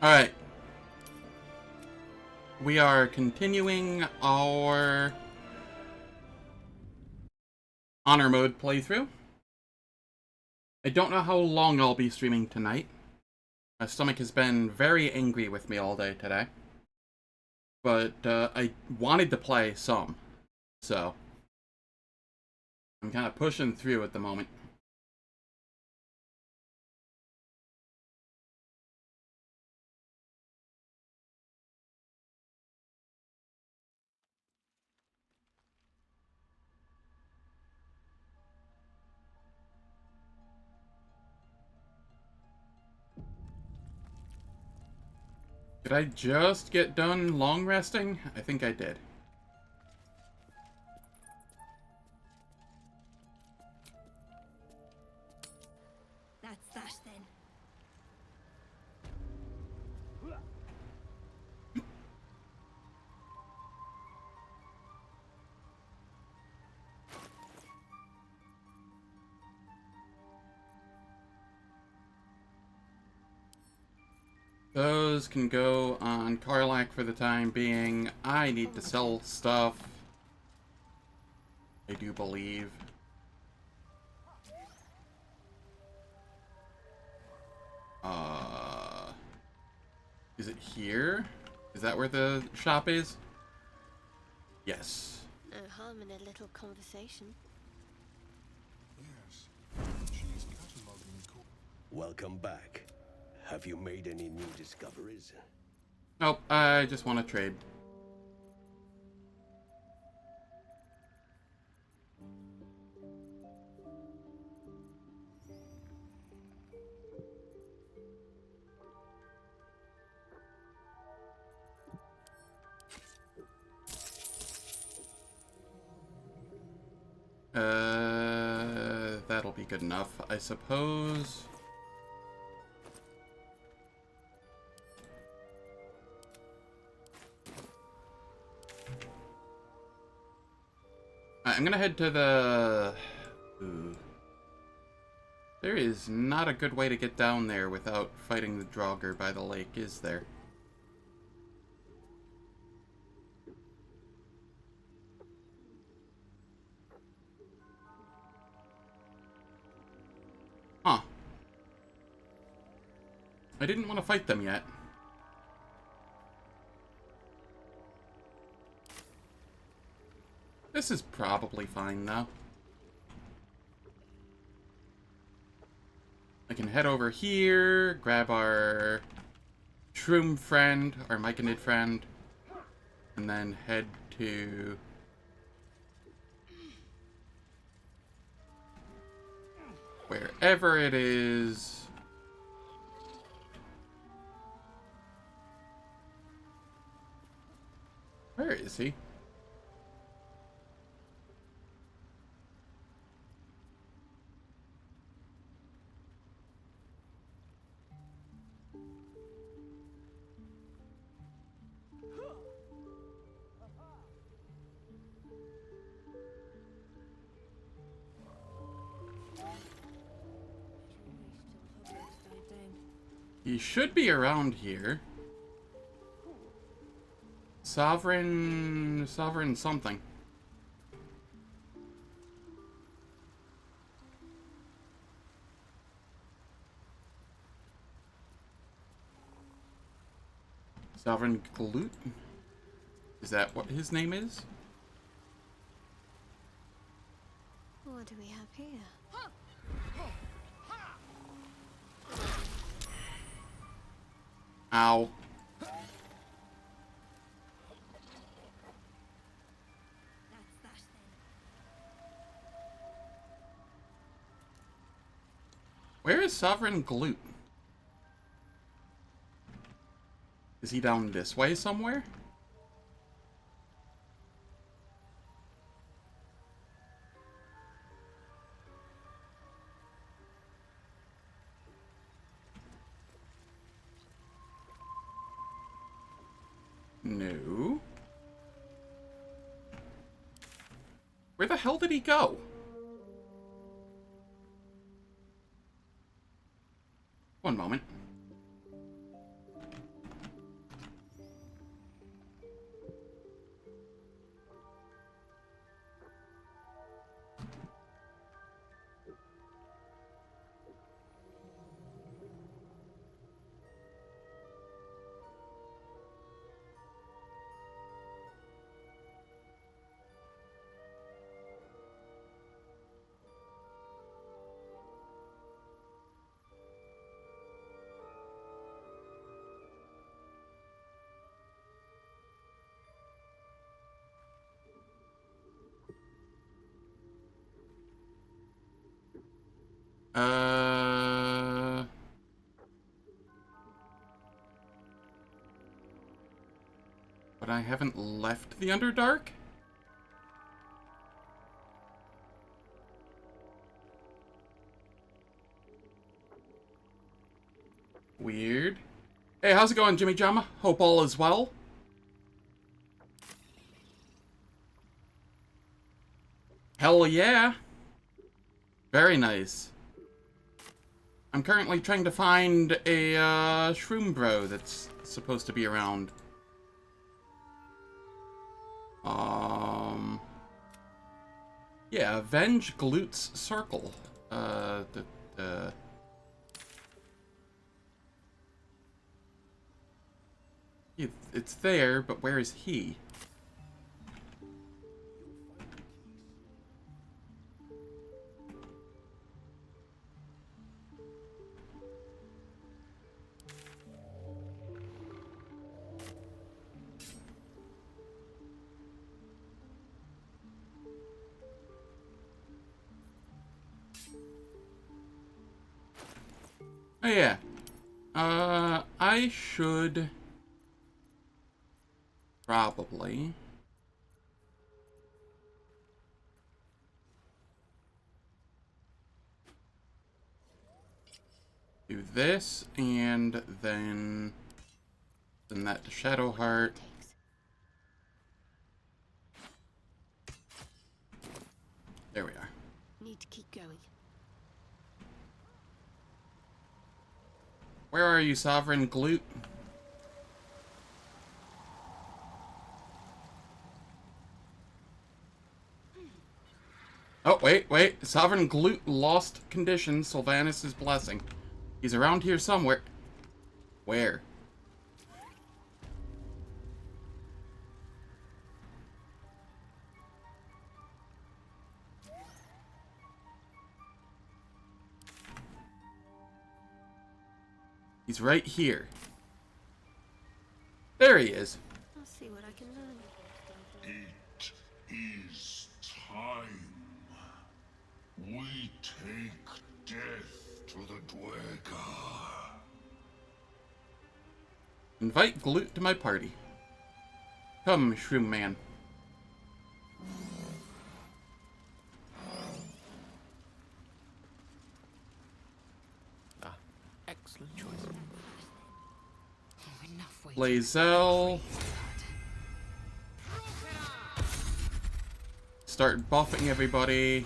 Alright. We are continuing our honor mode playthrough. I don't know how long I'll be streaming tonight. My stomach has been very angry with me all day today. But I wanted to play some. So I'm kind of pushing through at the moment. Did I just get done long resting? I think I did. That's that then. Those can go on Karlak for the time being. I need to sell stuff. I do believe. Is it here? Is that where the shop is? Yes. No harm in a little conversation. Yes, she's cataloging. Welcome back. Have you made any new discoveries? Nope, I just want to trade. That'll be good enough, I suppose. I'm gonna head to the... Ooh. There is not a good way to get down there without fighting the Draugr by the lake, is there? Huh. I didn't want to fight them yet. This is probably fine, though. I can head over here, grab our shroom friend, our myconid friend, and then head to... wherever it is. Where is he? He should be around here. Sovereign something. Sovereign Glut? Is that what his name is? What do we have here? Ow. That's that then. Where is Sovereign Glut? Is he down this way somewhere? No. Where the hell did he go? One moment. But I haven't left the Underdark? Weird. Hey, how's it going, Jimmy Jama? Hope all is well. Hell yeah. Very nice. I'm currently trying to find a shroom bro that's supposed to be around. Yeah, avenge Glut's circle. It's there, but where is he? Oh yeah. I should probably do this and then send that to Shadowheart. There we are. Need to keep going. Where are you, Sovereign Glut? Oh, wait. Sovereign Glut lost condition, Sylvanas' blessing. He's around here somewhere. Where? He's right here. There he is. I'll see what I can learn. It is time. We take death to the Dwergar. Invite Glut to my party. Come, Shroom Man. Excellent choice. Blazel. Start buffing everybody.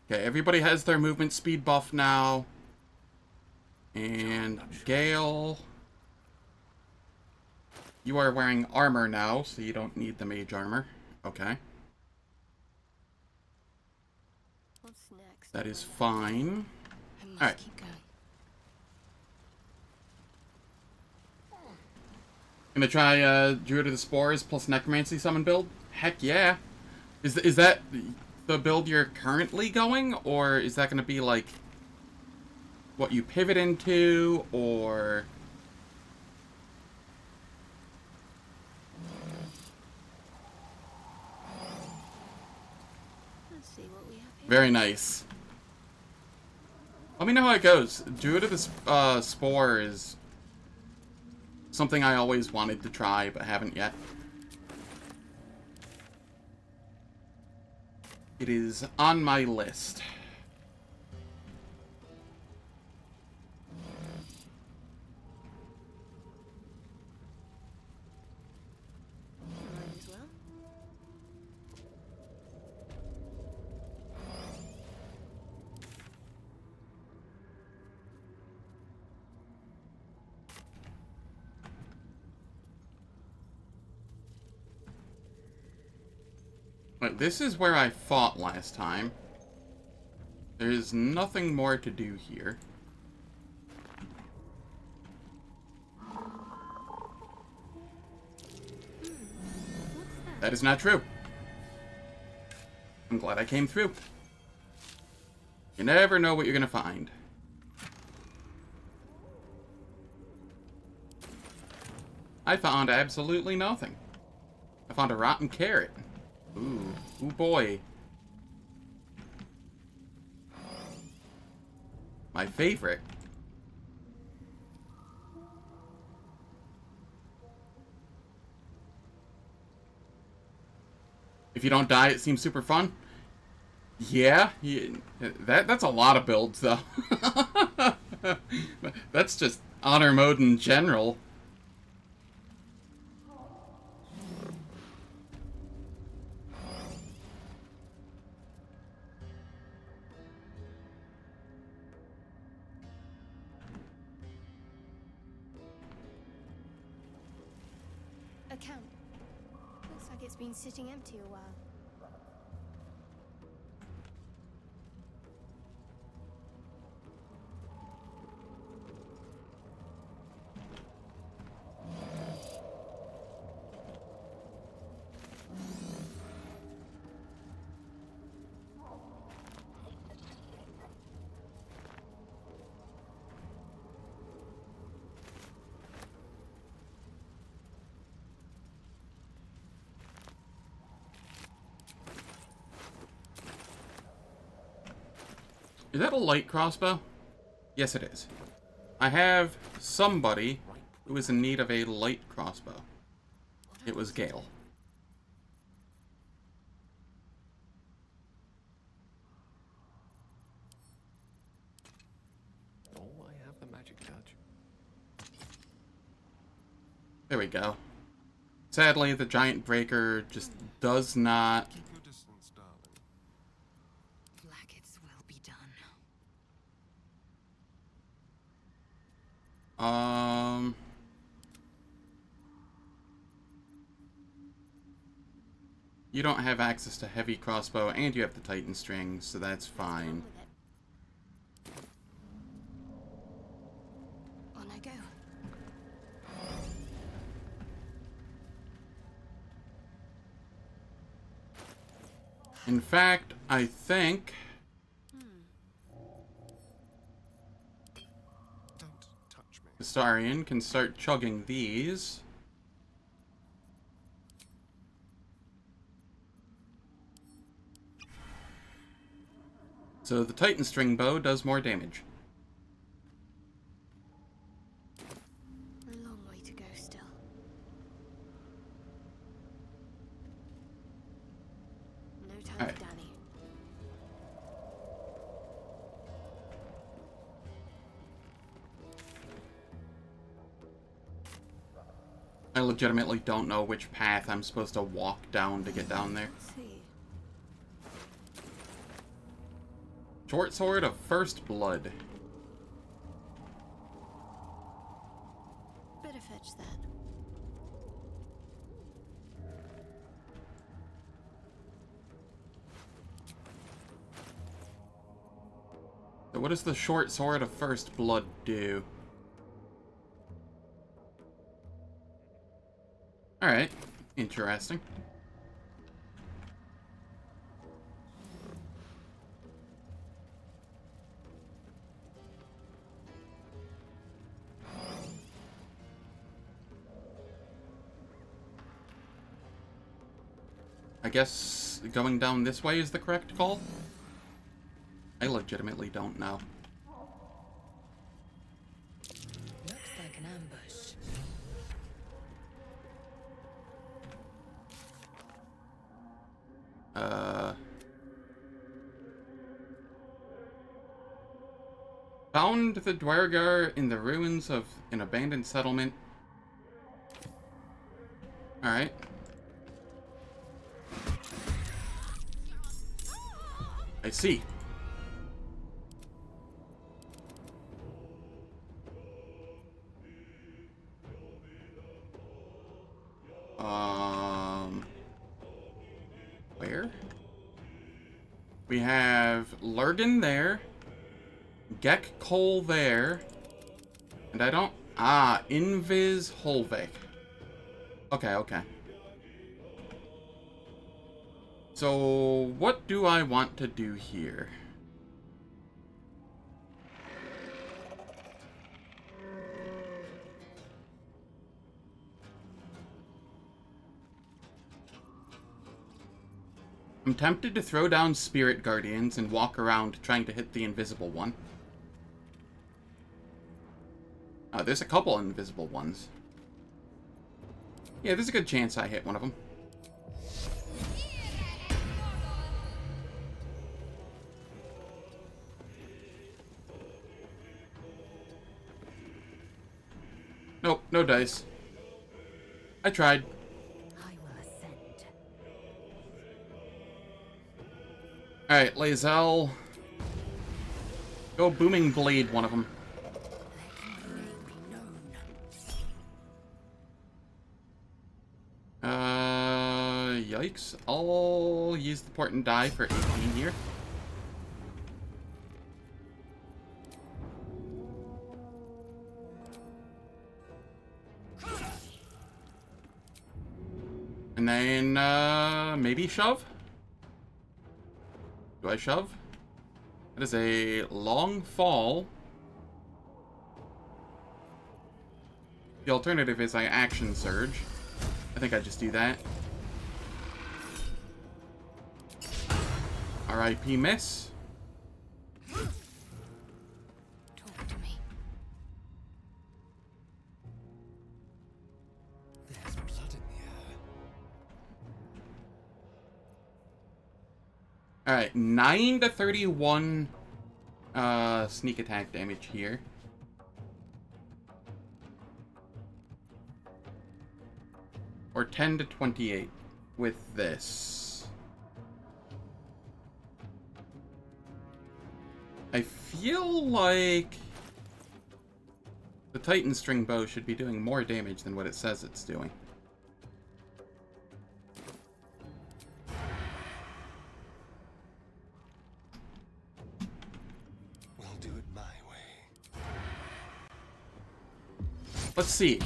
Okay, everybody has their movement speed buff now. And Gale. You are wearing armor now, so you don't need the mage armor. Okay. What's next? That is fine. I must Alright. keep going. Gonna try Druid of the Spores plus Necromancy summon build? Heck yeah. Is that the build you're currently going? Or is that gonna be like what you pivot into? Or... Let's see what we have here. Very nice. Let me know how it goes. Druid of the Spore is something I always wanted to try, but haven't yet. It is on my list. Mine as well. But this is where I fought last time. There's nothing more to do here. That is not true. I'm glad I came through. You never know what you're gonna find. I found absolutely nothing. I found a rotten carrot. Ooh. Ooh boy. My favorite. If you don't die, it seems super fun. Yeah, that's a lot of builds, though. That's just honor mode in general. Account. Looks like it's been sitting empty a while. Is that a light crossbow? Yes, it is. I have somebody who is in need of a light crossbow. It was Gale. Oh, I have the magic touch. There we go. Sadly, the giant breaker just does not... Keep your distance, darling. Blackets will be done. You don't have access to heavy crossbow, and you have the Titan string, so that's fine. With it. On I go. In fact, I think... Don't touch me. Astarion can start chugging these. So the Titan string bow does more damage. A long way to go still. No time Alright. for Danny. I legitimately don't know which path I'm supposed to walk down to get down there. Let's see. Short sword of first blood. Better fetch that. So what does the short sword of first blood do? Alright, interesting. I guess going down this way is the correct call? I legitimately don't know. Looks like an ambush. Found the Dwergar in the ruins of an abandoned settlement. Alright. I see. Where? We have Lurgan there. Gek Cole there. And I don't... Ah, Invis Holvik. Okay, okay. So, what do I want to do here? I'm tempted to throw down Spirit Guardians and walk around trying to hit the invisible one. There's a couple invisible ones. Yeah, there's a good chance I hit one of them. Nope, no dice. I tried. I will ascend. Alright, Lae'zel. Go Booming Blade one of them. Let my name be known. Yikes. I'll use the port and die for 18 here. And then, maybe shove? Do I shove? That is a long fall. The alternative is I action surge. I think I just do that. R.I.P. miss. Talk to me. There's blood in the air. Alright, 9 to 31 sneak attack damage here. Or 10 to 28 with this. I feel like the Titan String Bow should be doing more damage than what it says it's doing. We'll do it my way. Let's see.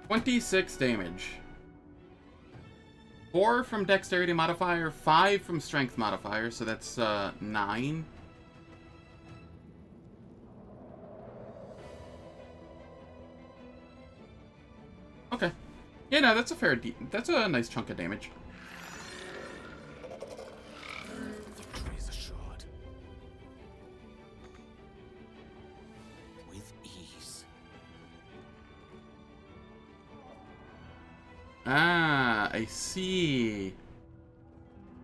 26 damage. 4 from Dexterity modifier, 5 from Strength modifier, so that's 9. Okay. Yeah, no, that's a that's a nice chunk of damage. Victory is assured. With ease. Ah, I see.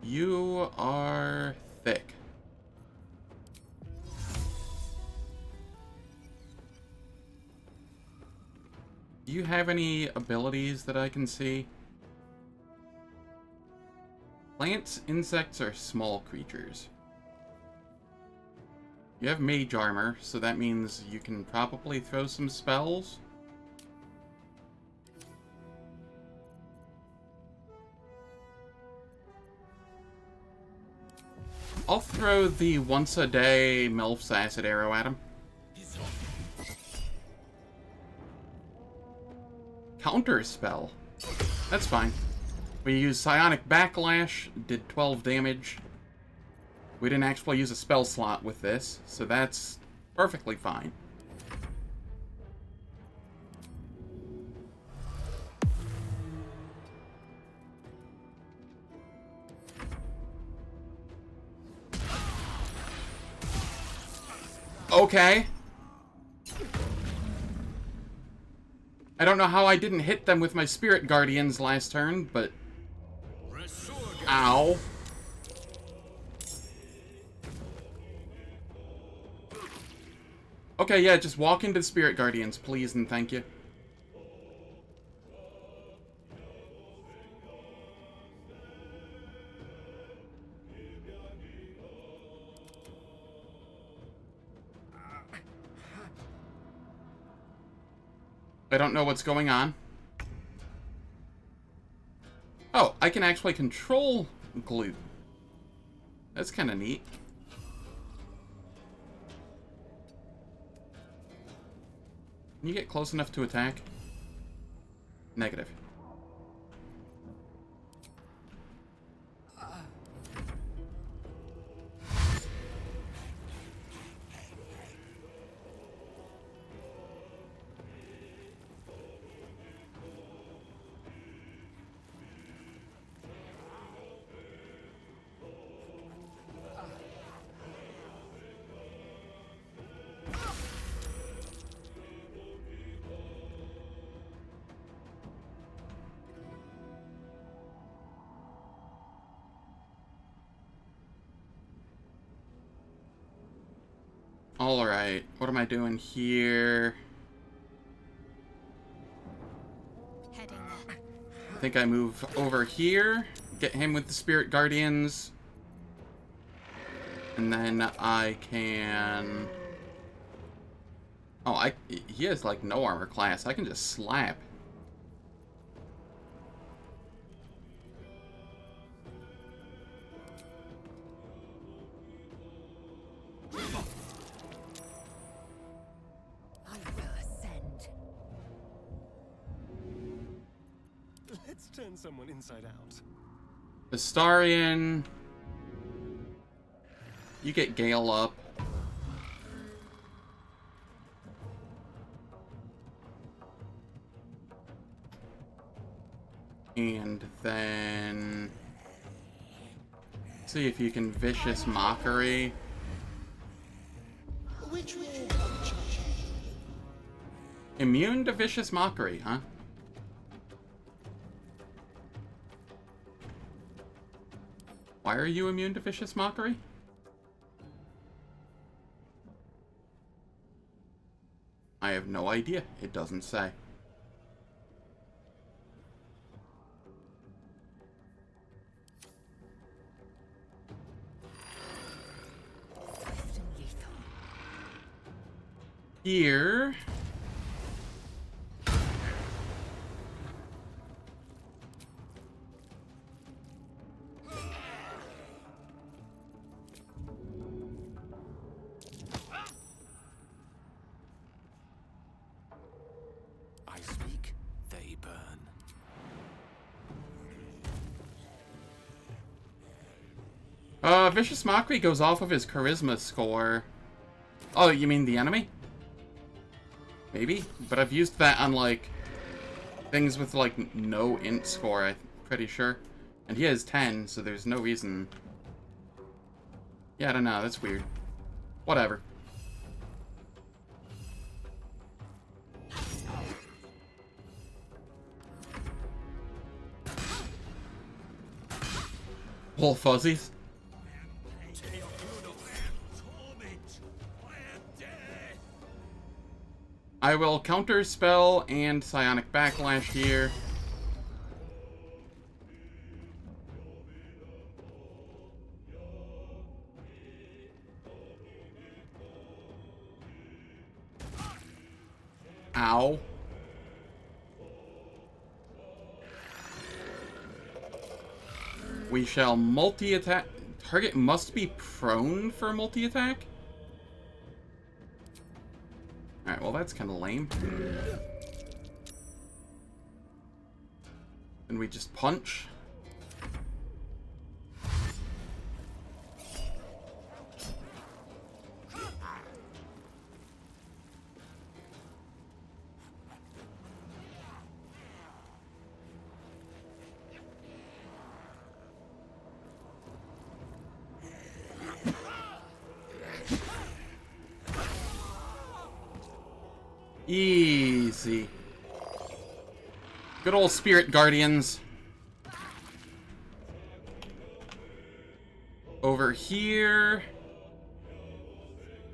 You are thick. Do you have any abilities that I can see? Plants, insects, or small creatures? You have mage armor, so that means you can probably throw some spells. I'll throw the once-a-day MILF's acid arrow at him. Counter spell. That's fine. We used Psionic Backlash, did 12 damage. We didn't actually use a spell slot with this, so that's perfectly fine. Okay. I don't know how I didn't hit them with my Spirit Guardians last turn, but... Ow. Okay, yeah, just walk into the Spirit Guardians, please and thank you. I don't know what's going on. Oh, I can actually control glue. That's kind of neat. Can you get close enough to attack? Negative. Alright, what am I doing here? Heading there. I think I move over here, get him with the Spirit Guardians, and then I can... Oh, he has, like, no armor class. I can just slap. I will ascend. Let's turn someone inside out. Astarion. You get Gale up. And then... see if you can Vicious Mockery. Which way are you charging? Immune to Vicious Mockery, huh? Why are you immune to Vicious Mockery? I have no idea. It doesn't say. Swift and lethal. Here... I speak, they burn. Vicious Mockery goes off of his Charisma score. Oh, you mean the enemy? Maybe? But I've used that on, like, things with, like, no int score, I'm pretty sure. And he has 10, so there's no reason... yeah, I don't know, that's weird. Whatever. Wolf Fuzzies. I will counter spell and psionic backlash here. Ow. We shall multi-attack. Target must be prone for multi-attack? Alright, well that's kind of lame. And we just punch. Easy. Good old Spirit Guardians. Over here,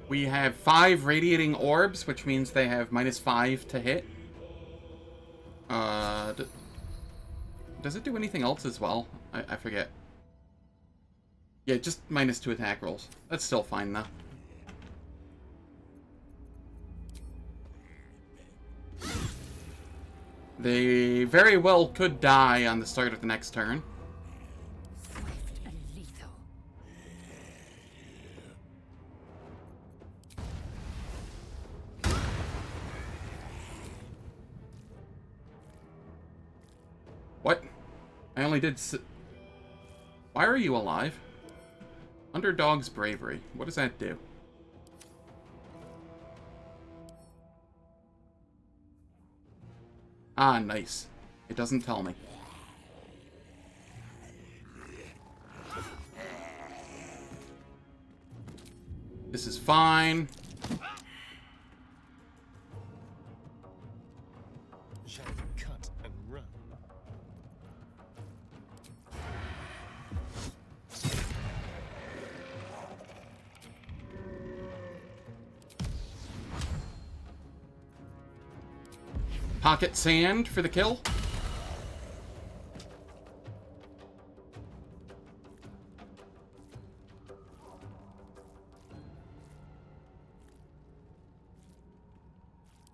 we have 5 Radiating Orbs, which means they have -5 to hit. Does it do anything else as well? I forget. Yeah, just -2 attack rolls. That's still fine, though. They very well could die on the start of the next turn. Swift and lethal. What? I only did Why are you alive? Underdog's Bravery. What does that do? Ah, nice. It doesn't tell me. This is fine. Shall we cut and run? Pocket sand for the kill.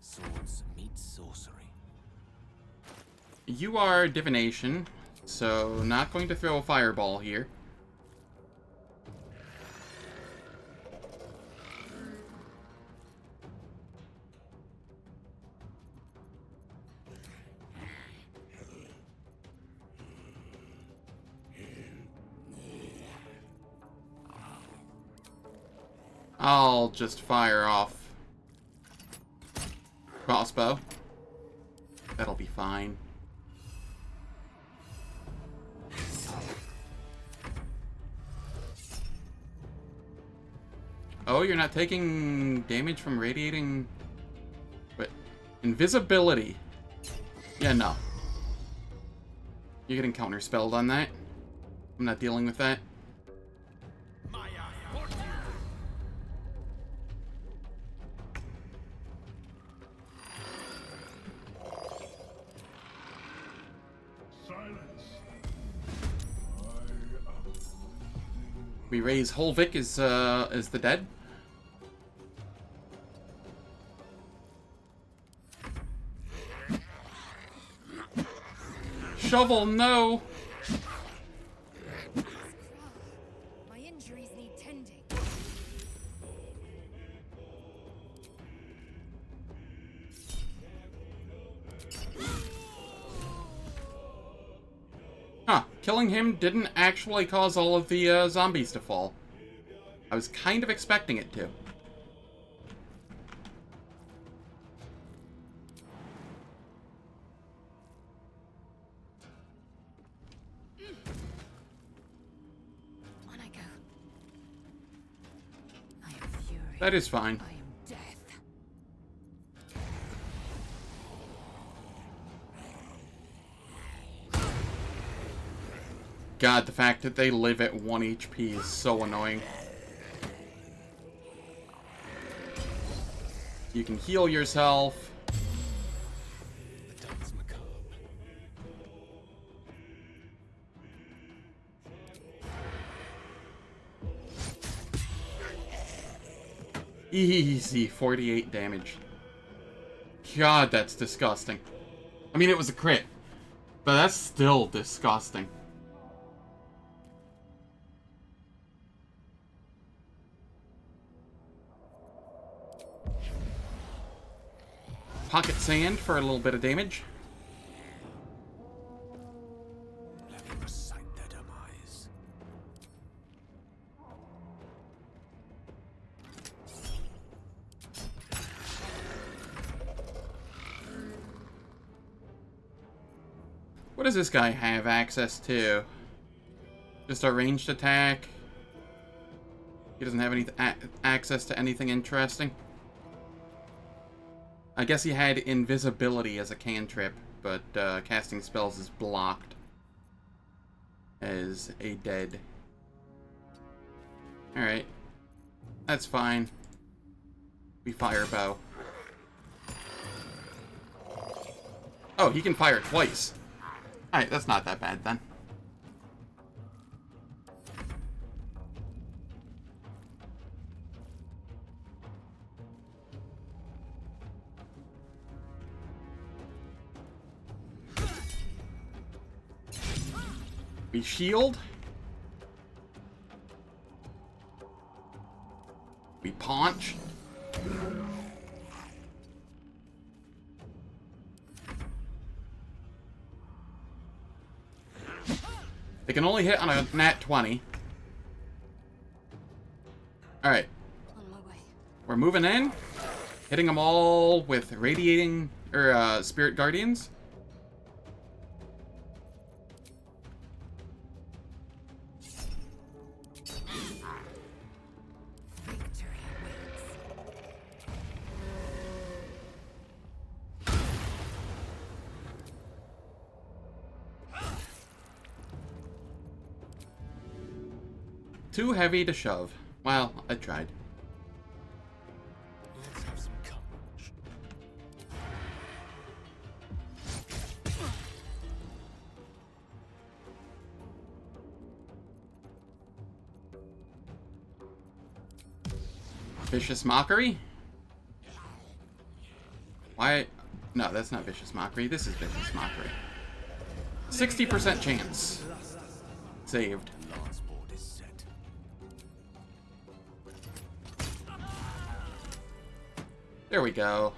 Swords meet sorcery. You are divination, so not going to throw a fireball here. I'll just fire off crossbow. That'll be fine. Oh, you're not taking damage from radiating... Wait. Invisibility. Yeah, no. You're getting counterspelled on that. I'm not dealing with that. We raise Holvik as the dead. Shovel, no! My injuries need tending. Huh, killing him didn't actually cause all of the zombies to fall. I was kind of expecting it to. On I go. I am fury. That is fine. I am death. God, the fact that they live at 1 HP is so annoying. You can heal yourself. The dance macabre. Easy, 48 damage. God, that's disgusting. I mean, it was a crit, but that's still disgusting. Pocket sand for a little bit of damage. Let me recite their demise. What does this guy have access to? Just a ranged attack? He doesn't have any access to anything interesting? I guess he had invisibility as a cantrip, but casting spells is blocked as a dead. Alright. That's fine. We fire bow. Oh, he can fire twice. Alright, that's not that bad then. We shield. We paunch. They can only hit on a nat 20. Alright. On my way. We're moving in. Hitting them all with radiating, or spirit guardians. Victory waits. Too heavy to shove. Well, I tried. Let's have some courage. Vicious Mockery? Why? No, that's not Vicious Mockery. This is Vicious Mockery. 60% chance. Saved. Last board is set. There we go.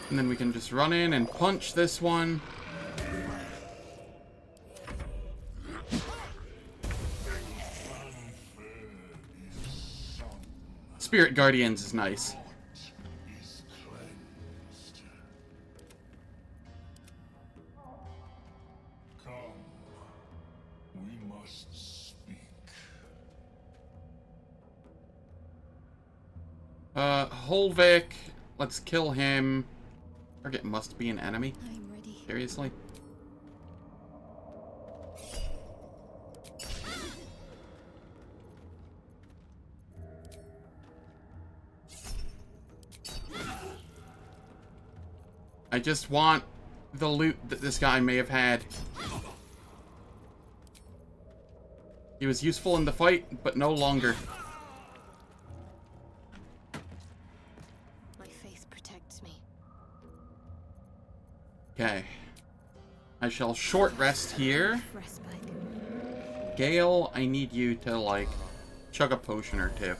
And then we can just run in and punch this one. Spirit Guardians is nice. Is cleansed. Come, we must speak. Holvik, let's kill him. Target must be an enemy. I'm ready. Seriously? I just want the loot that this guy may have had. He was useful in the fight, but no longer. My faith protects me. Okay. I shall short rest here. Respite. Gale, I need you to, like, chug a potion or two.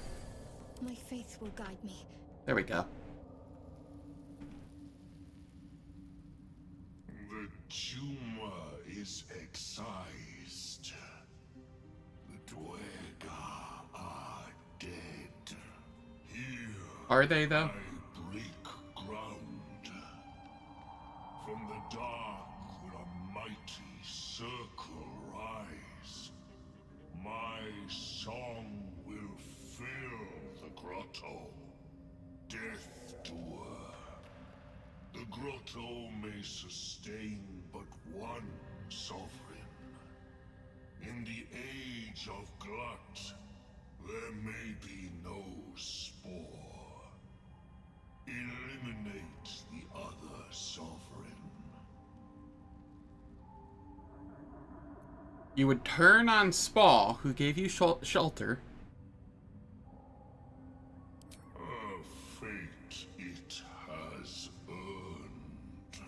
My faith will guide me. There we go. The tumor is excised. The Dwega are dead. Here Are they, though? I break ground. From the dark will a mighty circle rise. My song will fill the grotto. Death doer. The grotto may sustain but one sovereign. In the age of glut, there may be no spore. Eliminate the other sovereign. You would turn on Spa, who gave you shelter. A fate it has earned.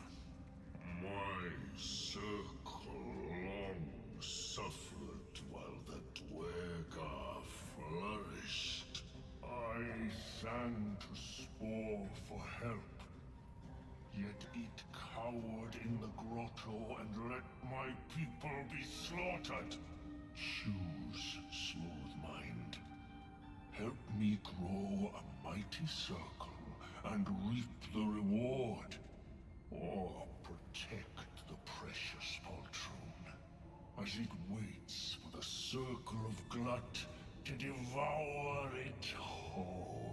My circle long suffered while the Dwega flourished. I sang to Spore for help. Yet it cowered in the grotto and let my people be slaughtered. Choose, smooth mind. Help me grow a mighty circle and reap the reward. Or protect the precious poltroon as it waits for the circle of glut to devour it whole.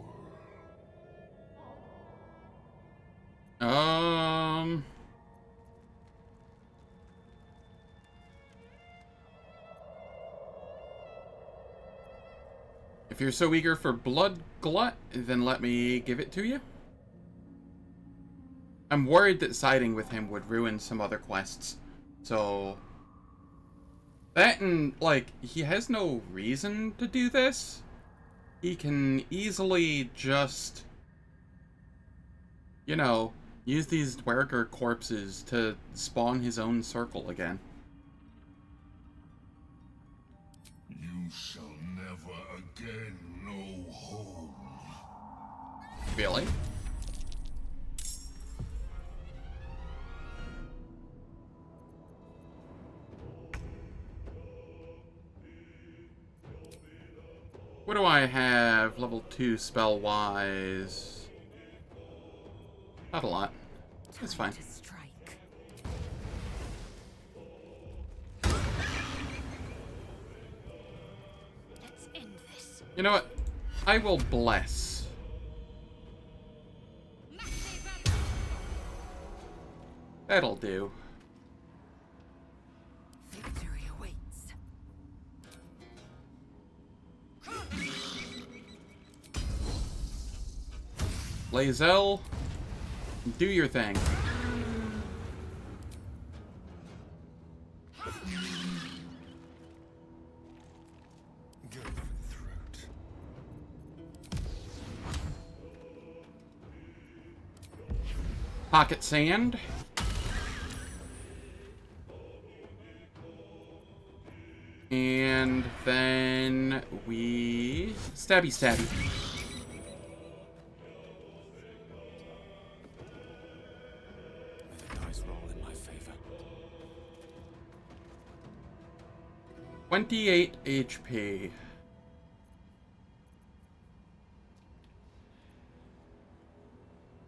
If you're so eager for blood glut, then let me give it to you. I'm worried that siding with him would ruin some other quests. So... that and, like, he has no reason to do this. He can easily just... you know, use these Dwerger corpses to spawn his own circle again. You shall never again know home. Really? What do I have level 2 spell-wise? Not a lot. That's fine. To strike. Let's end this. You know what? I will bless. That'll do. Victory awaits. Lae'zel, do your thing. Go for the throat. Pocket sand. And then we... Stabby stabby. With a dice roll in my favor. 28 HP.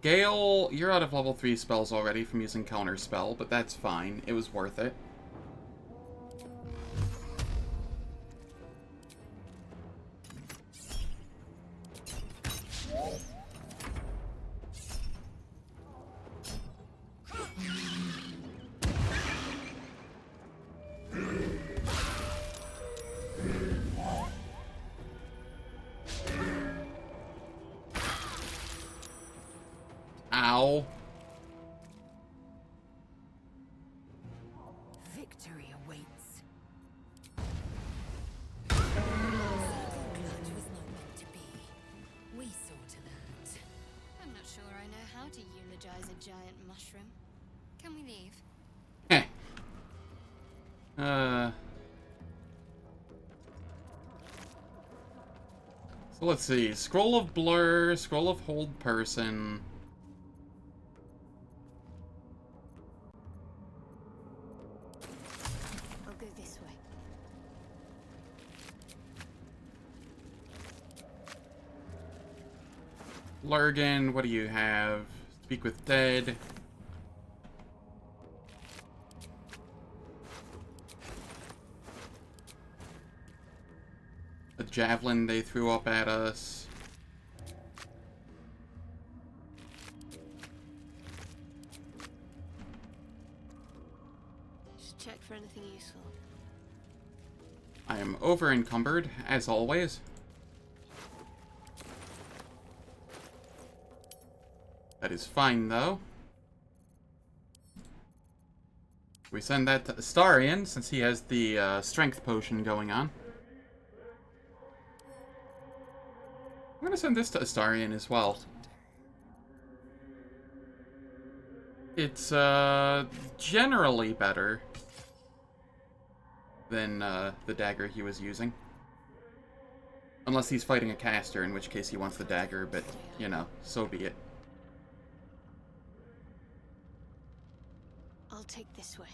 Gale, you're out of level 3 spells already from using Counter Spell, but that's fine. It was worth it. Ow. Victory awaits. Blood was not meant to be. We saw to that. I'm not sure I know how to eulogize a giant mushroom. Can we leave? Heh. So let's see. Scroll of Blur, Scroll of Hold Person. I'll go this way. Lurgan, what do you have? Speak with Dead. A javelin they threw up at us. Just check for anything useful. I am over encumbered, as always. That is fine, though. We send that to Astarion, since he has the strength potion going on. I'm gonna send this to Astarion as well. It's, generally better than, the dagger he was using. Unless he's fighting a caster, in which case he wants the dagger, but, you know, so be it. I'll take this way.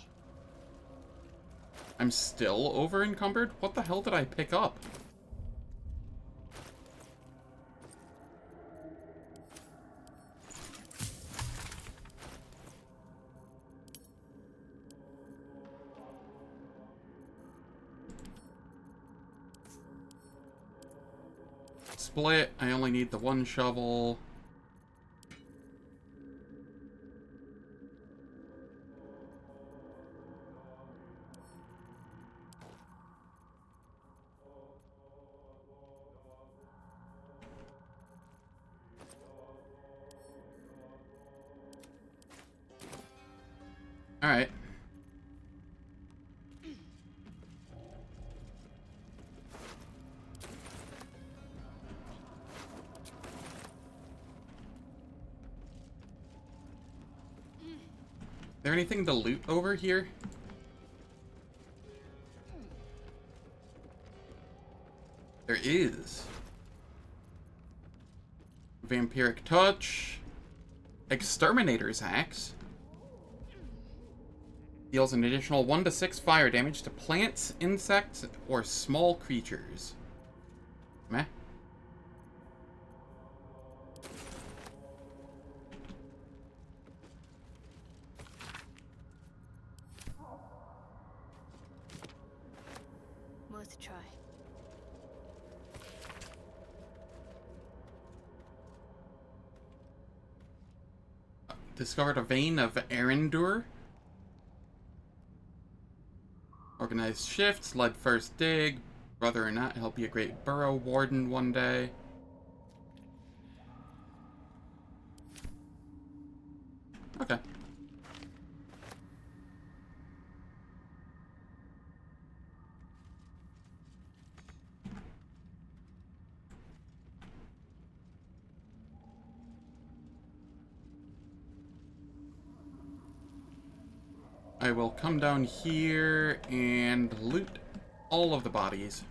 I'm still over encumbered? What the hell did I pick up? Split. I only need the one shovel. Alright. Is there anything to loot over here? There is. Vampiric Touch. Exterminator's Axe. Deals an additional 1 to 6 fire damage to plants, insects, or small creatures. Meh. Worth a try. Discovered a vein of Erendur. Organized shifts, led first dig. Brother or not, he'll be a great burrow warden one day. Okay. I will come down here and loot all of the bodies.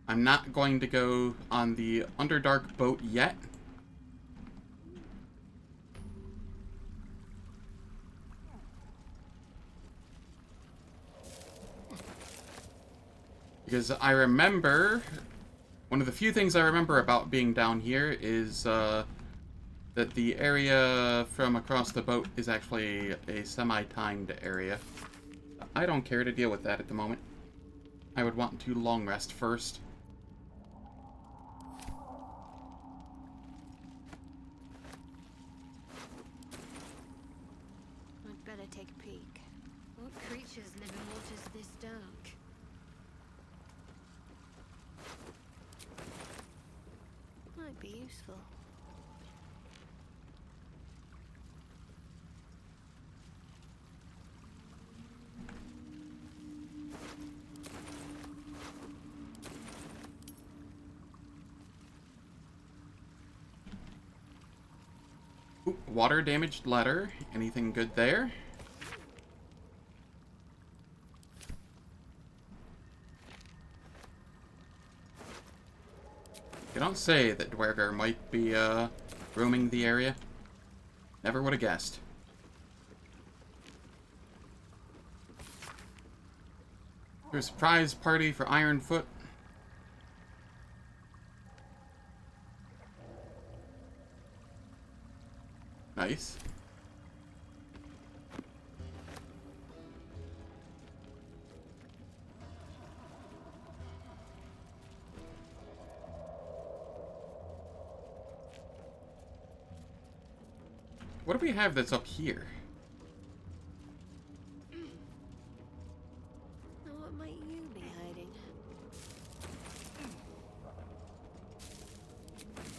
I'm not going to go on the Underdark boat yet. Because I remember, one of the few things I remember about being down here is that the area from across the boat is actually a semi-timed area. I don't care to deal with that at the moment. I would want to long rest first. I'd better take a peek. What creatures live in waters this dark? Might be useful. Ooh, water damaged letter. Anything good there? You don't say that Dwergar might be roaming the area. Never would have guessed. There's a surprise party for Ironfoot. Nice. What do we have that's up here? Now what might you be hiding?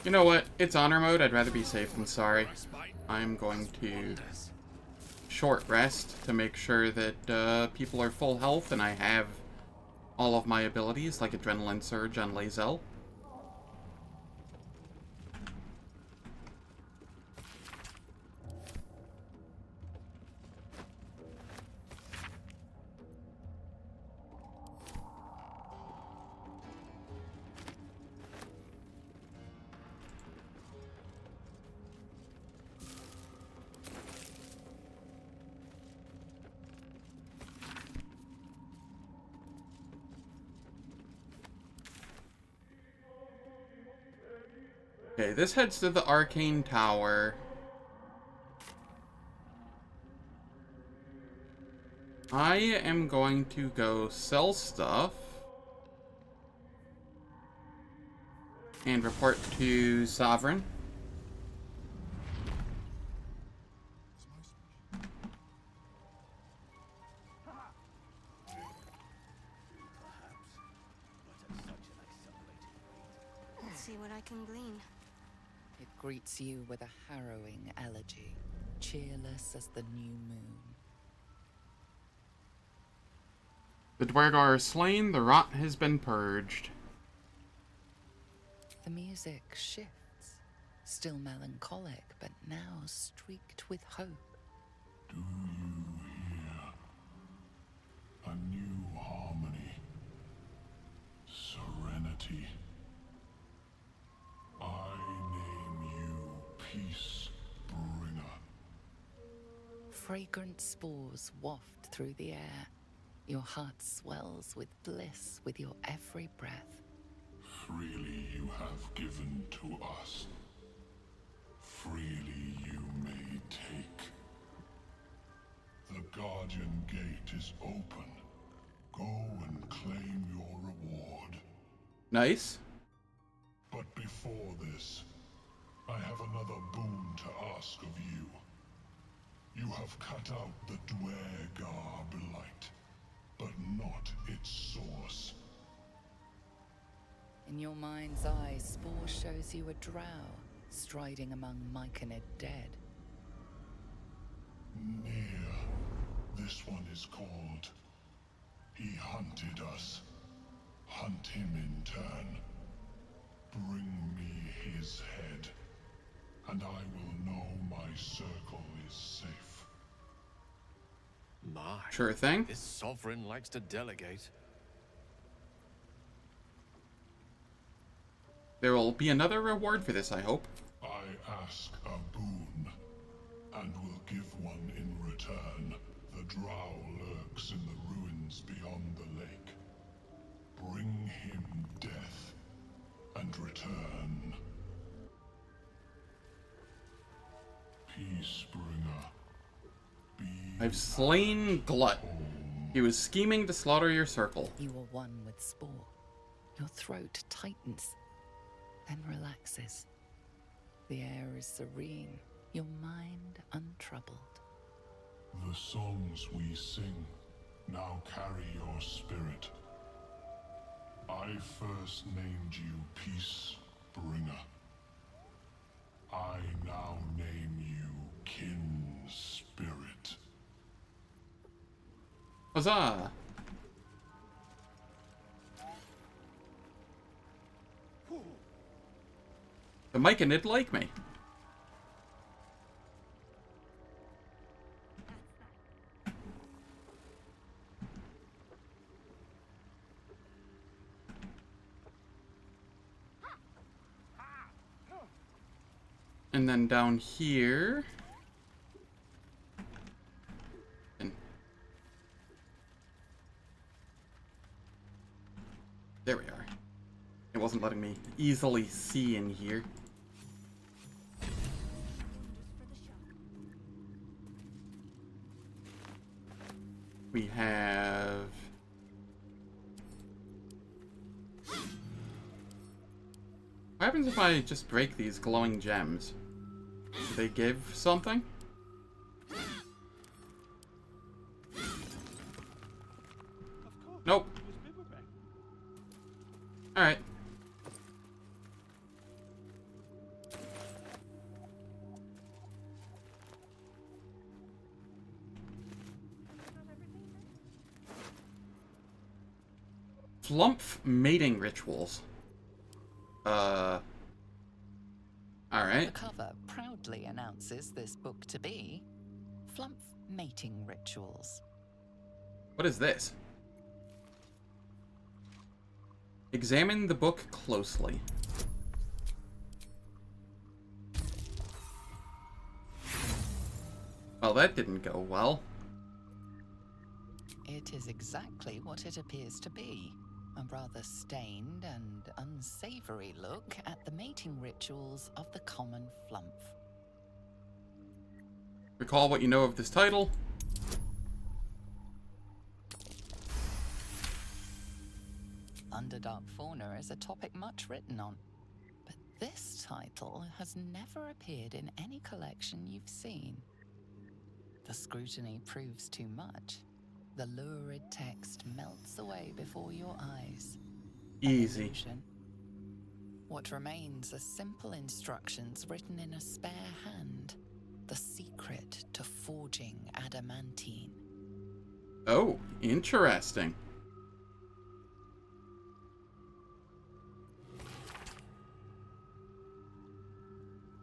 You know what? It's honor mode. I'd rather be safe than sorry. I'm going to short rest to make sure that people are full health and I have all of my abilities, like Adrenaline Surge on Lae'zel. Okay, this heads to the Arcane Tower. I am going to go sell stuff and report to Sovereign. Let's see what I can glean. It greets you with a harrowing elegy, cheerless as the new moon. The Dwergar are slain, the rot has been purged. The music shifts, still melancholic, but now streaked with hope. Do you hear? A new harmony. Serenity. I name you Peace Bringer. Fragrant spores waft through the air. Your heart swells with bliss with your every breath. Freely you have given to us. Freely you may take. The Guardian Gate is open. Go and claim your reward. Nice. But before this, I have another boon to ask of you. You have cut out the Dwergar blight, but not its source. In your mind's eye, spore shows you a drow, striding among Myconid dead. Near. This one is called. He hunted us. Hunt him in turn. Bring me his head, and I will know my circle is safe. My, Sure thing. this sovereign likes to delegate. There will be another reward for this, I hope. I ask a boon, and will give one in return. The drow lurks in the ruins beyond the lake. Bring him death, and return. Peacebringer. Be I've slain Glut. home. He was scheming to slaughter your circle. You are one with Spore. Your throat tightens, then relaxes. The air is serene, your mind untroubled. The songs we sing now carry your spirit. I first named you Peacebringer. I now name you Kin Spirit. Huzzah! The Myconid like me. And then down here... And there we are. It wasn't letting me easily see in here. We have... What happens if I just break these glowing gems? Do they give something? Nope. Alright. Flumph mating rituals. Alright. The cover proudly announces this book to be Flumph Mating Rituals. What is this? Examine the book closely. Well, that didn't go well. It is exactly what it appears to be. A rather stained and unsavory look at the mating rituals of the common Flumph. Recall what you know of this title. Underdark fauna is a topic much written on, but this title has never appeared in any collection you've seen. The scrutiny proves too much. The lurid text melts away before your eyes. An Easy. illusion. What remains are simple instructions written in a spare hand. The secret to forging adamantine. Oh, interesting.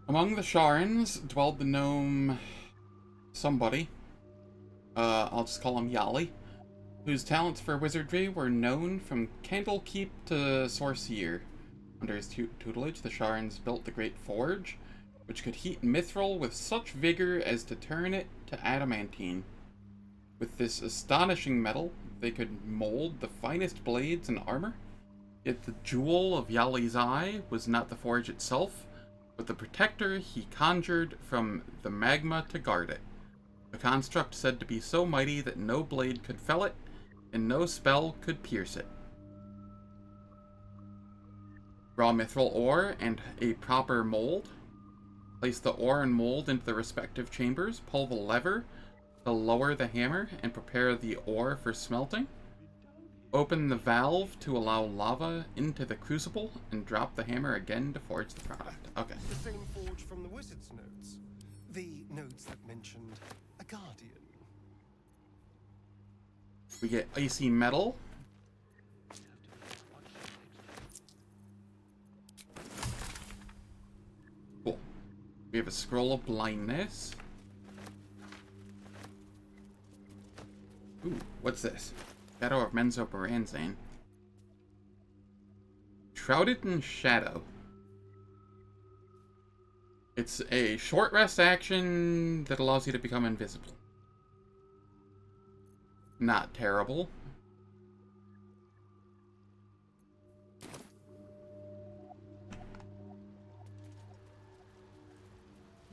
Among the Sharns dwelled the gnome somebody. I'll just call him Yali, whose talents for wizardry were known from Candlekeep to Sorcier. Under his tutelage, the Sharns built the Great Forge, which could heat mithril with such vigor as to turn it to adamantine. With this astonishing metal, they could mold the finest blades and armor. Yet the jewel of Yali's eye was not the forge itself, but the protector he conjured from the magma to guard it. A construct said to be so mighty that no blade could fell it, and no spell could pierce it. Raw mithril ore and a proper mold. Place the ore and mold into the respective chambers, pull the lever to lower the hammer, and prepare the ore for smelting. Open the valve to allow lava into the crucible and drop the hammer again to forge the product. Okay. The same forge from the wizard's notes. The notes that mentioned a guardian. We get icy metal. Cool. We have a scroll of blindness. Ooh, what's this? Shadow of Menzo Baranzane. Shrouded in Shadow. It's a short rest action that allows you to become invisible. Not terrible.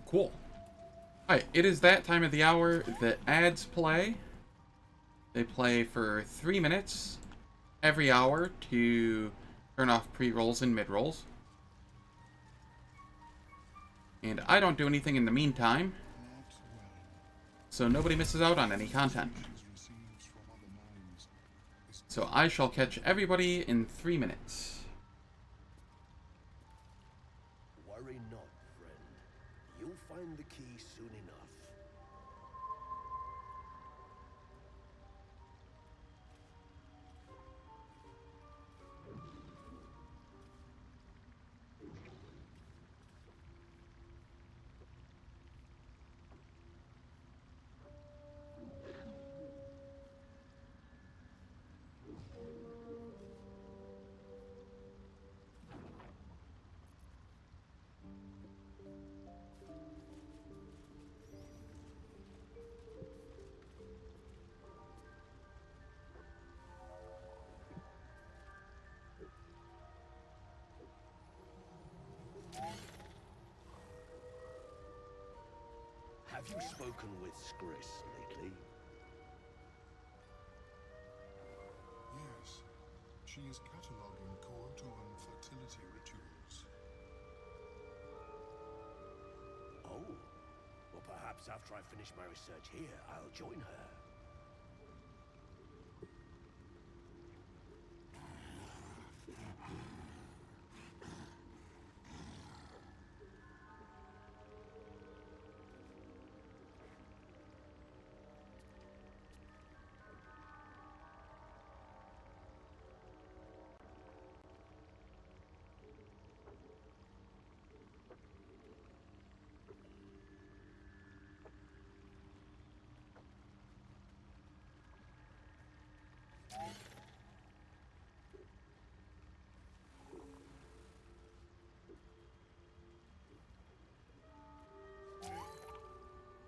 Cool. Alright, it is that time of the hour that ads play. They play for 3 minutes every hour to turn off pre-rolls and mid-rolls. And I don't do anything in the meantime, so nobody misses out on any content. So I shall catch everybody in 3 minutes. Worry not, friend. You'll find the key soon enough. Have you spoken with Skris lately? Yes, she is cataloging Koatoan fertility rituals. Oh, well perhaps after I finish my research here, I'll join her.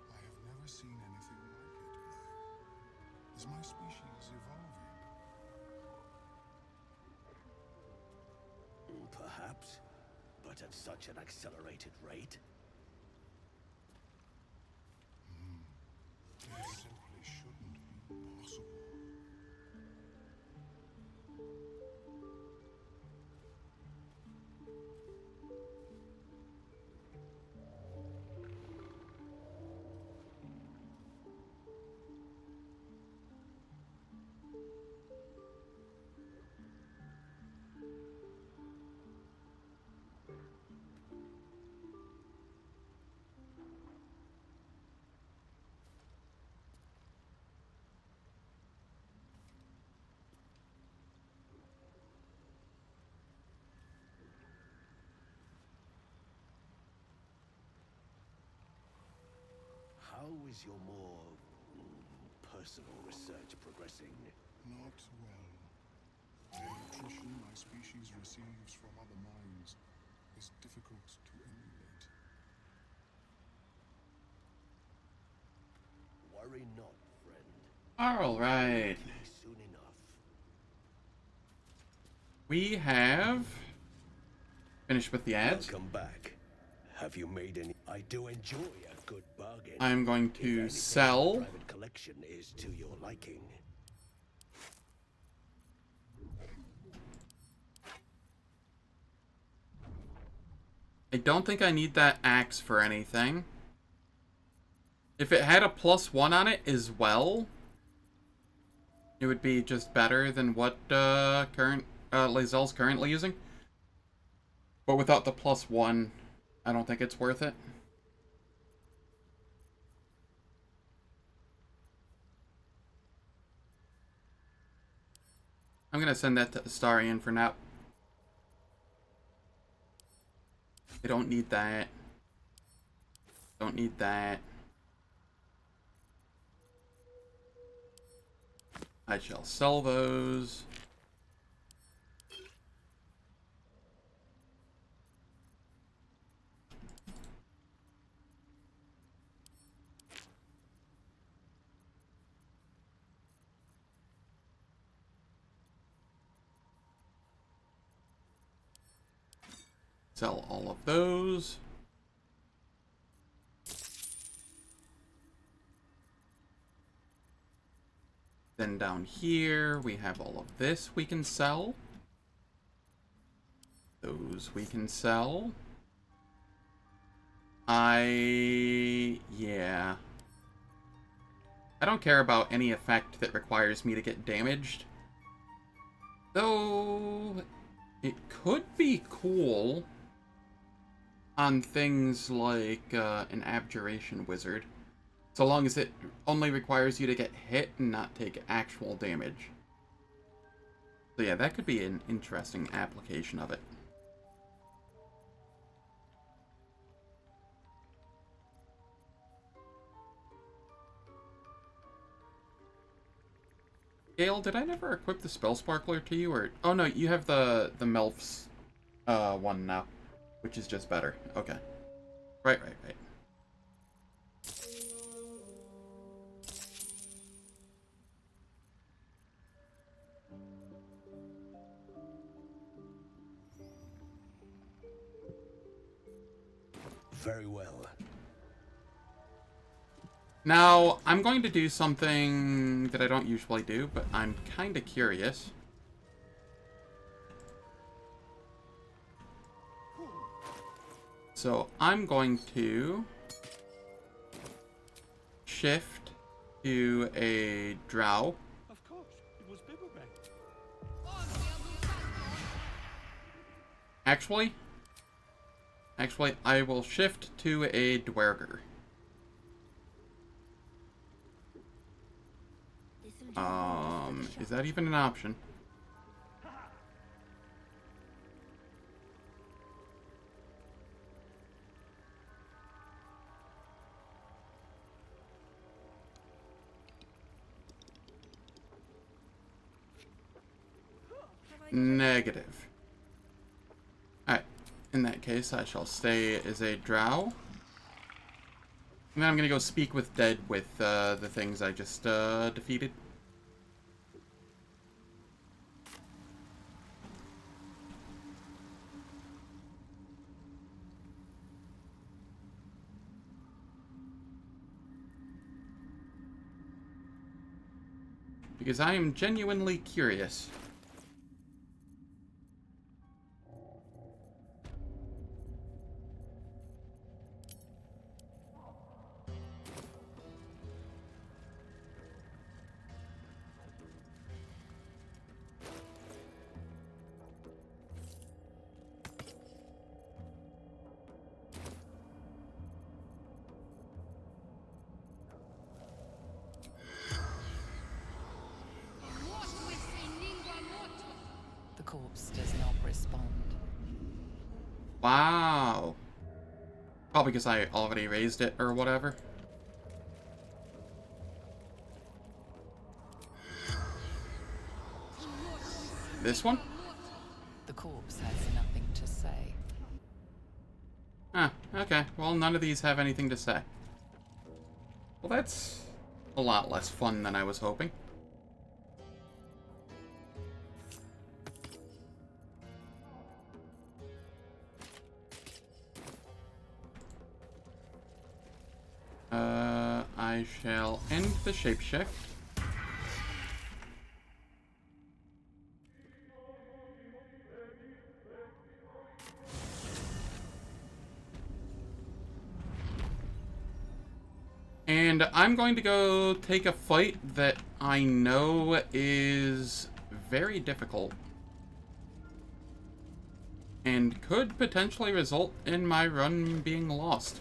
I have never seen anything like it, Black. Is my species evolving? Perhaps, but at such an accelerated rate. It simply shouldn't be possible. How is your more personal research progressing? Not well. The nutrition my species receives from other minds is difficult to emulate. Worry not, friend. Alright. Soon enough. We have finished with the ads. Welcome back. Have you made any? I do enjoy a good bargain. I'm going If to anything, sell. the private collection is to your liking. I don't think I need that axe for anything. If it had a +1 on it as well, It would be just better than what Lae'zel's currently using. But without the +1, I don't think it's worth it. I'm gonna send that to Astarion for now. I don't need that. Don't need that. I shall sell those. Sell all of those. Then down here, we have all of this we can sell. Those we can sell. Yeah. I don't care about any effect that requires me to get damaged. Though, it could be cool on things like an Abjuration Wizard. So long as it only requires you to get hit and not take actual damage. So yeah, that could be an interesting application of it. Gale, did I never equip the Spell Sparkler to you? Or oh no, you have the Melf's one now, which is just better. Okay. Right. Very well. Now, I'm going to do something that I don't usually do, but I'm kind of curious. So, I'm going to shift to a drow. Of course, it was Bibblebane. Actually, I will shift to a dwerger. Is that even an option? Negative. Alright, in that case, I shall stay as a drow. And then I'm gonna go speak with dead with the things I just defeated. Because I am genuinely curious. The corpse does not respond. Wow. Probably because I already raised it or whatever. This one? The corpse has nothing to say. Ah, okay. Well, none of these have anything to say. Well, that's a lot less fun than I was hoping. I shall end the shapeshift. And I'm going to go take a fight that I know is very difficult. And could potentially result in my run being lost.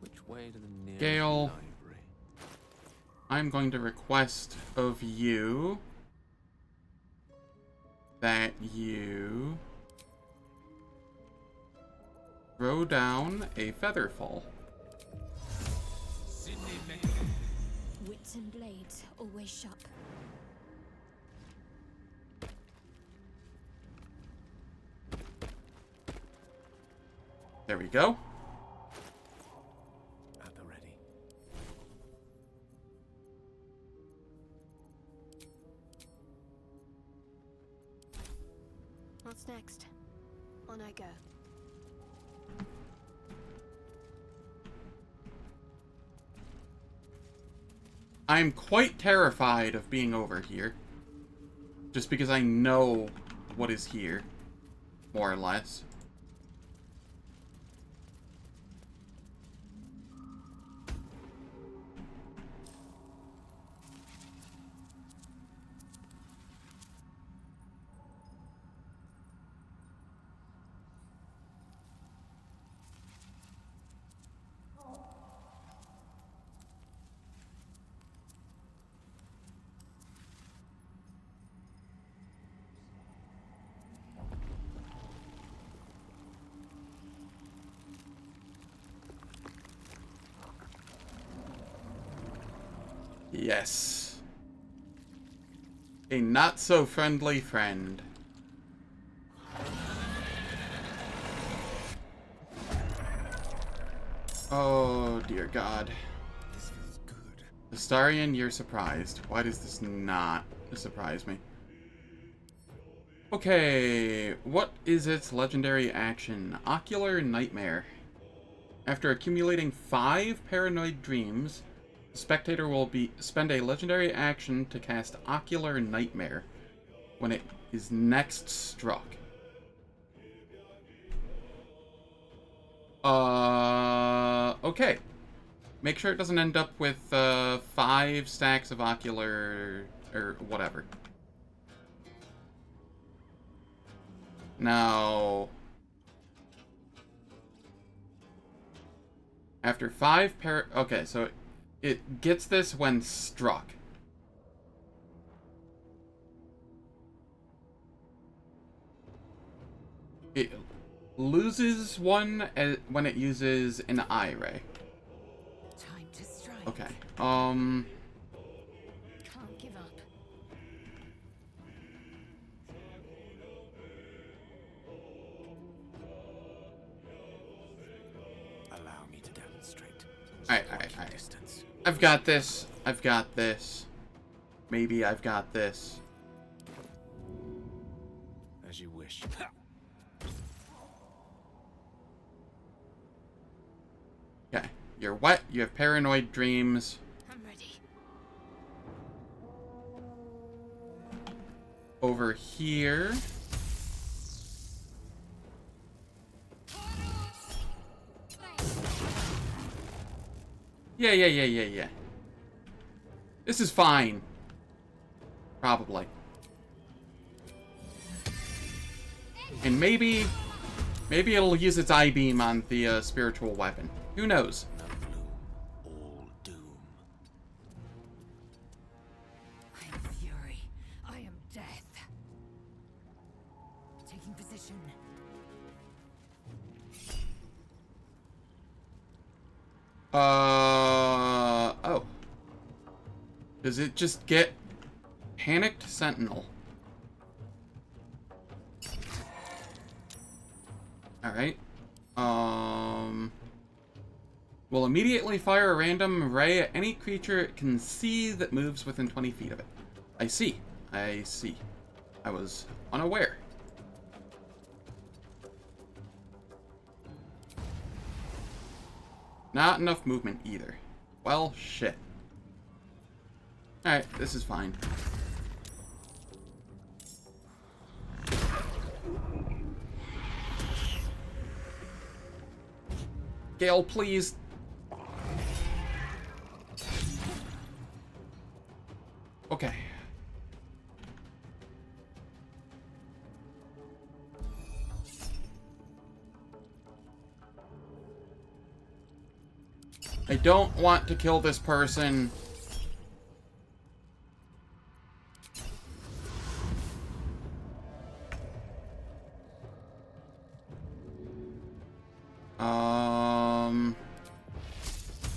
Which way to the nearest Gale, library? I'm going to request of you that you throw down a featherfall. Wits and blades always sharp. There we go. At the ready. What's next? On I go. I'm quite terrified of being over here. Just because I know what is here. More or less. Yes. A not-so-friendly friend. Oh, dear God. This feels good. Astarion, you're surprised. Why does this not surprise me? Okay, what is its legendary action? Ocular Nightmare. After accumulating 5 paranoid dreams, the spectator will spend a legendary action to cast Ocular Nightmare when it is next struck. Okay. Make sure it doesn't end up with 5 stacks of Ocular or whatever. Now, after 5 okay, so it gets this when struck. It loses one when it uses an eye ray. Time to strike. Okay. Can't give up. Allow me to demonstrate. Alright. Distance. I've got this. I've got this. Maybe I've got this. As you wish. Okay. You're wet. You have paranoid dreams. I'm ready. Over here. Yeah. This is fine. Probably. And maybe it'll use its eye beam on the spiritual weapon. Who knows? None gloom, all doom. I am fury. I am death. Taking position. Oh. Does it just get Panicked Sentinel? Alright. Will immediately fire a random ray at any creature it can see that moves within 20 feet of it. I see. I was unaware. Not enough movement either. Well, shit. Alright, this is fine. Gale, please. Okay. I don't want to kill this person.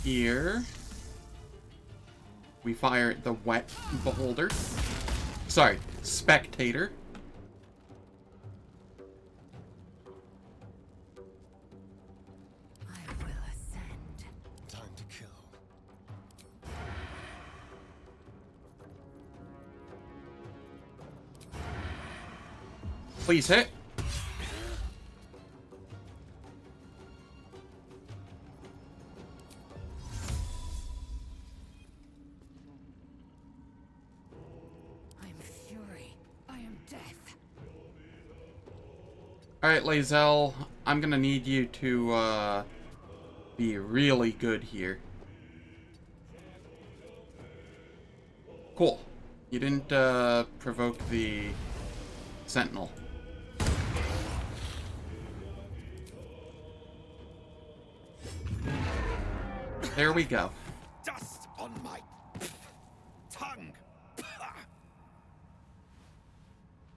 Here. We fire the wet beholder. Sorry, spectator. I will ascend. Time to kill. Please hit. I am fury. I am death. Alright, Lae'zel, I'm gonna need you to, be really good here. Cool. You didn't, provoke the Sentinel. There we go. Dust on my tongue.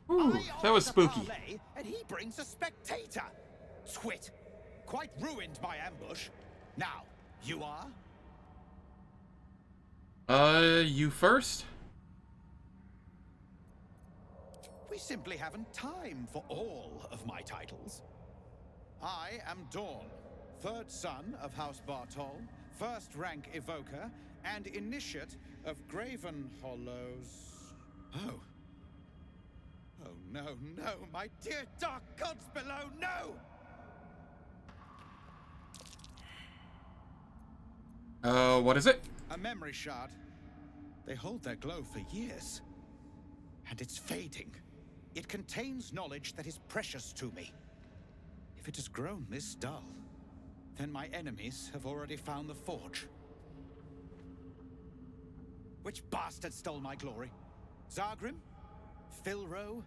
Ooh, that was spooky. And he brings a spectator. Twit. Quite ruined my ambush. Now, you are? You first? We simply haven't time for all of my titles. I am Dawn, third son of House Bartol, first rank evoker, and initiate of Graven Hollows. Oh. Oh no, no, my dear dark gods below, no! What is it? A memory shard. They hold their glow for years. And it's fading. It contains knowledge that is precious to me. If it has grown this dull, then my enemies have already found the forge. Which bastard stole my glory? Zargrim? Filro?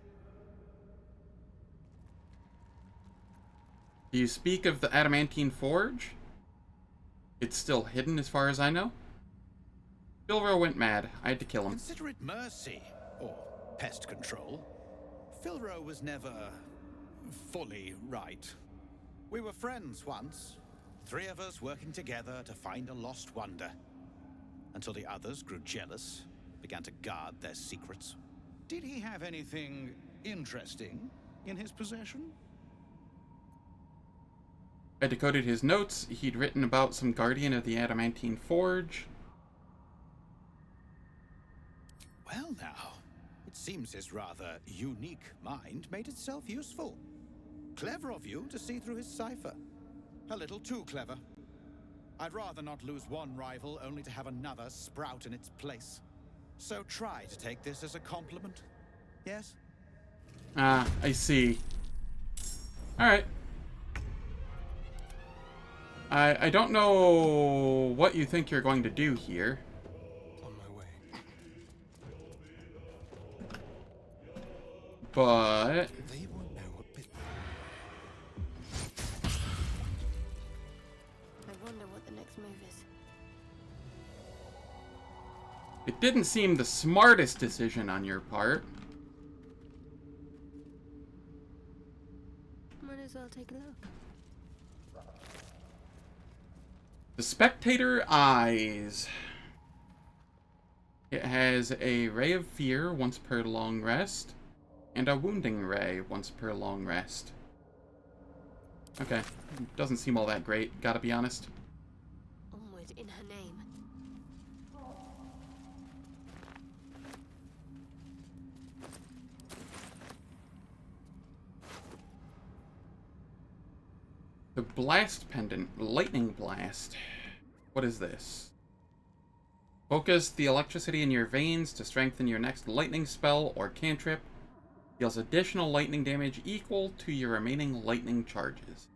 Do you speak of the Adamantine Forge? It's still hidden as far as I know. Filro went mad. I had to kill him. Consider it mercy, or pest control. Filro was never fully right. We were friends once. 3 of us working together to find a lost wonder. Until the others grew jealous, began to guard their secrets. Did he have anything interesting in his possession? I decoded his notes. He'd written about some guardian of the Adamantine Forge. Well now, it seems his rather unique mind made itself useful. Clever of you to see through his cipher. A little too clever. I'd rather not lose one rival only to have another sprout in its place. So try to take this as a compliment. Yes? Ah, I see. Alright. I don't know what you think you're going to do here. On my way. But They won't know a bit. I wonder what the next move is. it didn't seem the smartest decision on your part. Might as well take a look. The Spectator Eyes. It has a Ray of Fear once per long rest, and a Wounding Ray once per long rest. Okay, doesn't seem all that great, gotta be honest. Onward in her name. The Blast Pendant, Lightning Blast. What is this? Focus the electricity in your veins to strengthen your next lightning spell or cantrip. Deals additional lightning damage equal to your remaining lightning charges.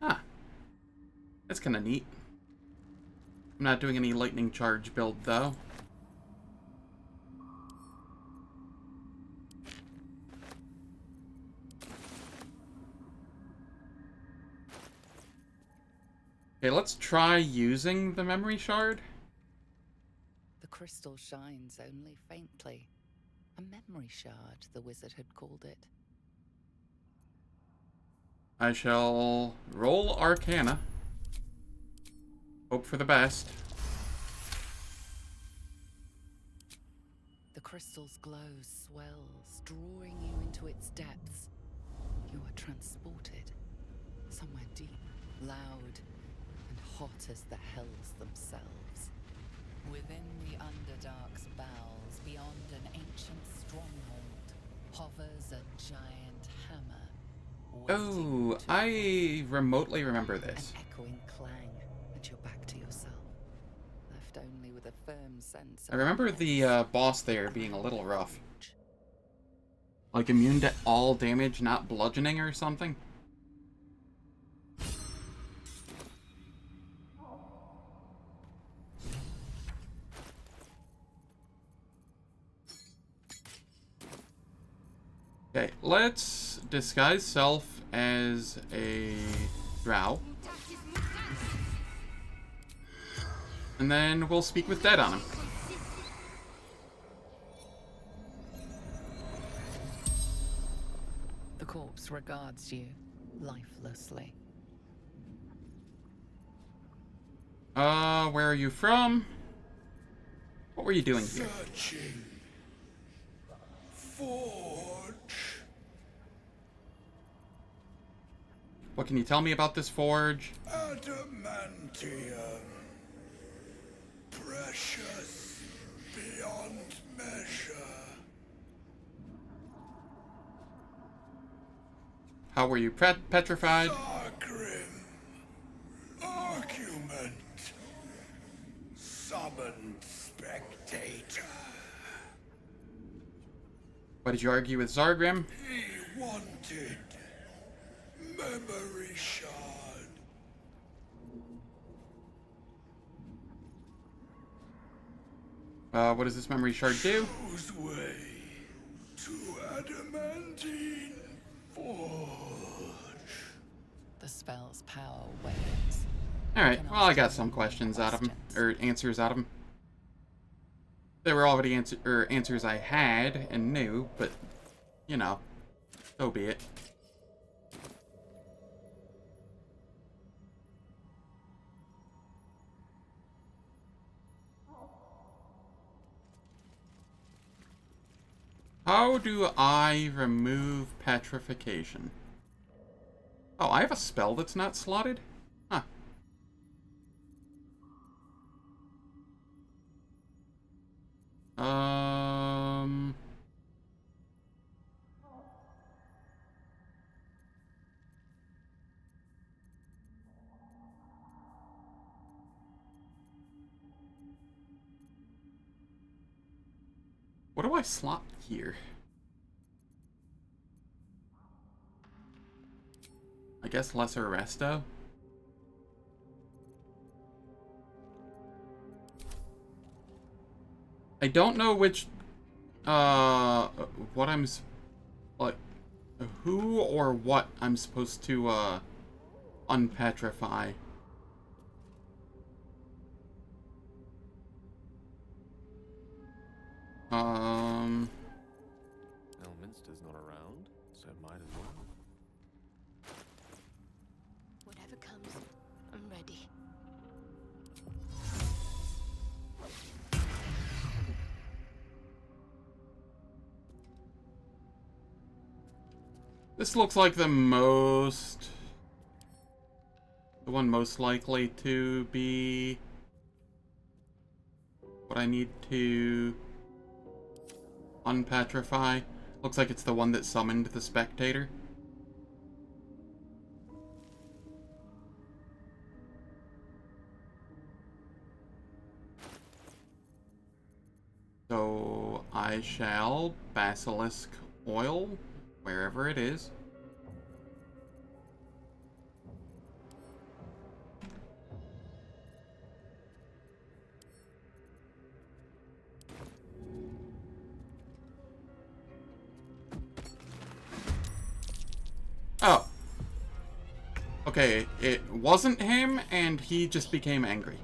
Ah, that's kind of neat. I'm not doing any lightning charge build, though. Okay, let's try using the memory shard. The crystal shines only faintly. A memory shard, the wizard had called it. I shall roll Arcana. Hope for the best. The crystal's glow swells, drawing you into its depths. You are transported somewhere deep, loud, and hot as the hells themselves. Within the Underdark's bowels, beyond an ancient stronghold, hovers a giant hammer. Oh, I remotely remember this. An echoing clang, and you're back to yourself, left only with a firm sense of I remember the boss there being a little rough. Like immune to all damage, not bludgeoning or something. Okay, let's disguise self as a drow. And then we'll speak with dead on him. The corpse regards you lifelessly. Where are you from? What were you doing here? Searching. Forge. What can you tell me about this forge? Adamantium. Precious beyond measure. How were you petrified? Sargrim. Argument. Summoned spectator. What did you argue with Zargrim? He wanted memory shard. What does this memory shard do? Whose way to adamantine forge. The spell's power wanes. Alright, well, I got some questions out of him, or answers out of him. They were already answers I had and knew, but, you know, so be it. How do I remove petrification? Oh, I have a spell that's not slotted? Huh. What do I slot here? I guess Lesser Resto? I don't know which, what I'm, like, who or what I'm supposed to, unpetrify. Elminster's not around, so might as well. Whatever comes, I'm ready. This looks like the one most likely to be what I need to unpetrify. Looks like it's the one that summoned the spectator. So I shall basilisk oil wherever it is. Oh. Okay, it wasn't him, and he just became angry.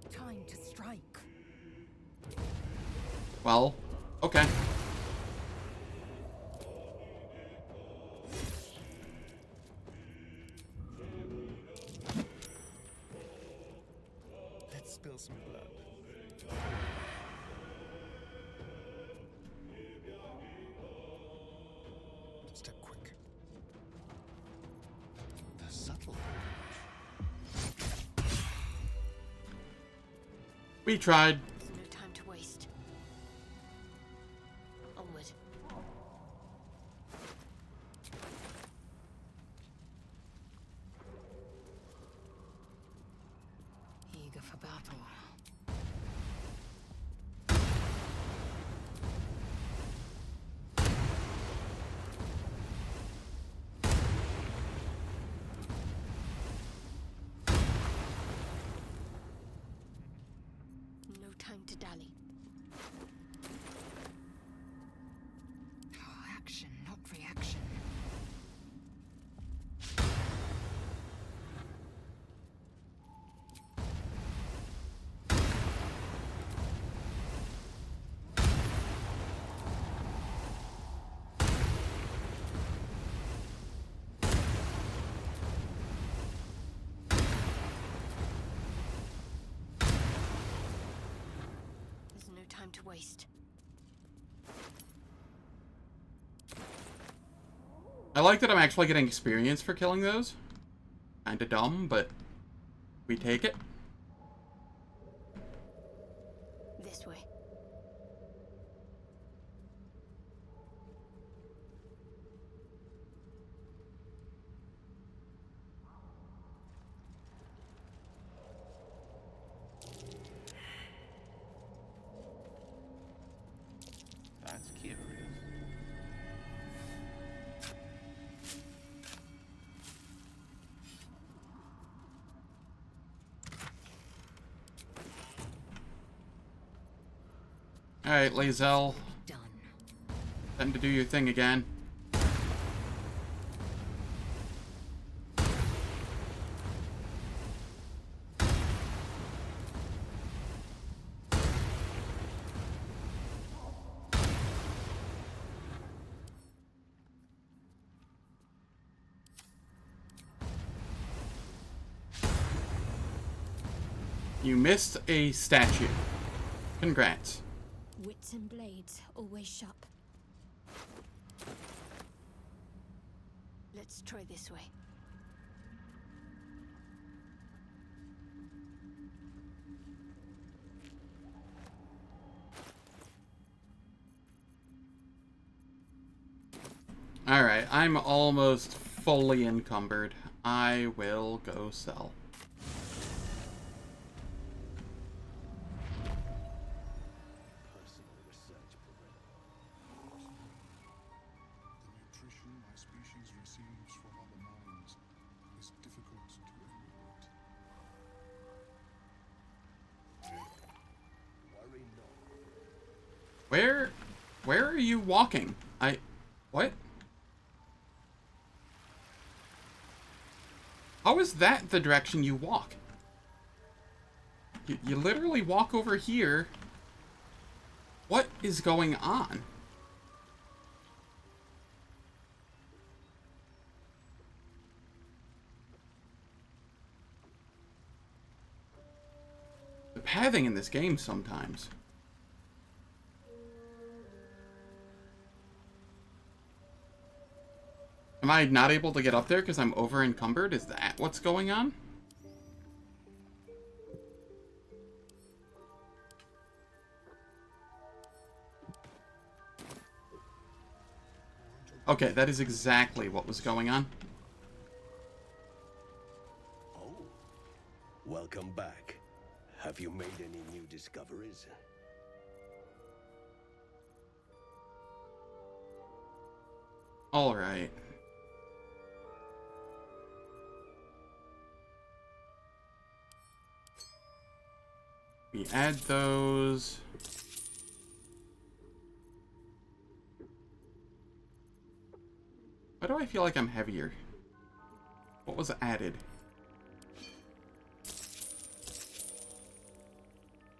Time to strike. Well, okay. Let's spill some blood. Step quick. The subtle. We tried. There's no time to waste. Onward. Eager for battle. No time to dally. Oh, action, not reaction. There's no time to waste. I like that I'm actually getting experience for killing those. Kinda dumb, but we take it. This way. That's curious. Alright, Lae'zel. Done. Time to do your thing again. You missed a statue. Congrats. Wits and blades, always sharp. Let's try this way. Alright, I'm almost fully encumbered. I will go sell. Personal research program. The nutrition my species receives from other minds is difficult to emulate. Worry not. Where are you walking? What? How is that the direction you walk? You literally walk over here. What is going on? The pathing in this game sometimes. Am I not able to get up there because I'm over encumbered? Is that what's going on? Okay, that is exactly what was going on. Oh, welcome back. Have you made any new discoveries? Alright. We add those. Why do I feel like I'm heavier? What was added?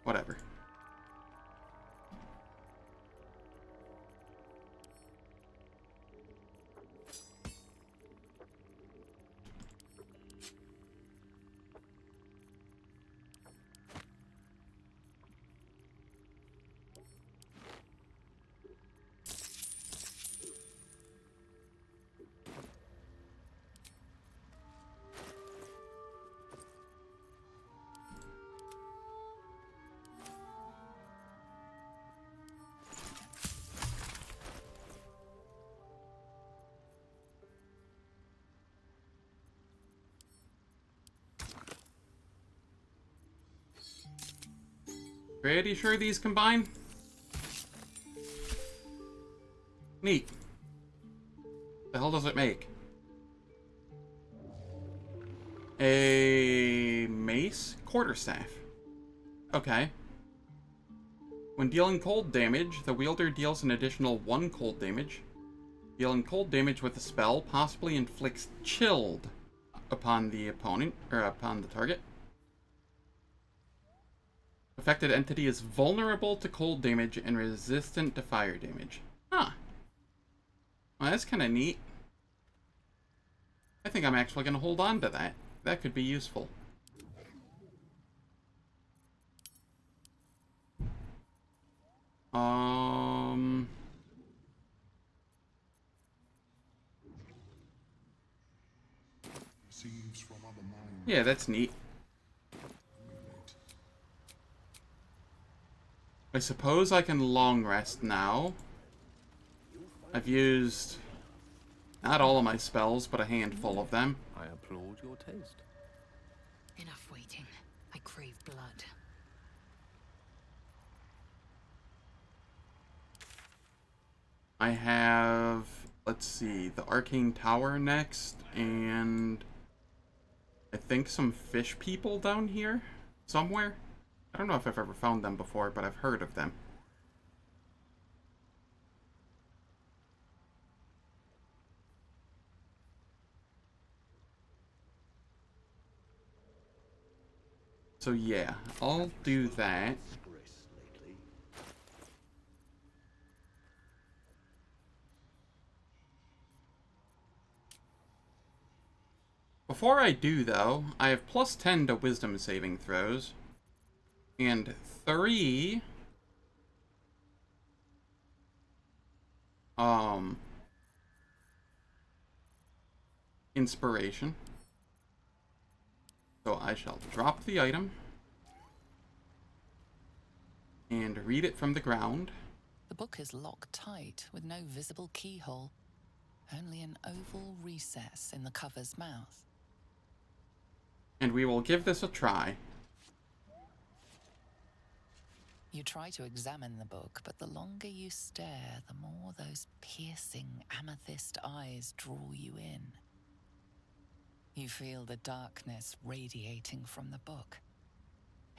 Whatever. Pretty sure these combine? Neat. The hell does it make? A mace? Quarterstaff. Okay. When dealing cold damage, the wielder deals an additional 1 cold damage. Dealing cold damage with a spell possibly inflicts chilled upon the opponent, or upon the target. Affected entity is vulnerable to cold damage and resistant to fire damage. Huh. Well, that's kind of neat. I think I'm actually going to hold on to that. That could be useful. Seeds from other minds. Yeah, that's neat. I suppose I can long rest now. I've used not all of my spells, but a handful of them. I applaud your taste. Enough waiting. I crave blood. I have, let's see, the Arcane Tower next, and I think some fish people down here somewhere. I don't know if I've ever found them before, but I've heard of them. So yeah, I'll do that. Before I do, though, I have plus 10 to wisdom saving throws. And 3... inspiration. So I shall drop the item and read it from the ground. The book is locked tight with no visible keyhole, only an oval recess in the cover's mouth. And we will give this a try. You try to examine the book, but the longer you stare, the more those piercing amethyst eyes draw you in. You feel the darkness radiating from the book.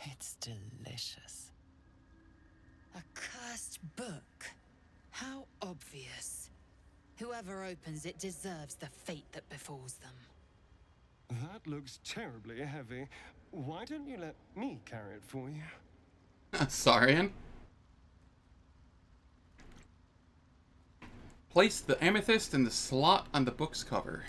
It's delicious. A cursed book? How obvious. Whoever opens it deserves the fate that befalls them. That looks terribly heavy. Why don't you let me carry it for you? Saurian. Place the amethyst in the slot on the book's cover.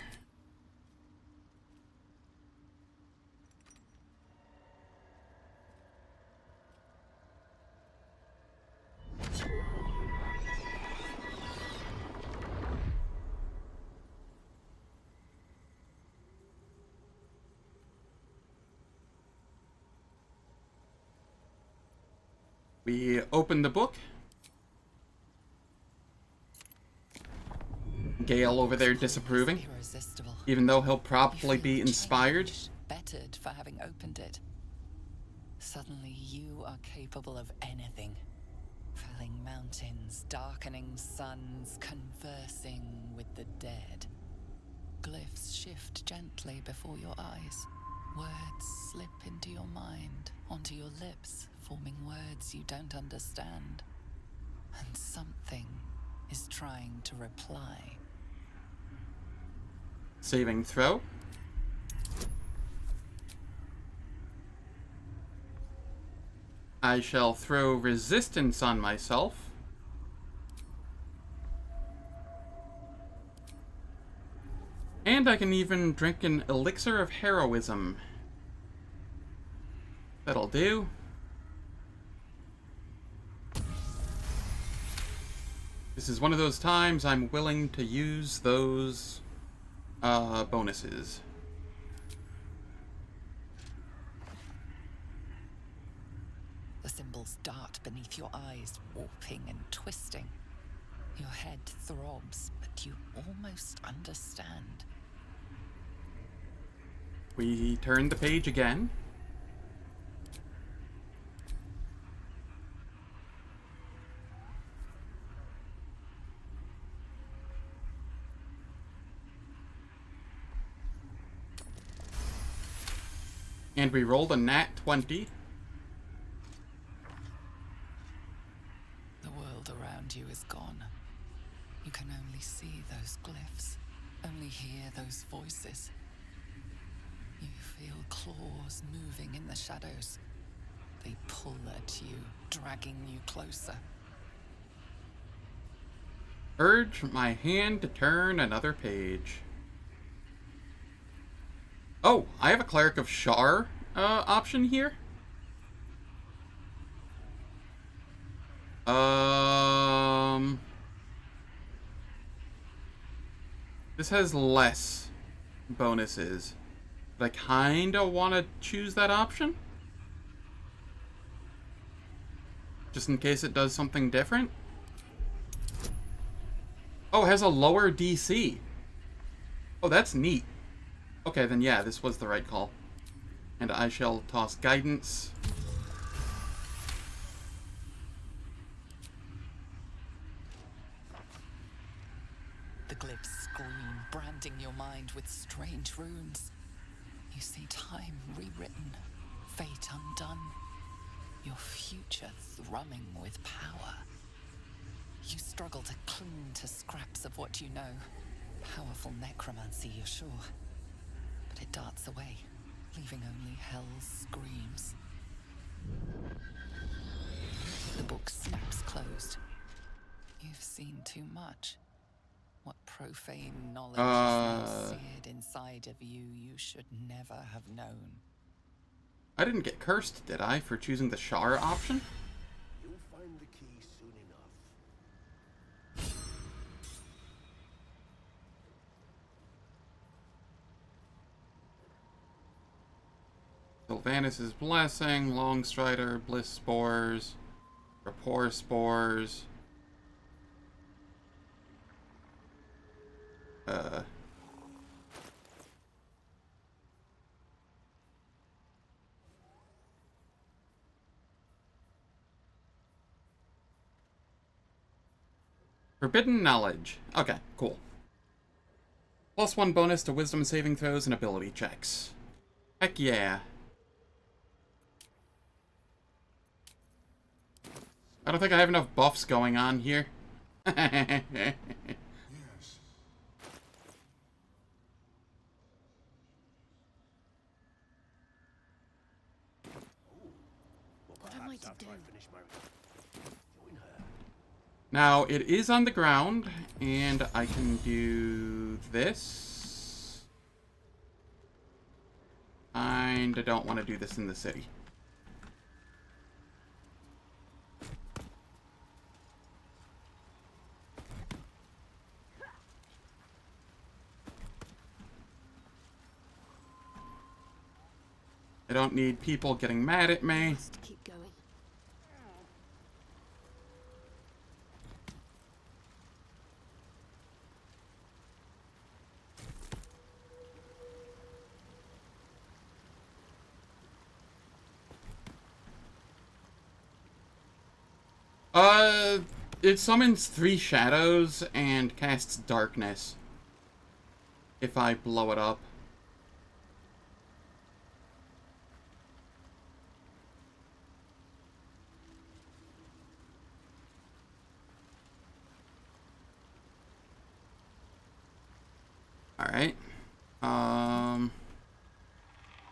We open the book. Gale over there disapproving, Irresistible. even though he'll You probably feel be inspired. changed, bettered for having opened it. Suddenly you are capable of anything. For Swelling mountains, darkening suns, conversing with the dead. Glyphs shift gently before your eyes. Words slip into your mind, onto your lips, forming words you don't understand. And something is trying to reply. Saving throw. I shall throw resistance on myself. And I can even drink an elixir of heroism. That'll do. This is one of those times I'm willing to use those bonuses. The symbols dart beneath your eyes, warping and twisting. Your head throbs, but you almost understand. We turn the page again. And we rolled a nat 20. The world around you is gone. You can only see those glyphs, only hear those voices. You feel claws moving in the shadows. They pull at you, dragging you closer. Urge my hand to turn another page. Oh, I have a Cleric of Shar option here. This has less bonuses, but I kinda want to choose that option. Just in case it does something different. Oh, it has a lower DC. Oh, that's neat. Okay, then yeah, this was the right call. And I shall toss guidance. The glyphs scream, branding your mind with strange runes. You see time rewritten, fate undone, your future thrumming with power. You struggle to cling to scraps of what you know. Powerful necromancy, you're sure. But it darts away, leaving only hell's screams. The book snaps closed. You've seen too much. What profane knowledge is now seared inside of you you should never have known. I didn't get cursed, did I, for choosing the Shar option? You'll find the key soon enough. Sylvanas' Blessing, Longstrider, Bliss Spores, Rapport Spores. Forbidden Knowledge. Okay, cool. +1 bonus to Wisdom saving throws and ability checks. Heck yeah. I don't think I have enough buffs going on here. Yes. What am I to do? Now, it is on the ground, and I can do this. Kinda don't want to do this in the city. I don't need people getting mad at me. Must keep going. It summons 3 shadows and casts darkness if I blow it up. Alright.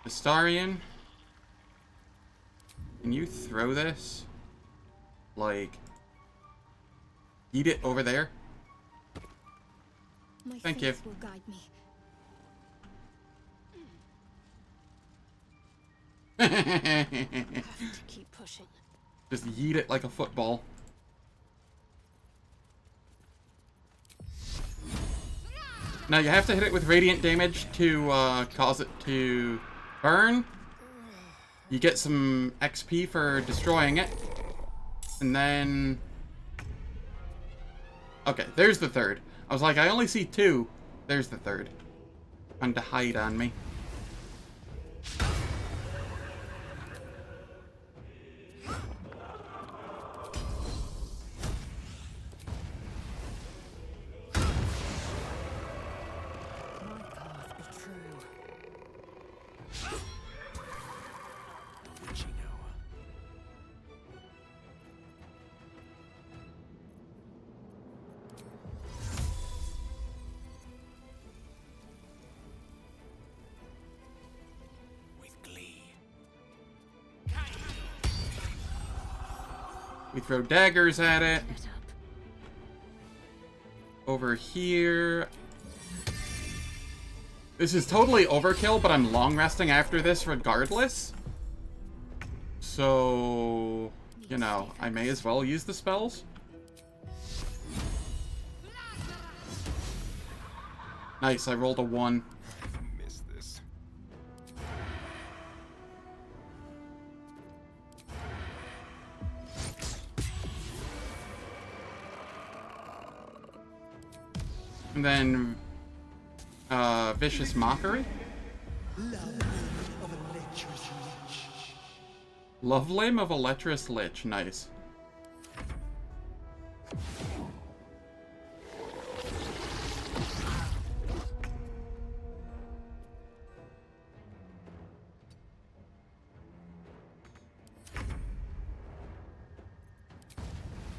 Astarion, can you throw this? Like, eat it over there? My Thank you. faith will guide me. Have to keep pushing. Just yeet it like a football. Now you have to hit it with radiant damage to cause it to burn. You get some XP for destroying it. And then... Okay, there's the third. I was like, I only see 2. There's the third. Trying to hide on me. We throw daggers at it. Over here. This is totally overkill, but I'm long resting after this regardless. So, you know, I may as well use the spells. Nice, I rolled a 1. Miss this. And then, Vicious Mockery. Love Limb of a Lecherous Lich. Nice.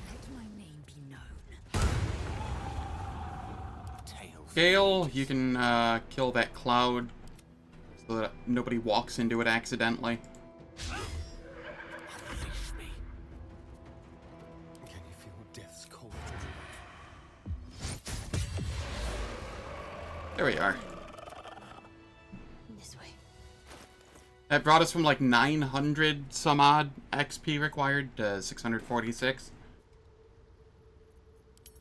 Let my name be known. Gale, you can kill that cloud so that nobody walks into it accidentally. Can you feel death's cold? There we are. This way. That brought us from like 900 some odd XP required to 646.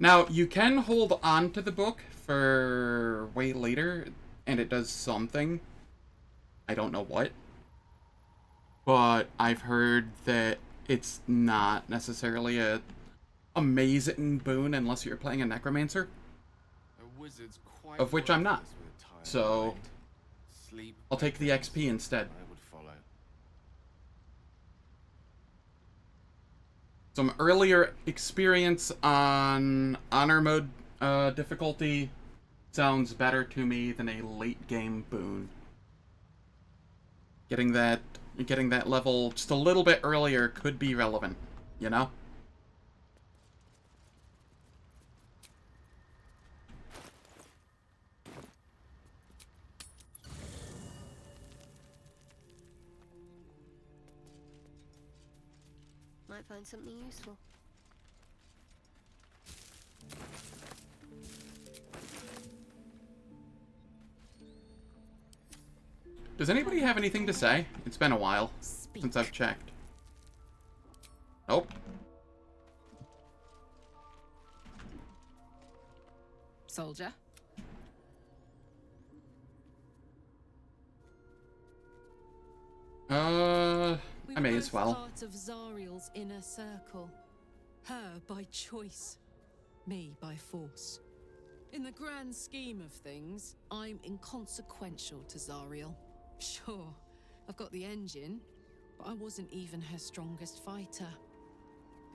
Now, you can hold on to the book for way later, and it does something. I don't know what. But I've heard that it's not necessarily a amazing boon unless you're playing a necromancer. Of which I'm not. So, I'll take the XP instead. Some earlier experience on honor mode difficulty sounds better to me than a late game boon. Getting that level just a little bit earlier could be relevant, you know? Might find something useful. Does anybody have anything to say? It's been a while since I've checked. Nope. Soldier? I may as well. Part of Zariel's inner circle. Her by choice, me by force. In the grand scheme of things, I'm inconsequential to Zariel. Sure, I've got the engine, but I wasn't even her strongest fighter.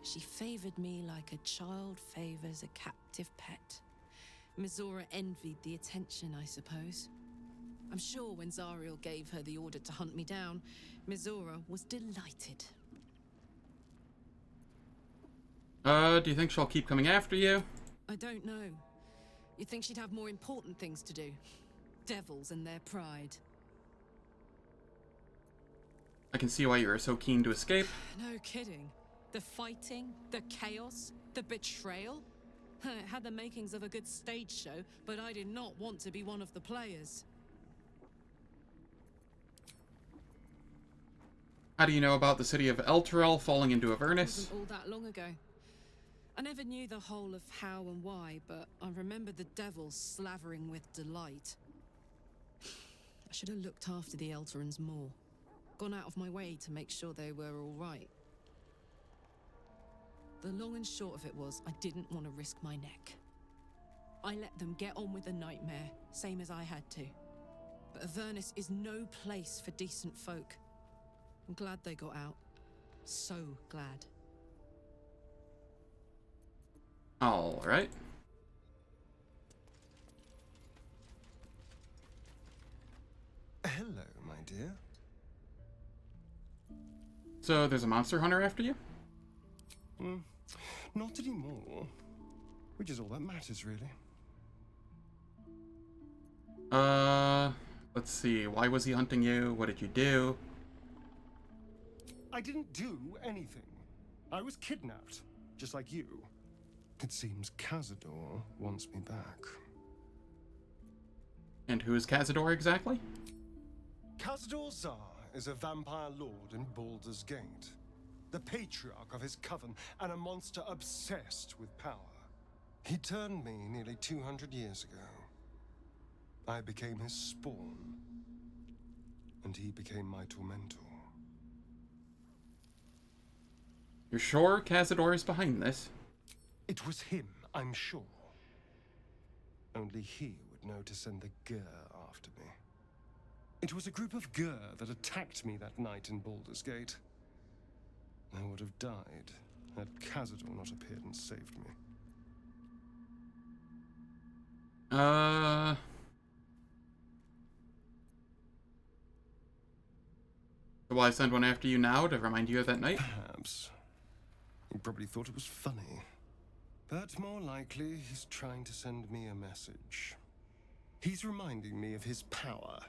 She favored me like a child favors a captive pet. Mizora envied the attention, I suppose. I'm sure when Zariel gave her the order to hunt me down, Mizora was delighted. Do you think she'll keep coming after you? I don't know. You'd think she'd have more important things to do. Devils and their pride. I can see why you were so keen to escape. No kidding. The fighting, the chaos, the betrayal. It had the makings of a good stage show, but I did not want to be one of the players. How do you know about the city of Elturel falling into Avernus? Wasn't all that long ago. I never knew the whole of how and why, but I remember the devils slavering with delight. I should have looked after the Elturans more. Gone out of my way to make sure they were all right. The long and short of it was, I didn't want to risk my neck. I let them get on with the nightmare, same as I had to. But Avernus is no place for decent folk. I'm glad they got out. So glad. Alright. Hello, my dear. So there's a monster hunter after you? Not anymore. Which is all that matters, really. Let's see. Why was he hunting you? What did you do? I didn't do anything. I was kidnapped, just like you. It seems Cazador wants me back. And who is Cazador exactly? Cazador Zar is a vampire lord in Baldur's Gate. The patriarch of his coven and a monster obsessed with power. He turned me nearly 200 years ago. I became his spawn. And he became my tormentor. You're sure Cazador is behind this? It was him, I'm sure. Only he would know to send the Gur after me. It was a group of Gur that attacked me that night in Baldur's Gate. I would have died had Cazador not appeared and saved me. Will I send one after you now to remind you of that night? Perhaps. He probably thought it was funny. But more likely, he's trying to send me a message. He's reminding me of his power.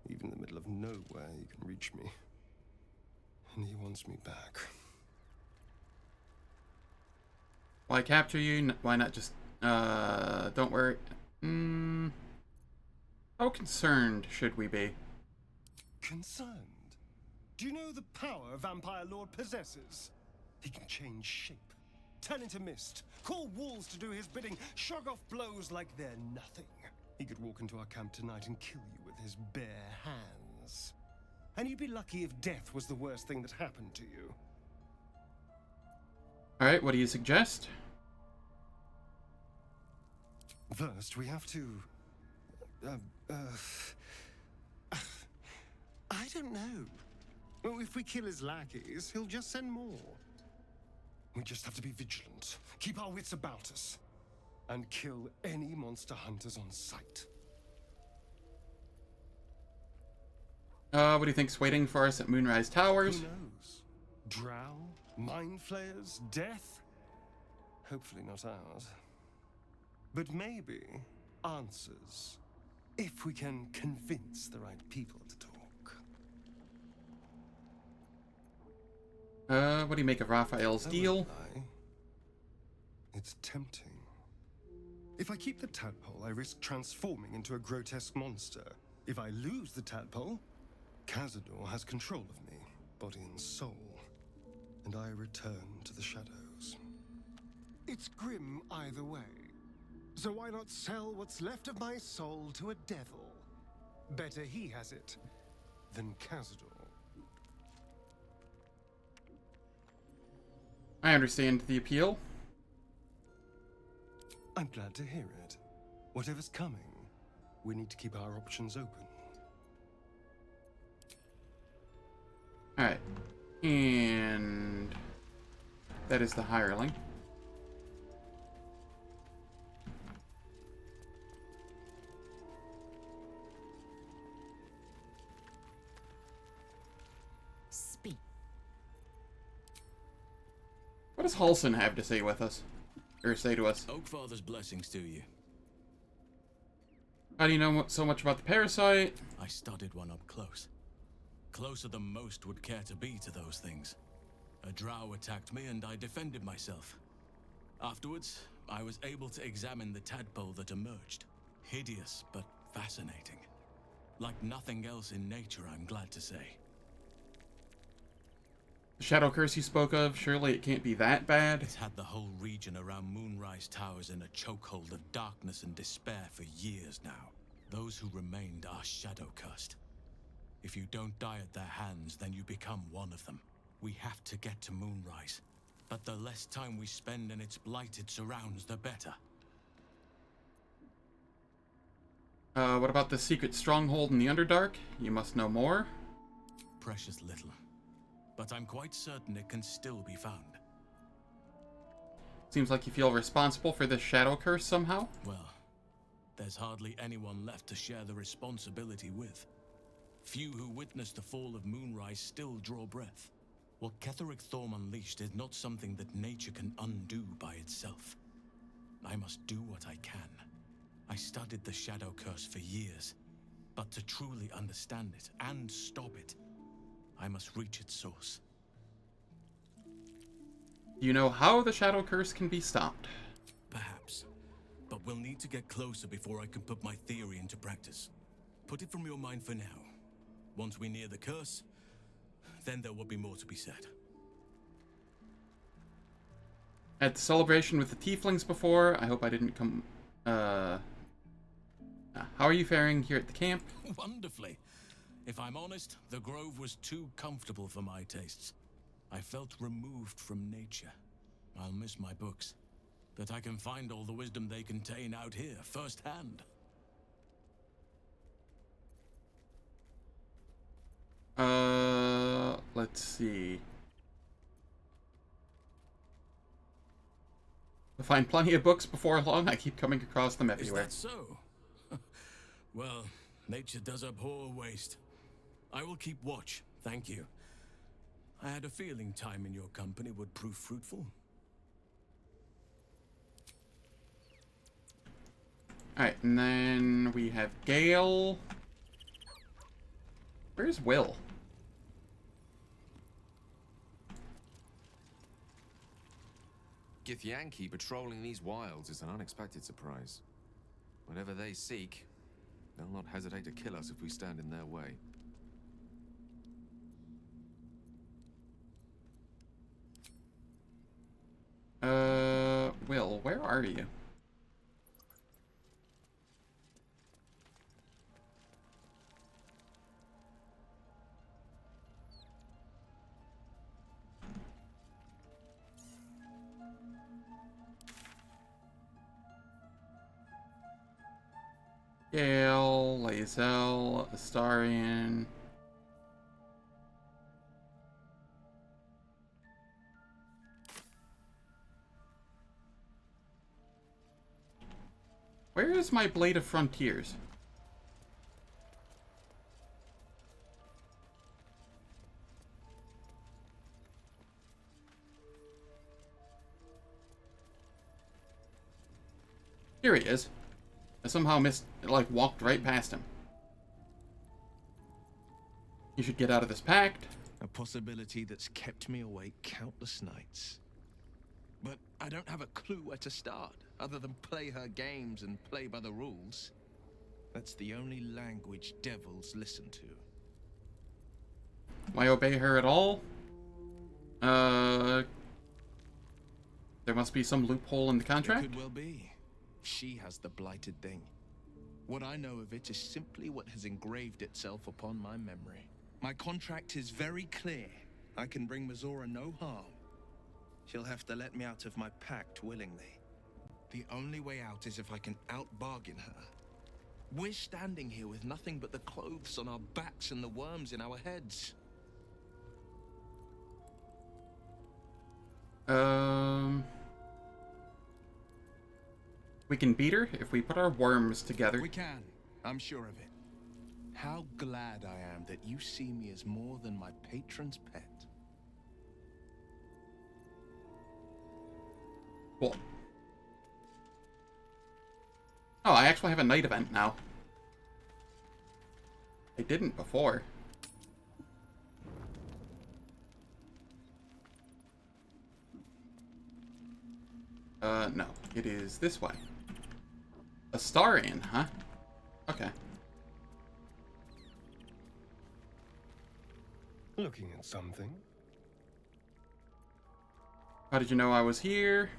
Even in the middle of nowhere, he can reach me. And he wants me back. Why capture you? Why not just, don't worry. How concerned should we be? Concerned? Do you know the power a vampire lord possesses? He can change shape, turn into mist, call walls to do his bidding, shrug off blows like they're nothing. He could walk into our camp tonight and kill you with his bare hands. And you'd be lucky if death was the worst thing that happened to you. Alright, what do you suggest? First, we have to... I don't know. Well, if we kill his lackeys, he'll just send more. We just have to be vigilant, keep our wits about us, and kill any monster hunters on sight. What do you think's waiting for us at Moonrise Towers? Who knows? Drow? Mind flayers? Death? Hopefully not ours. But maybe answers, if we can convince the right people to talk. What do you make of Raphael's deal? It's tempting. If I keep the tadpole, I risk transforming into a grotesque monster. If I lose the tadpole, Cazador has control of me, body and soul, and I return to the shadows. It's grim either way. So why not sell what's left of my soul to a devil? Better he has it than Cazador. I understand the appeal. I'm glad to hear it. Whatever's coming, we need to keep our options open. Alright. And That is the hireling. Speak. What does Halson have to say with us? Or say to us? Oakfather's blessings to you. How do you know so much about the parasite? I studied one up close. Closer than most would care to be to those things. A drow attacked me and I defended myself. Afterwards, I was able to examine the tadpole that emerged. Hideous, but fascinating. Like nothing else in nature, I'm glad to say. The shadow curse you spoke of, surely it can't be that bad? It's had the whole region around Moonrise Towers in a chokehold of darkness and despair for years now. Those who remained are shadow cursed. If you don't die at their hands, then you become one of them. We have to get to Moonrise, but the less time we spend in its blighted surrounds, the better. What about the secret stronghold in the Underdark? You must know more. Precious little. But I'm quite certain it can still be found. Seems like you feel responsible for this shadow curse somehow? Well, there's hardly anyone left to share the responsibility with. Few who witnessed the fall of Moonrise still draw breath. What Ketheric Thorm unleashed is not something that nature can undo by itself. I must do what I can. I studied the shadow curse for years, but to truly understand it and stop it, I must reach its source. You know how the shadow curse can be stopped? Perhaps, but we'll need to get closer before I can put my theory into practice. Put it from your mind for now. Once we near the curse, then there will be more to be said. At the celebration with the tieflings before, I hope I didn't come... How are you faring here at the camp? Wonderfully. If I'm honest, the grove was too comfortable for my tastes. I felt removed from nature. I'll miss my books. That I can find all the wisdom they contain out here, firsthand. Let's see. We'll find plenty of books before long. I keep coming across them everywhere. Is that so? Well, nature does abhor waste. I will keep watch, thank you. I had a feeling time in your company would prove fruitful. Alright, and then we have Gale. Where's Will? Githyanki patrolling these wilds is an unexpected surprise. Whatever they seek, they'll not hesitate to kill us if we stand in their way. Will, where are you? Gale, Lae'zel, Astarion. Where is my Blade of Frontiers? Here he is. I somehow walked right past him. You should get out of this pact. A possibility that's kept me awake countless nights. But I don't have a clue where to start, other than play her games and play by the rules. That's the only language devils listen to. Why obey her at all? There must be some loophole in the contract? It could well be. She has the blighted thing. What I know of it is simply what has engraved itself upon my memory. My contract is very clear. I can bring Mizora no harm. She'll have to let me out of my pact willingly. The only way out is if I can out-bargain her. We're standing here with nothing but the clothes on our backs and the worms in our heads. We can beat her if we put our worms together. We can. I'm sure of it. How glad I am that you see me as more than my patron's pet. Cool. Oh, I actually have a night event now. I didn't before. No. It is this way. Astarian, huh? Okay. Looking at something? How did you know I was here?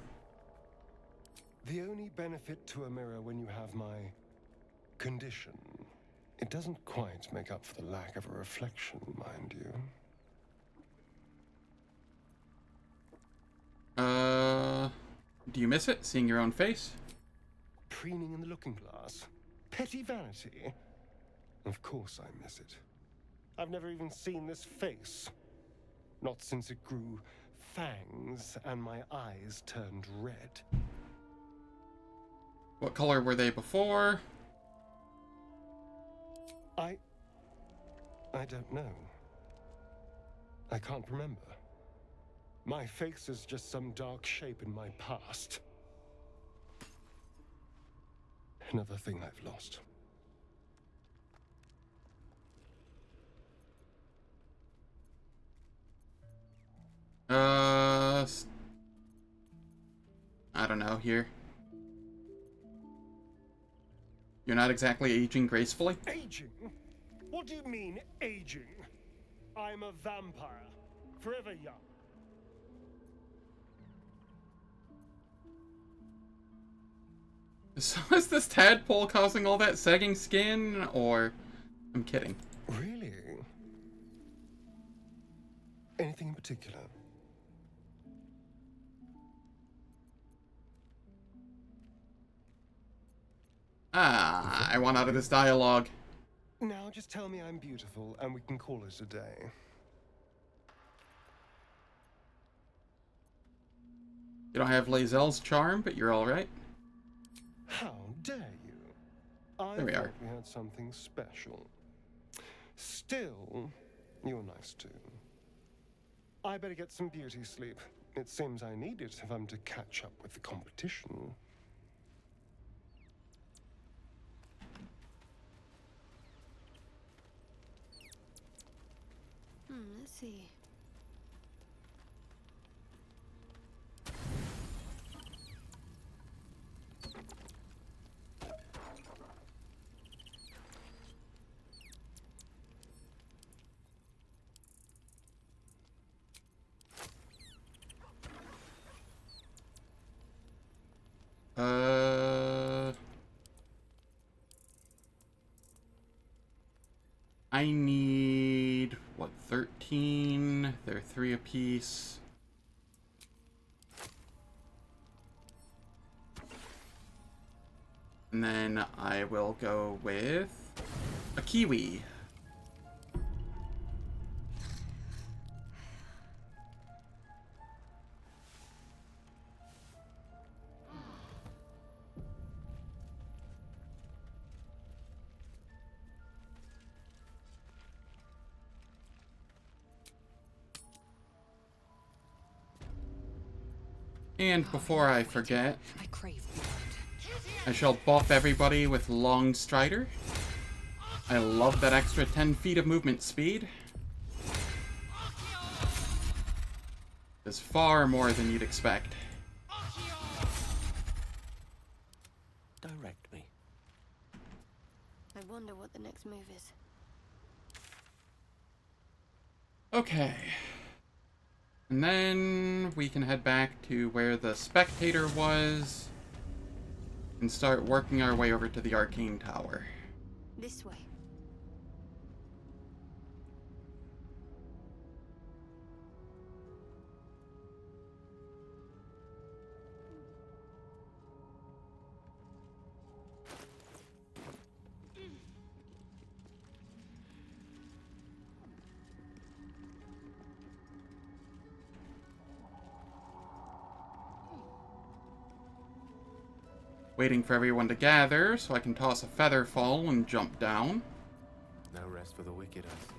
The only benefit to a mirror when you have my condition, it doesn't quite make up for the lack of a reflection, mind you. Do you miss it, seeing your own face? Preening in the looking glass? Petty vanity? Of course I miss it. I've never even seen this face. Not since it grew fangs and my eyes turned red. What color were they before? I don't know. I can't remember. My face is just some dark shape in my past. Another thing I've lost. I don't know, here. You're not exactly aging gracefully? Aging? What do you mean, aging? I'm a vampire. Forever young. So is this tadpole causing all that sagging skin, or... I'm kidding. Really? Anything in particular? Ah, I want out of this dialogue. Now just tell me I'm beautiful and we can call it a day. You don't have Lae'zel's charm, but you're alright. How dare you? I There we are. thought we had something special. Still, you're nice too. I better get some beauty sleep. It seems I need it if I'm to catch up with the competition. Let's see. I need, what, 13? They're 3 apiece. And then I will go with a kiwi. And before I forget, I shall buff everybody with Long Strider. I love that extra 10 feet of movement speed. It's far more than you'd expect. Direct me. I wonder what the next move is. Okay. And then we can head back to where the spectator was and start working our way over to the arcane tower. This way. Waiting for everyone to gather so I can toss a feather fall and jump down. No rest for the wicked, I see.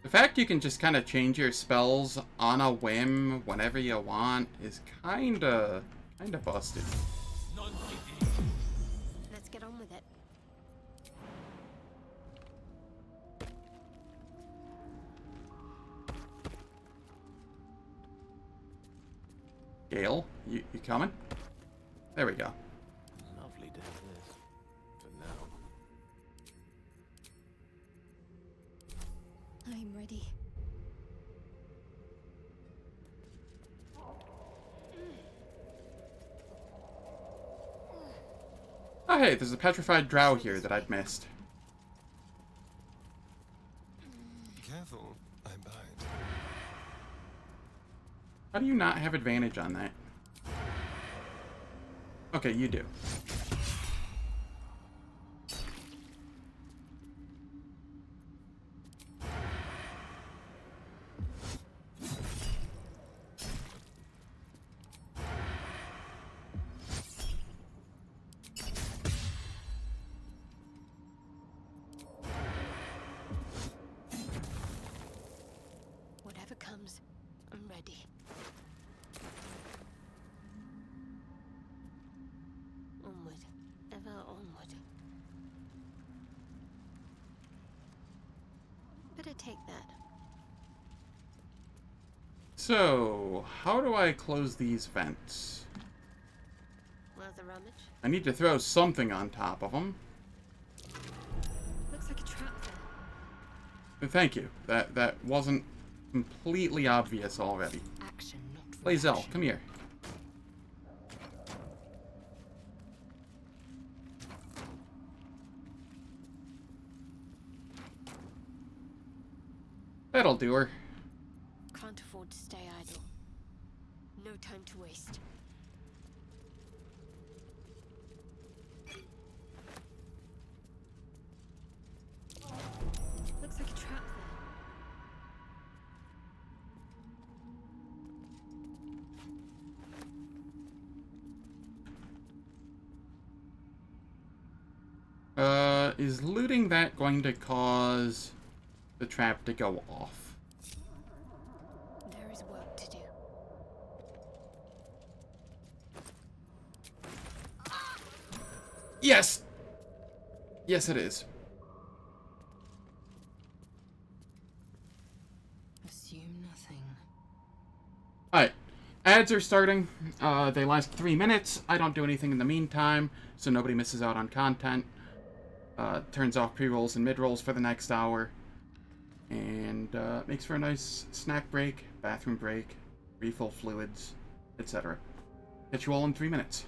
The fact you can just kind of change your spells on a whim whenever you want is kinda busted. Let's get on with it. Gale, you coming? There we go. Lovely to have this. For now. I'm ready. Oh hey, there's a petrified drow here that I'd missed. Careful, I bite. How do you not have advantage on that? Okay, you do. Whatever comes, I'm ready. Onward, ever onward. Better take that. So, how do I close these vents? Worth a rummage? I need to throw something on top of them. Looks like a trap there. Thank you. That wasn't completely obvious already. Action, not Blazel, come here. That'll do her. Can't afford to stay idle. No time to waste. Looks like a trap Is looting that going to cause the trap to go off? there. There is work to do. Yes! Yes, it is. Assume nothing. Alright. Ads are starting. They last 3 minutes. I don't do anything in the meantime, so nobody misses out on content. Turns off pre-rolls and mid-rolls for the next hour. And makes for a nice snack break, bathroom break, refill fluids, etc. Catch you all in 3 minutes.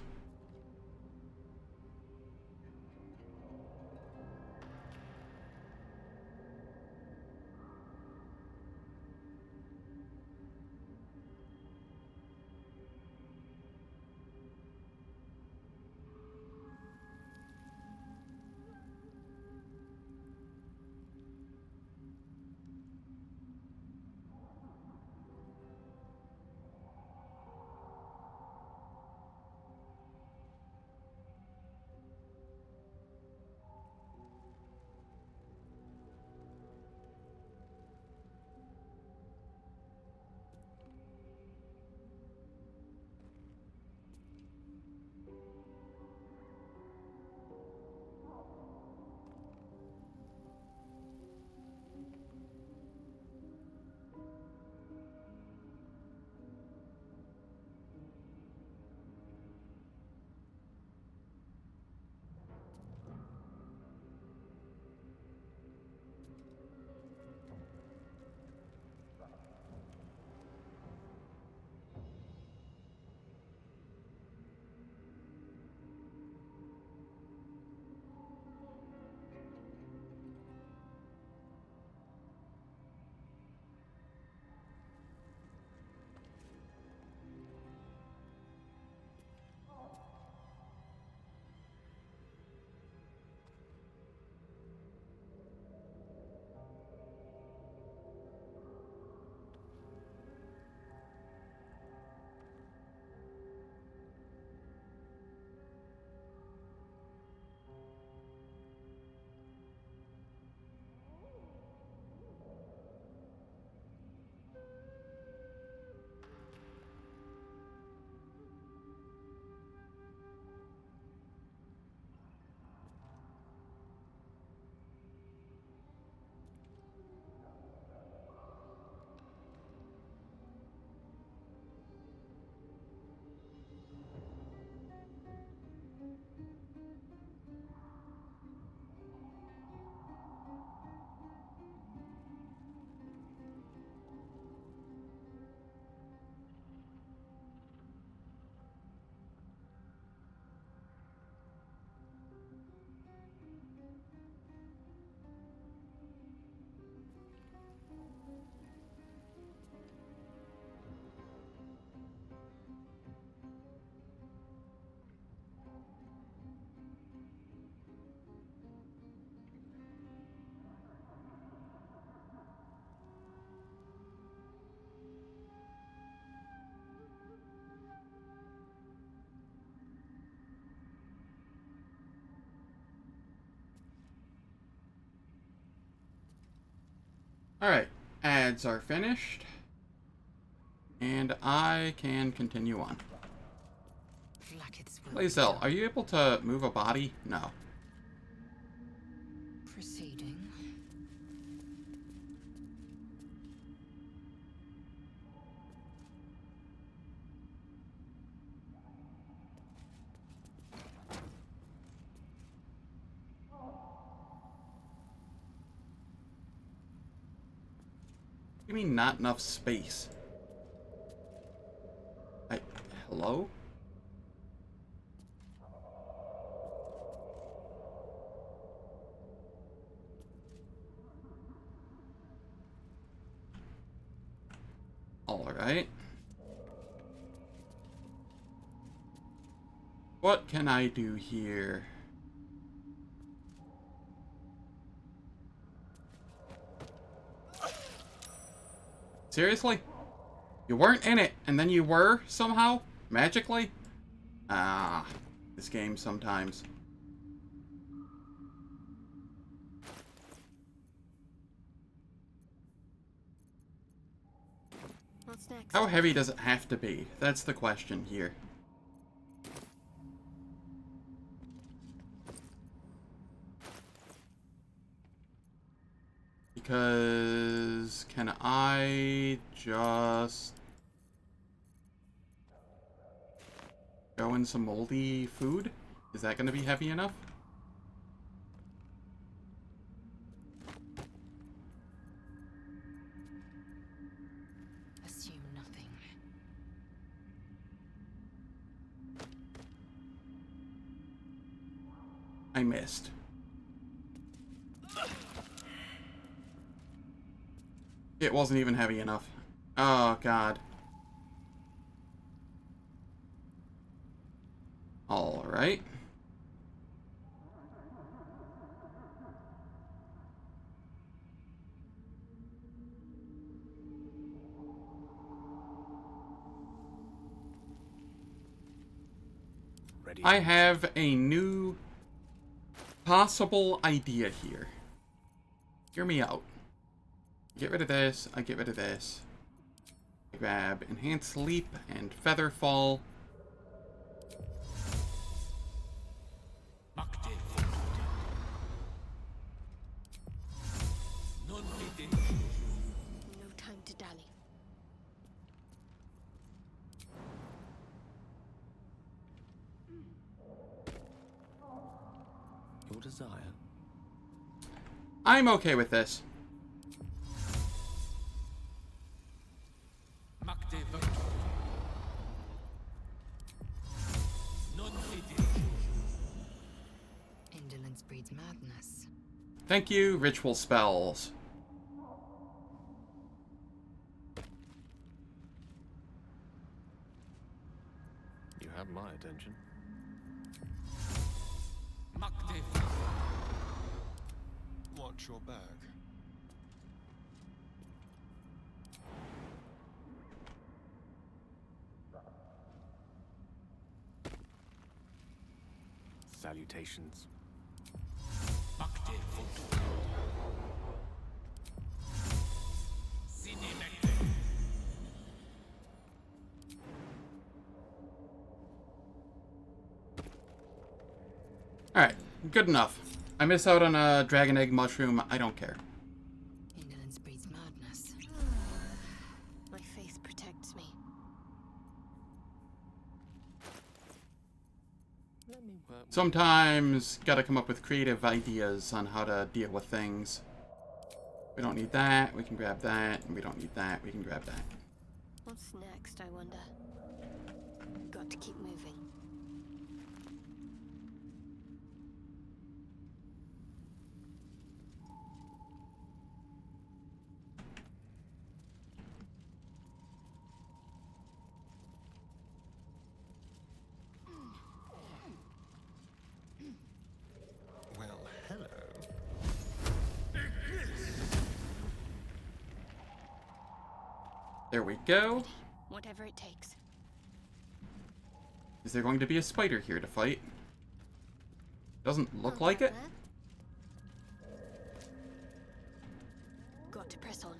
Alright, ads are finished. And I can continue on. Lae'zel, are you able to move a body? No. Proceeding. You mean not enough space? Hello? Alright. What can I do here? Seriously? You weren't in it, and then you were, somehow? Magically? Ah, this game sometimes. What's next? How heavy does it have to be? That's the question here. Because can I just go in some moldy food? Is that going to be heavy enough? Assume nothing. I missed. It wasn't even heavy enough. Oh, God. Alright. Ready? I have a new possible idea here. Hear me out. Get rid of this, I get rid of this. I grab Enhanced Leap and Feather Fall. No time to dally. Your desire. I'm okay with this. Indolence breeds madness. Thank you, ritual spells. You have my attention. Watch your back. Salutations. Alright, good enough. I miss out on a dragon egg mushroom, I don't care. Indolence breeds madness. My faith protects me. Sometimes gotta come up with creative ideas on how to deal with things. We don't need that, we can grab that, and we don't need that, we can grab that. What's next, I wonder? Got to keep moving. Well, hello. There we go. Whatever it takes. Is there going to be a spider here to fight? Doesn't look like it. Got to press on.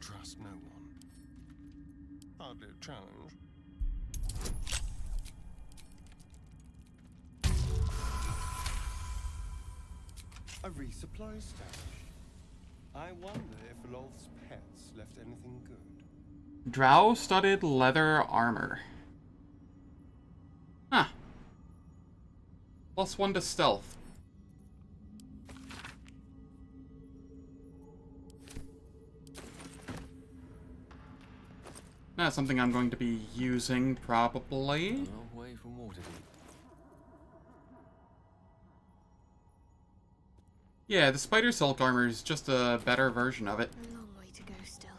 Trust no one. Hardly a challenge. A resupply stash. I wonder if Lolth's pets left anything good. Drow-studded leather armor. Huh. +1 to stealth. That's something I'm going to be using, probably. A long way from Waterdeep. Yeah, the spider silk armor is just a better version of it. A long way to go still.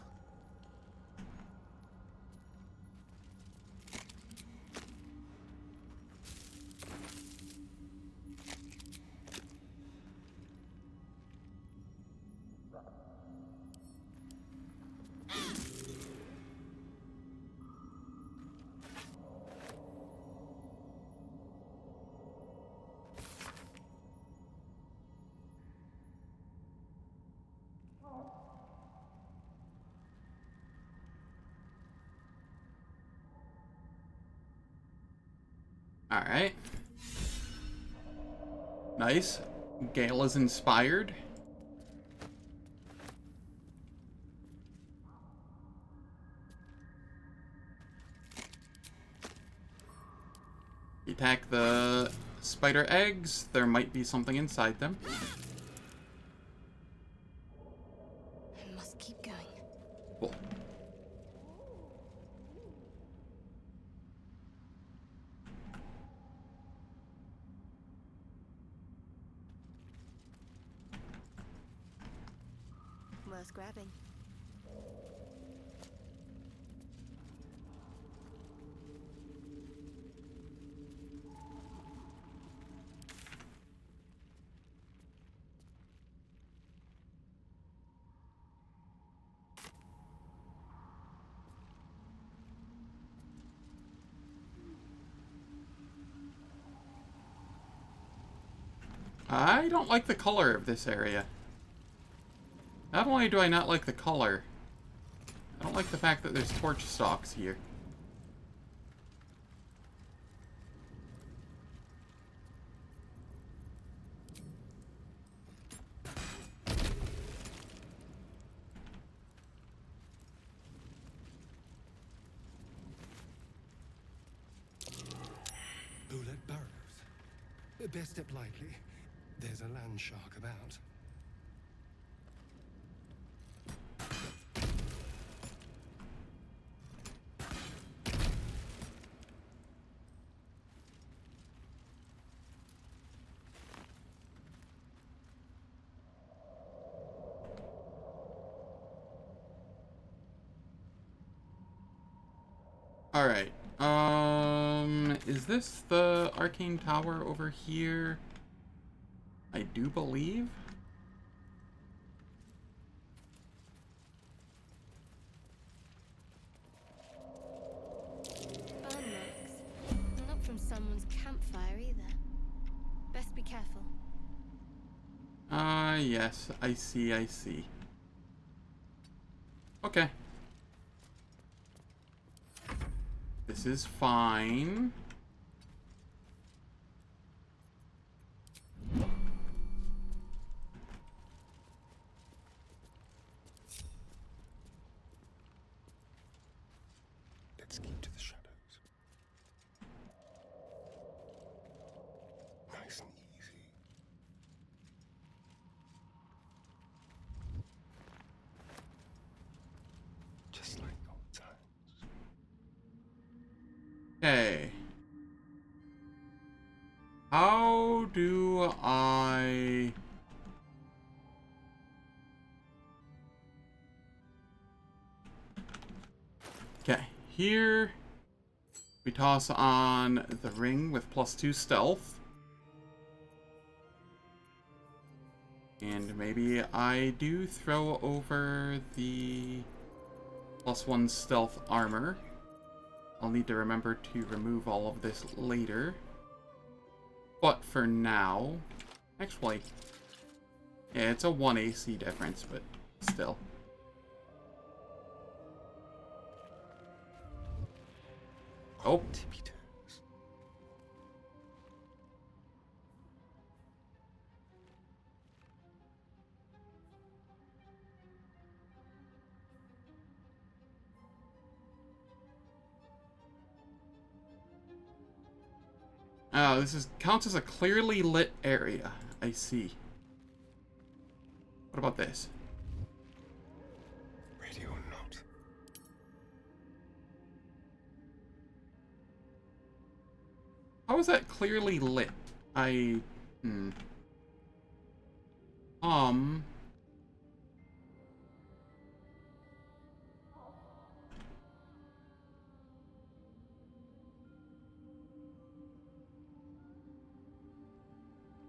Alright. Nice. Gale is inspired. You attack the spider eggs, there might be something inside them. I must keep going. Cool. Worth grabbing. I don't like the color of this area. Not only do I not like the color, I don't like the fact that there's torch stalks here. Bullet burrows. Best step lightly. There's a land shark about. Alright. Is this the arcane tower over here? I do believe. Burn marks. Not from someone's campfire either. Best be careful. Yes. I see, I see. Okay. This is fine. Let's keep to the shadows. Nice and easy. Just like old times. Okay. How do I... Okay, here we toss on the ring with +2 stealth. And maybe I do throw over the +1 stealth armor. I'll need to remember to remove all of this later. But for now... Actually... Yeah, it's a 1 AC difference, but still. Oh. Oh, counts as a clearly lit area. I see. What about this? Radio or not? How is that clearly lit?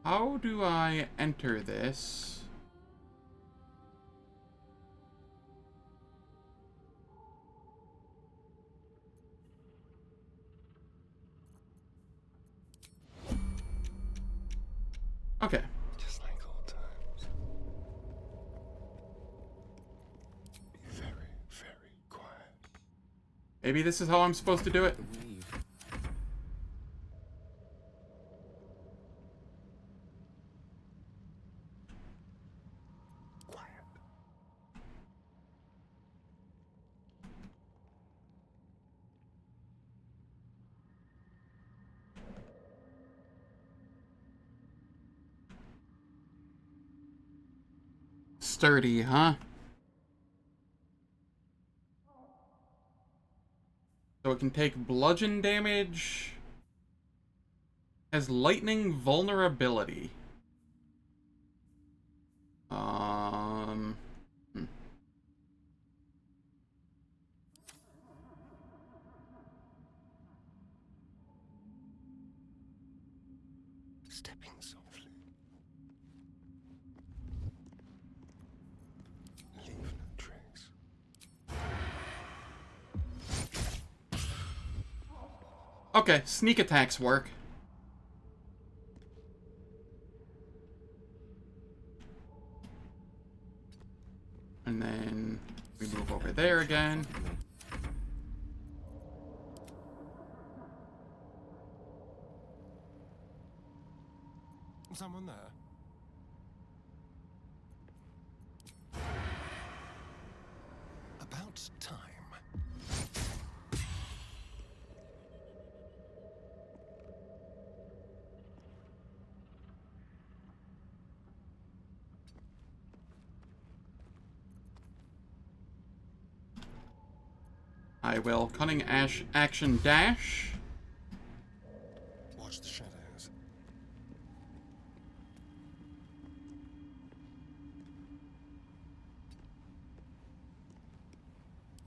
How do I enter this? Okay. Just like old times. Be very, very quiet. Maybe this is how I'm supposed to do it. Sturdy, huh? So it can take bludgeon damage. Has lightning vulnerability. Stepping softly. Leave no trace. Okay, sneak attacks work. And then we move over there again. Someone there? About time. I will cunning action dash. Watch the shadows.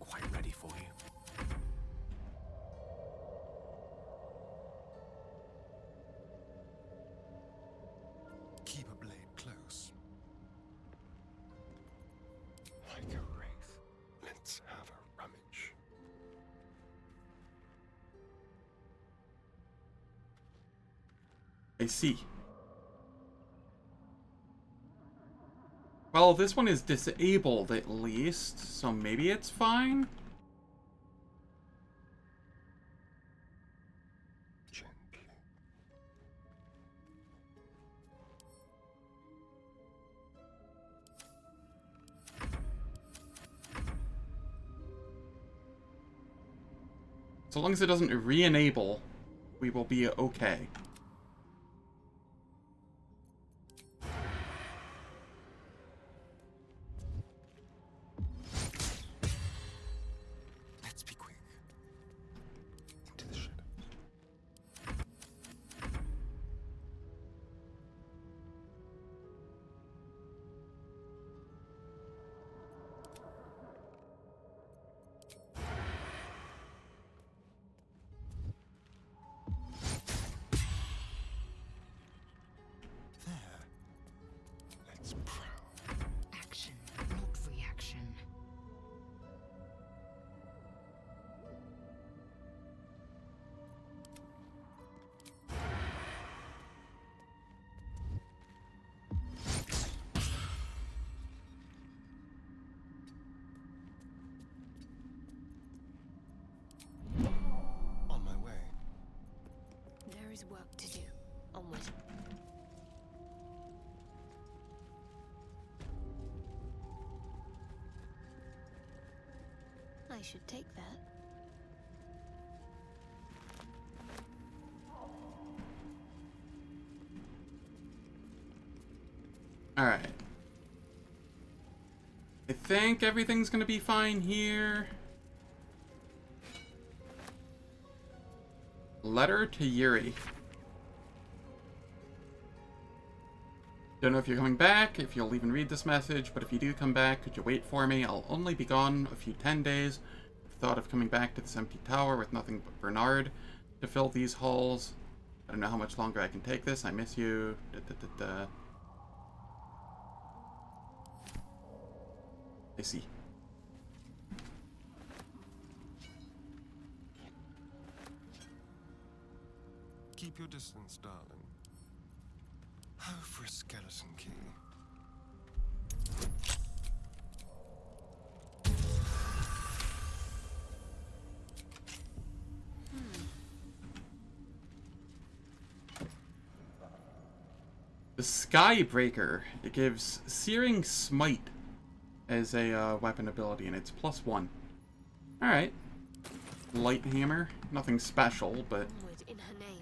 Quite ready for you. Keep a blade close. Like a wraith. Let's have a rummage. I see. Well, this one is disabled at least, so maybe it's fine? Gently. So long as it doesn't re-enable, we will be okay. Let's be quick. Into the shadows. is work to do. Onward. I should take that. Alright. I think everything's gonna be fine here. Letter to Yuri. Don't know if you're coming back, if you'll even read this message, but if you do come back, could you wait for me? I'll only be gone a few 10 days. I've thought of coming back to this empty tower with nothing but Bernard to fill these halls. I don't know how much longer I can take this. I miss you. I see. Keep your distance, darling. Oh, for a skeleton key. The Skybreaker. It gives Searing Smite as a weapon ability, and it's +1. Alright. Light Hammer. Nothing special, but... Onward in her name.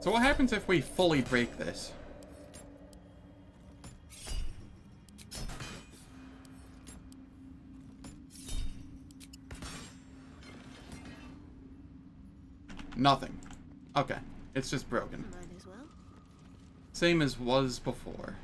So what happens if we fully break this? Nothing. Okay. It's just broken. Might as well. Same as was before.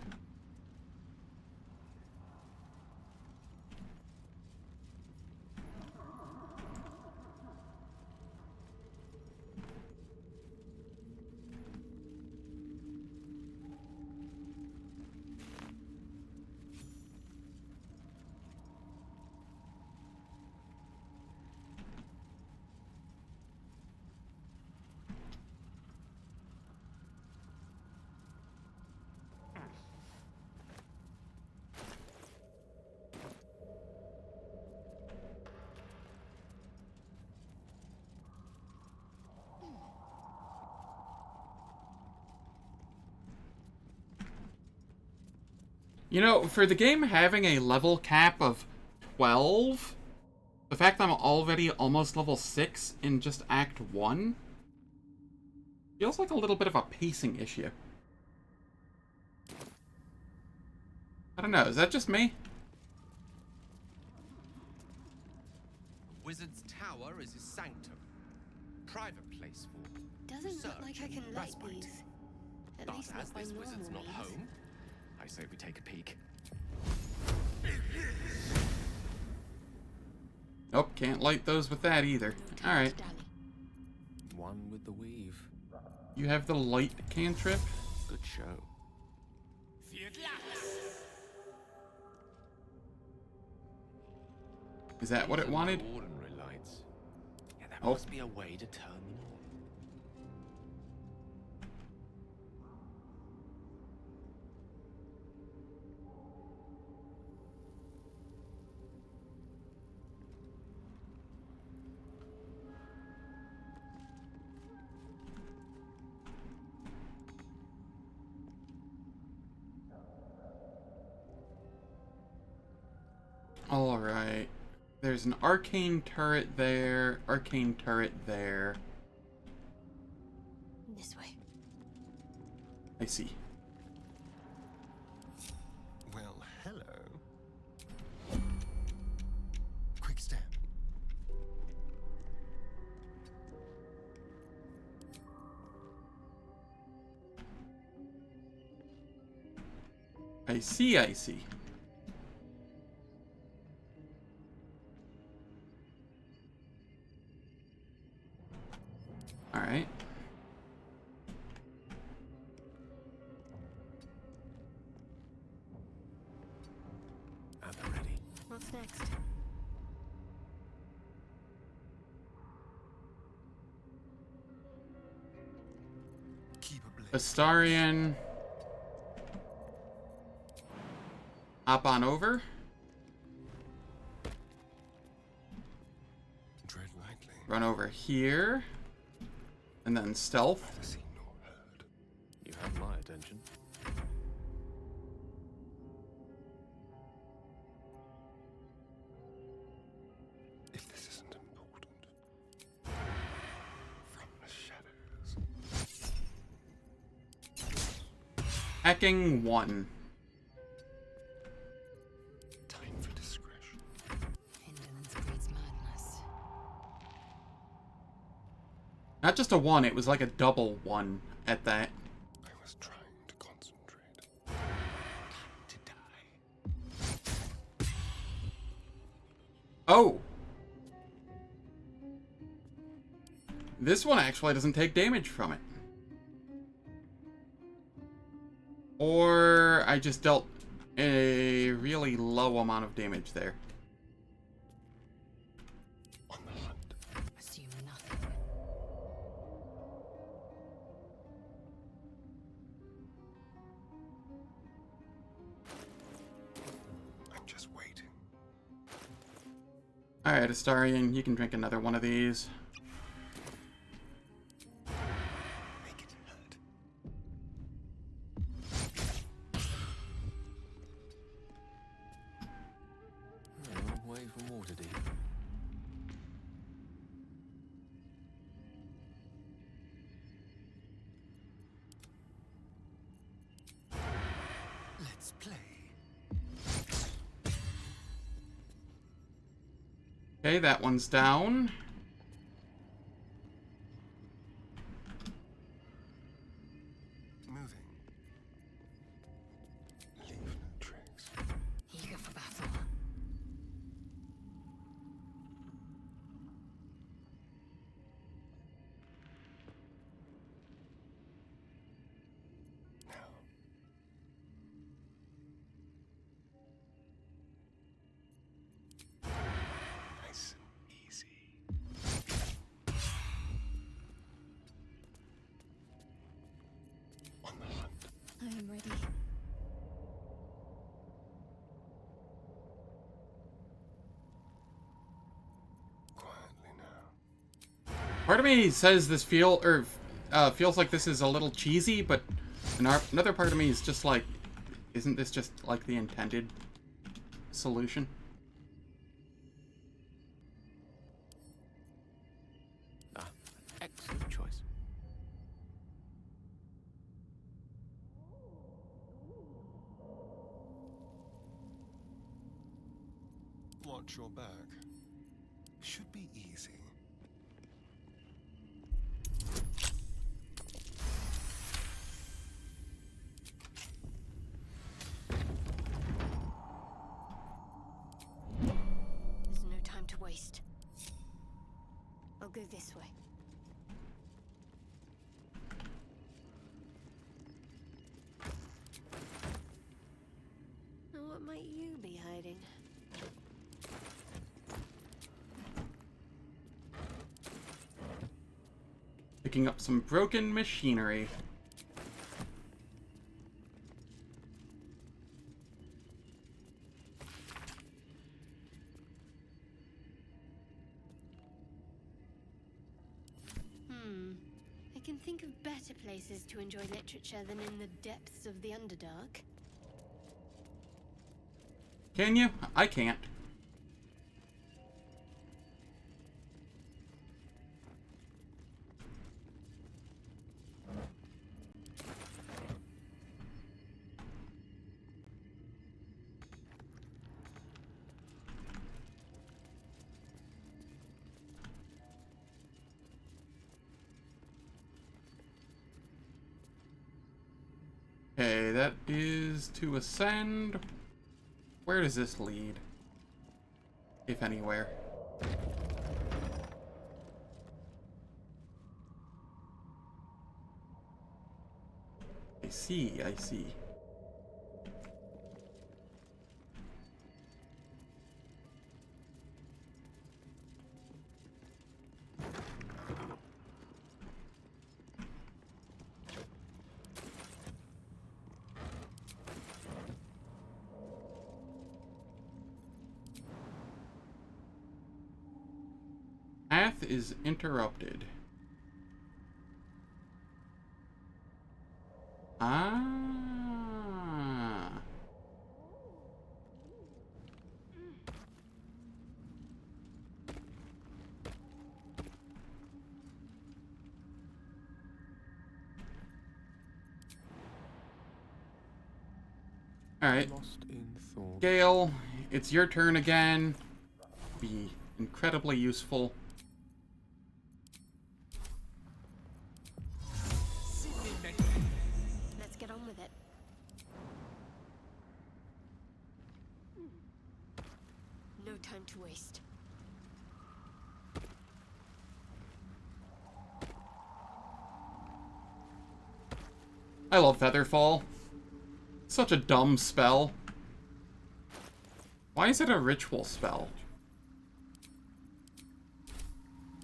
You know, for the game having a level cap of 12, the fact that I'm already almost level 6 in just Act 1 feels like a little bit of a pacing issue. I don't know, is that just me? Wizard's Tower is his sanctum. Private place for Doesn't look like I can light respite. these. At But least as not by this normal wizard's not means. home, I say we take a peek. Nope, can't light those with that either. Alright. One with the weave. You have the light cantrip? Good show. Is that what it wanted? Ordinary lights. Yeah, there Oh. must be a way to turn them on. Alright. There's an arcane turret there, arcane turret there. This way. I see. Well, hello. Quick step. I see, I see. Alright. At the ready. What's next? Astarion. Hop on over. Tread lightly. Run over here. And then stealth. You have my attention. If this isn't important. From the shadows. Hacking 1. Time for discretion. Indolence breeds madness. Not just a 1, it was like a double 1 at that. I was trying to concentrate. To die. Oh! This one actually doesn't take damage from it. Or I just dealt a really low amount of damage there. On the hunt. Assume nothing. I'm just waiting. Alright, Astarion, you can drink another one of these. Make it hurt. Long way from Waterdeep. Let's play. Okay, that one's down. Moving. Leave no tricks. Eager for battle. Now. Nice and easy. On the hunt. I am ready. Quietly now. Part of me says this feels like this is a little cheesy, but another part of me is just like, isn't this just like the intended solution? Ah, excellent choice. Watch your back. Should be easy. There's no time to waste. I'll go this way. Now, what might you be hiding? Picking up some broken machinery. I can think of better places to enjoy literature than in the depths of the Underdark. Can you? I can't. Okay, that is to ascend. Where does this lead? If anywhere. I see, I see. is interrupted. Ah. Alright. Gale, it's your turn again. Be incredibly useful. Let's get on with it. No time to waste. I love Featherfall. Such a dumb spell. Why is it a ritual spell?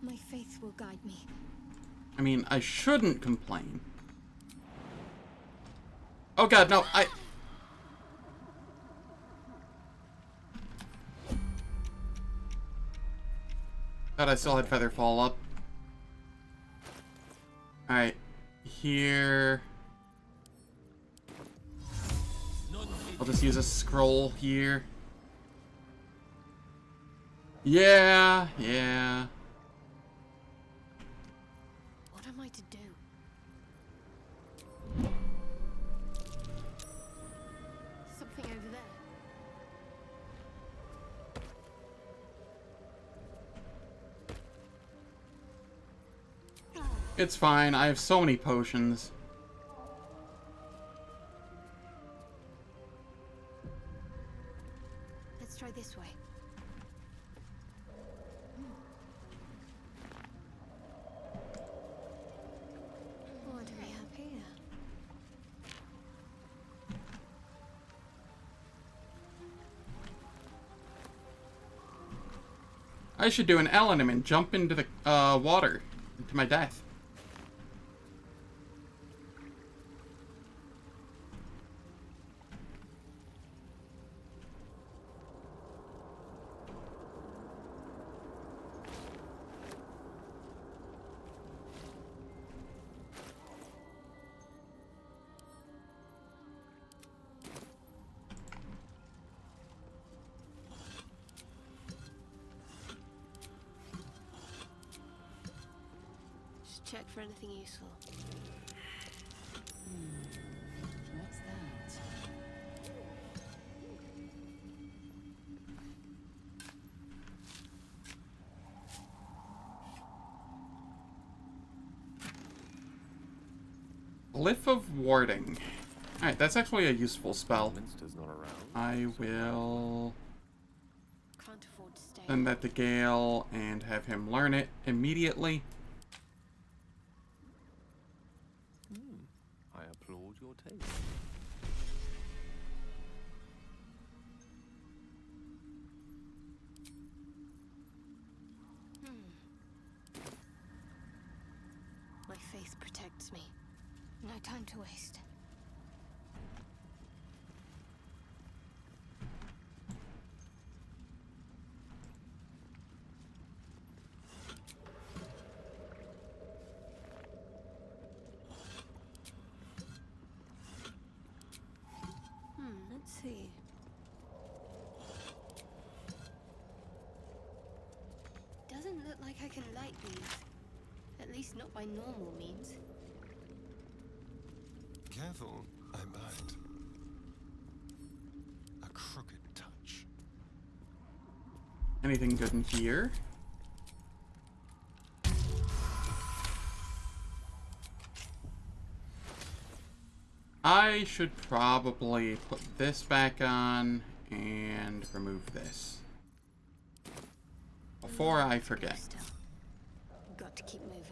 My faith will guide me. I mean, I shouldn't complain. Oh god, no, thought I still had Featherfall up. Alright. Here. I'll just use a scroll here. Yeah. What am I to do? Something over there. It's fine, I have so many potions. Let's try this way. What do we have here? I should do an Elenim and jump into the water, into my death. Just check for anything useful. What's that? Glyph of Warding. Alright, that's actually a useful spell. I will Can't afford to stay. send that to Gale and have him learn it immediately. I applaud your taste. My faith protects me. No time to waste. Let's see. Doesn't look like I can light these. At least not by normal means. Careful, I might. A crooked touch. Anything good in here? I should probably put this back on and remove this before I forget. Got to keep moving.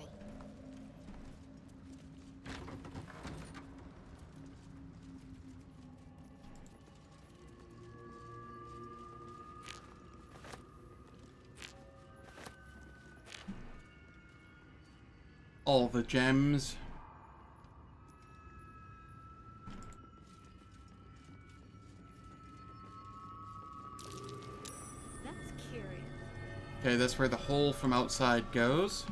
All the gems. That's curious. Okay, that's where the hole from outside goes.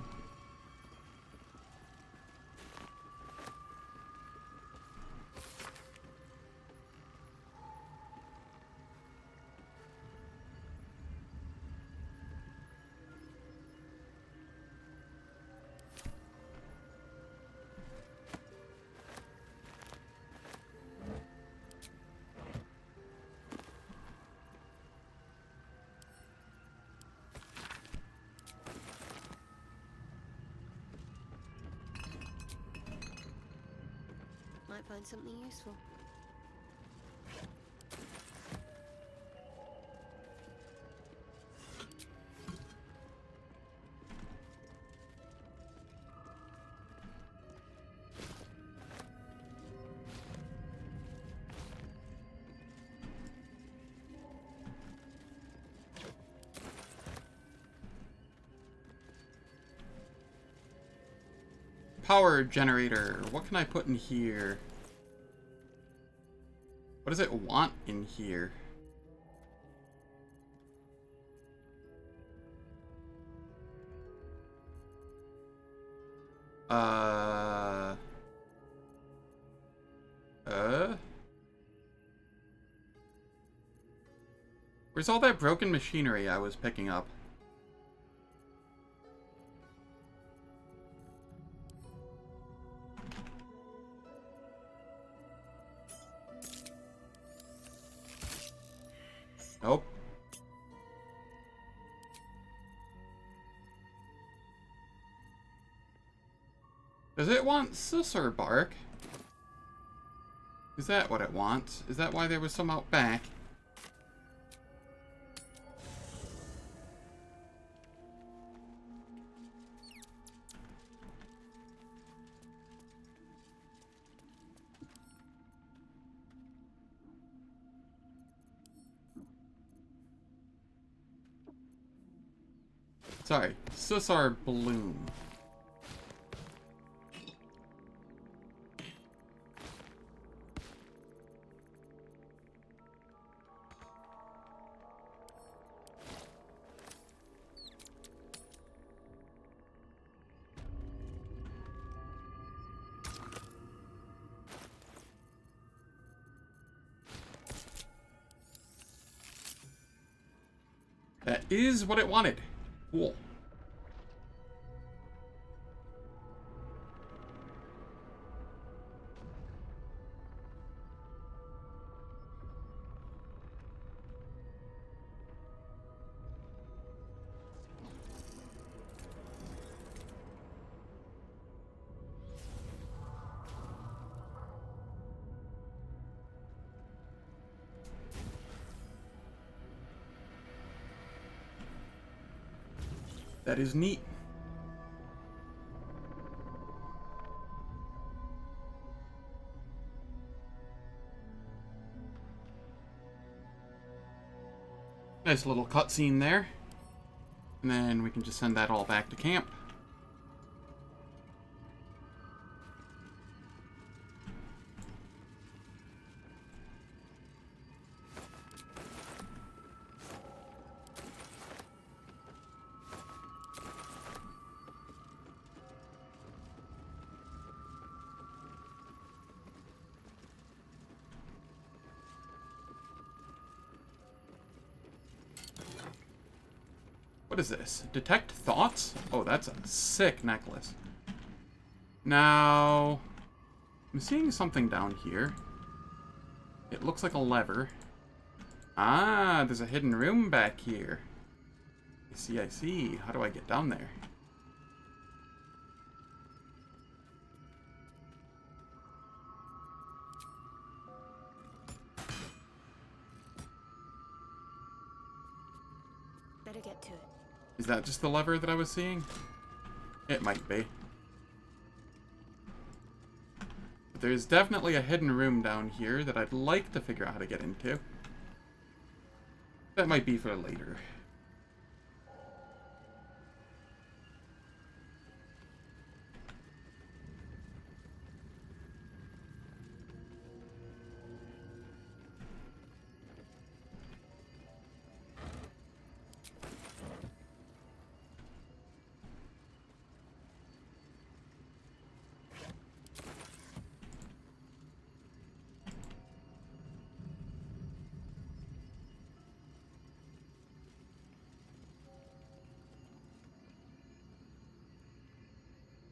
Might find something useful. Power generator. What can I put in here? What does it want in here? Where's all that broken machinery I was picking up? Nope. Does it want sussur bark? Is that what it wants? Is that why there was some out back? Sorry, sussur bloom. That is what it wanted. Cool. That is neat. Nice little cutscene there. And then we can just send that all back to camp. What is this? Detect thoughts? Oh, that's a sick necklace. Now, I'm seeing something down here. It looks like a lever. Ah, there's a hidden room back here. I see, I see. How do I get down there? Better get to it. Is that just the lever that I was seeing? It might be. But there's definitely a hidden room down here that I'd like to figure out how to get into. That might be for later.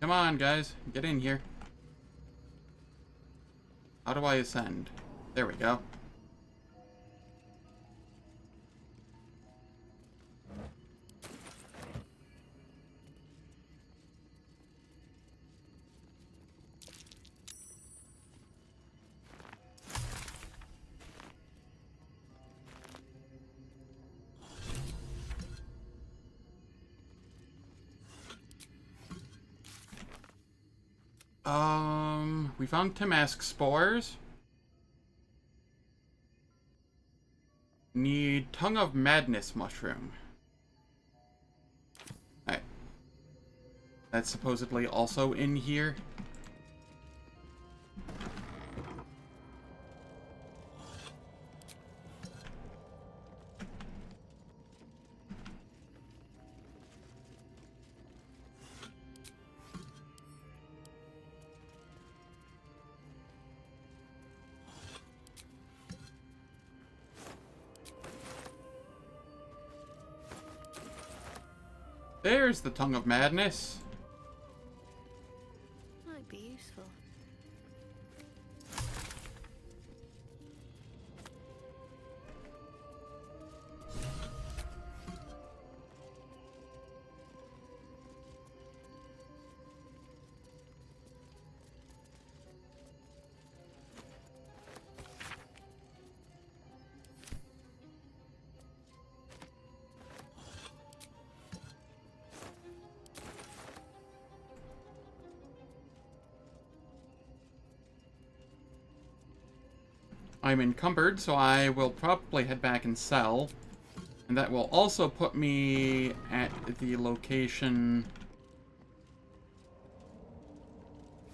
Come on, guys. Get in here. How do I ascend? There we go. We found Tamask spores. Need Tongue of Madness mushroom. Alright. That's supposedly also in here. There's the Tongue of Madness. Might be useful. I'm encumbered, so I will probably head back and sell. And that will also put me at the location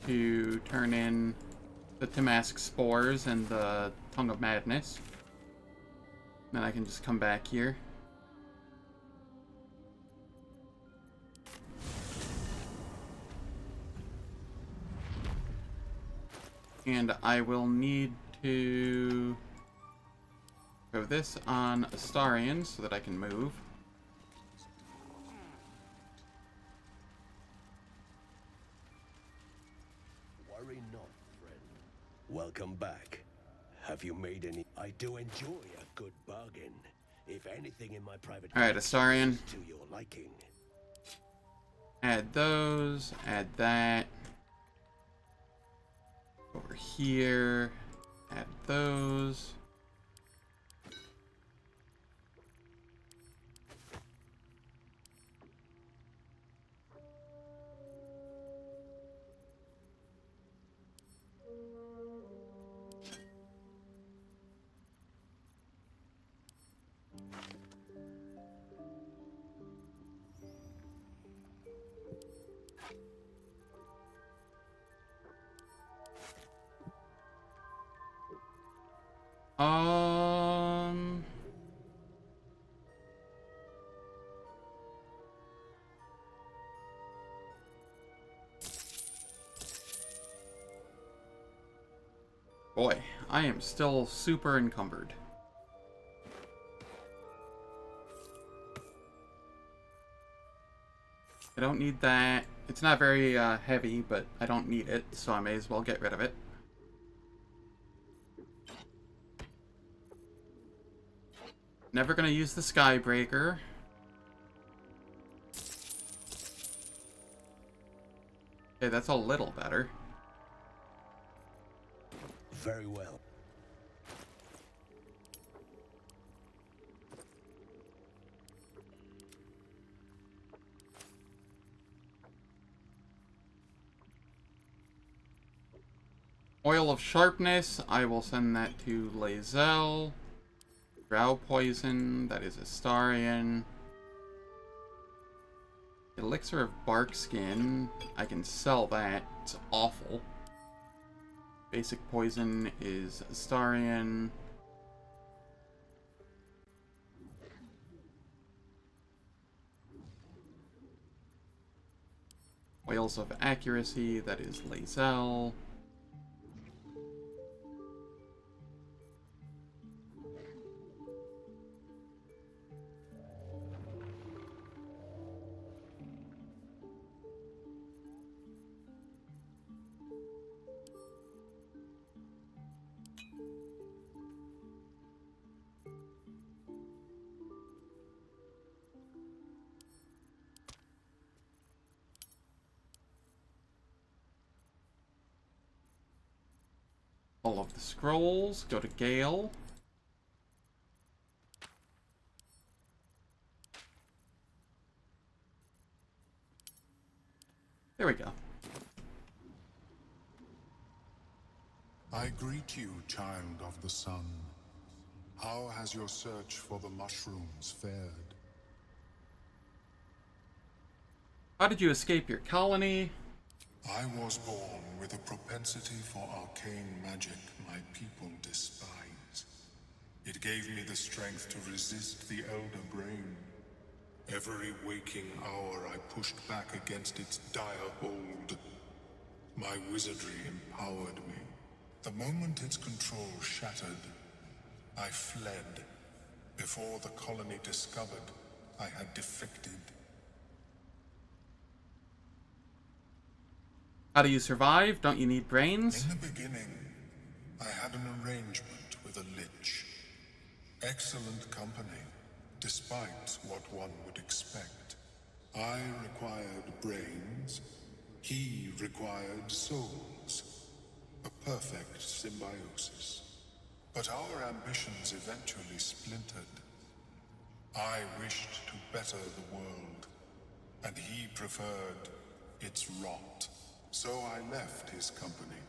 to turn in the Tamask spores and the Tongue of Madness. Then I can just come back here. And I will need to throw this on Astarion so that I can move. Worry not, friend. Welcome back. Have you made any? I do enjoy a good bargain. If anything in my private. Alright, Astarion. To your liking. Add those, add that. Over here, add those. Boy, I am still super encumbered. I don't need that. It's not very heavy, but I don't need it, so I may as well get rid of it. Never gonna use the Skybreaker. Okay, that's a little better. Very well. Oil of Sharpness, I will send that to Lae'zel. Drow Poison, that is Astarion. Elixir of Barkskin, I can sell that. It's awful. Basic Poison is Astarion. Oils of Accuracy, that is Lae'zel. all of the scrolls, go to Gale. There we go. I greet you, child of the sun. How has your search for the mushrooms fared? How did you escape your colony? I was born with a propensity for arcane magic my people despise. It gave me the strength to resist the Elder Brain. Every waking hour I pushed back against its dire hold. My wizardry empowered me. The moment its control shattered, I fled. Before the colony discovered I had defected. How do you survive? Don't you need brains? In the beginning, I had an arrangement with a lich. Excellent company, despite what one would expect. I required brains, he required souls. A perfect symbiosis. But our ambitions eventually splintered. I wished to better the world, and he preferred its rot. So I left his company,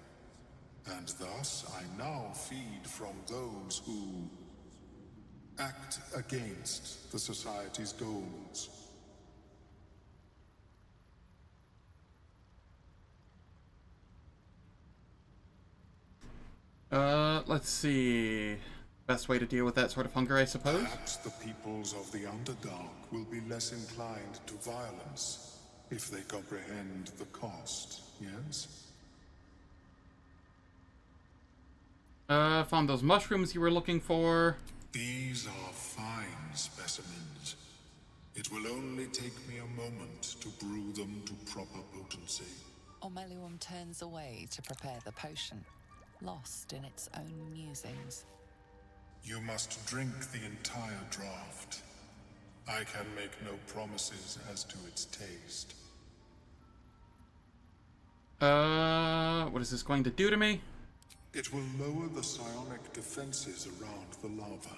and thus I now feed from those who act against the Society's goals. Let's see. Best way to deal with that sort of hunger, I suppose? Perhaps the peoples of the Underdark will be less inclined to violence if they comprehend the cost, yes? Found those mushrooms you were looking for. These are fine specimens. It will only take me a moment to brew them to proper potency. Ormelium turns away to prepare the potion, lost in its own musings. You must drink the entire draft. I can make no promises as to its taste. What is this going to do to me? It will lower the psionic defenses around the lava.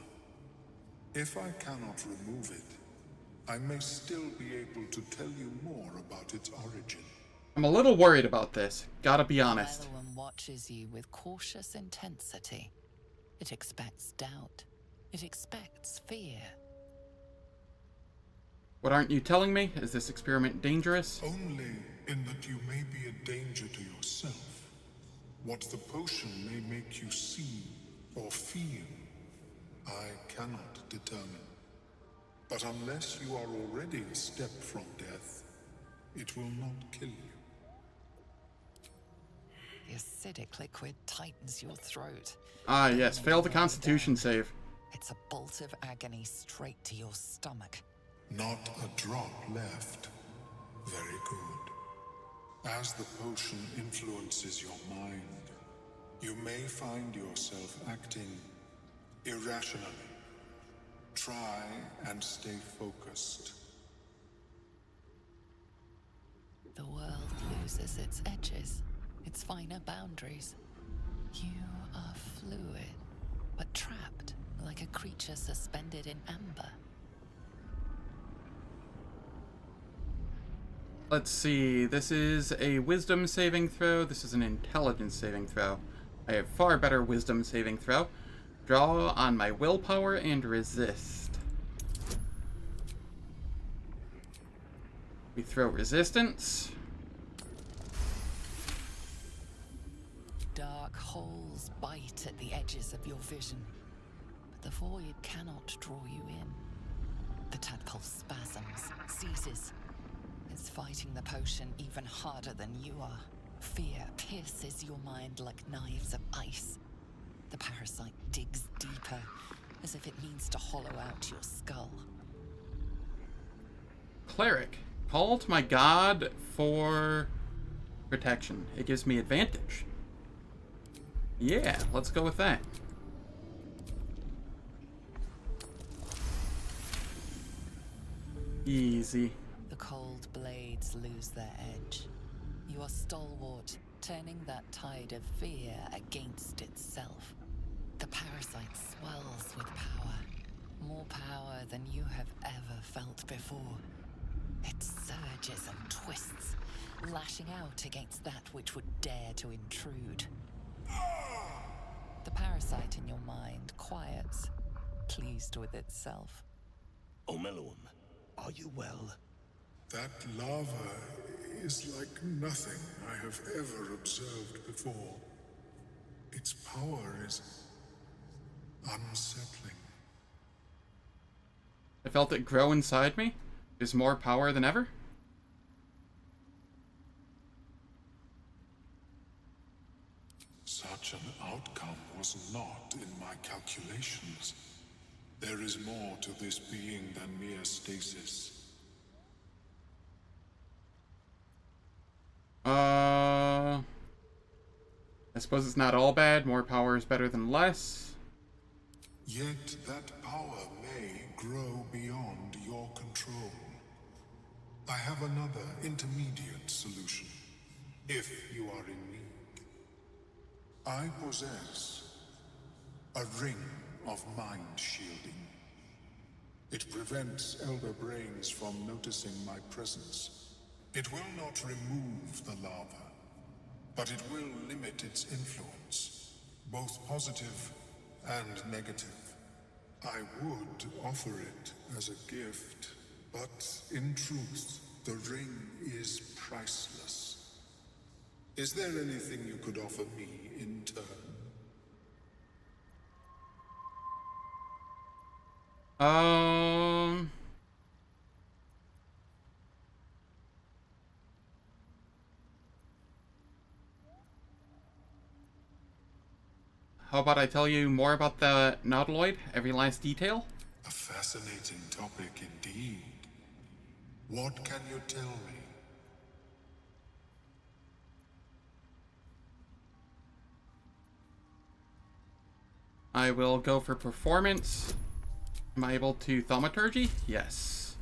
If I cannot remove it, I may still be able to tell you more about its origin. I'm a little worried about this, gotta be honest. Ormelium watches you with cautious intensity. It expects doubt. It expects fear. What aren't you telling me? Is this experiment dangerous? Only in that you may be a danger to yourself. What the potion may make you see or feel, I cannot determine. But unless you are already a step from death, it will not kill you. The acidic liquid tightens your throat. Ah, yes, fail the Constitution save. It's a bolt of agony straight to your stomach. Not a drop left. Very good. As the potion influences your mind, you may find yourself acting irrationally. Try and stay focused. The world loses its edges, its finer boundaries. You are fluid, but trapped like a creature suspended in amber. Let's see, this is a wisdom saving throw, this is an intelligence saving throw. I have far better wisdom saving throw. Draw on my willpower and resist. We throw resistance. Dark holes bite at the edges of your vision, but the void cannot draw you in. The tadpole spasms, seizes. It's fighting the potion even harder than you are. Fear pierces your mind like knives of ice. The parasite digs deeper, as if it means to hollow out your skull. Cleric. Call to my god for protection. It gives me advantage. Yeah, let's go with that. Easy. The cold blades lose their edge. You are stalwart, turning that tide of fear against itself. The parasite swells with power, more power than you have ever felt before. It surges and twists, lashing out against that which would dare to intrude. The parasite in your mind quiets, pleased with itself. Omeluum, are you well? That lava is like nothing I have ever observed before. Its power is unsettling. I felt it grow inside me. There's more power than ever. Such an outcome was not in my calculations. There is more to this being than mere stasis. I suppose it's not all bad. More power is better than less. Yet that power may grow beyond your control. I have another intermediate solution, if you are in need. I possess a ring of mind shielding. It prevents Elder Brains from noticing my presence. It will not remove the lava, but it will limit its influence, both positive and negative. I would offer it as a gift, but in truth, the ring is priceless. Is there anything you could offer me in turn? How about I tell you more about the Nautiloid, every last detail? A fascinating topic indeed. What can you tell me? I will go for performance. Am I able to thaumaturgy? Yes.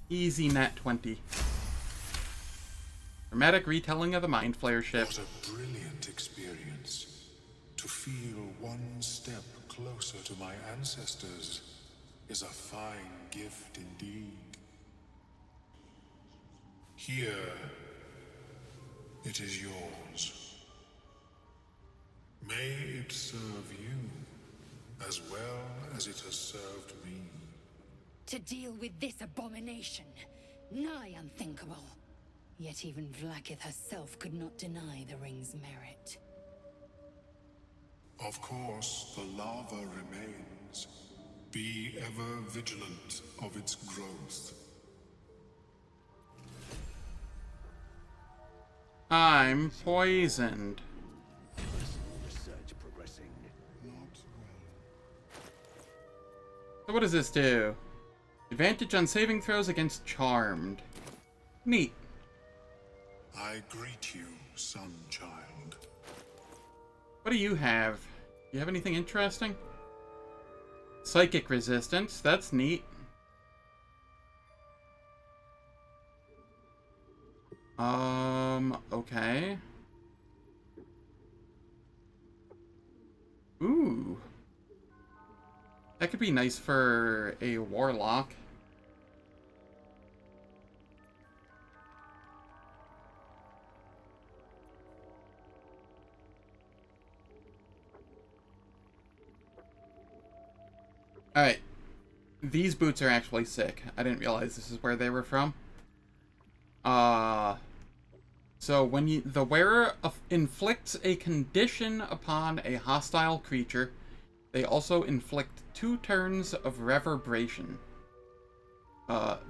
Easy nat 20. Dramatic retelling of the Mind Flayer ship. What a brilliant experience. To feel one step closer to my ancestors is a fine gift indeed. Here, it is yours. May it serve you as well as it has served me. To deal with this abomination, nigh unthinkable. Yet even Vlaakith herself could not deny the ring's merit. Of course, the lava remains. Be ever vigilant of its growth. I'm poisoned. Research progressing. So what does this do? Advantage on saving throws against Charmed. Neat. I greet you, son child. What do you have? Do you have anything interesting? Psychic resistance, that's neat. Okay. Ooh. That could be nice for a warlock. Alright. These boots are actually sick. I didn't realize this is where they were from. So when the wearer inflicts a condition upon a hostile creature, they also inflict 2 turns of reverberation,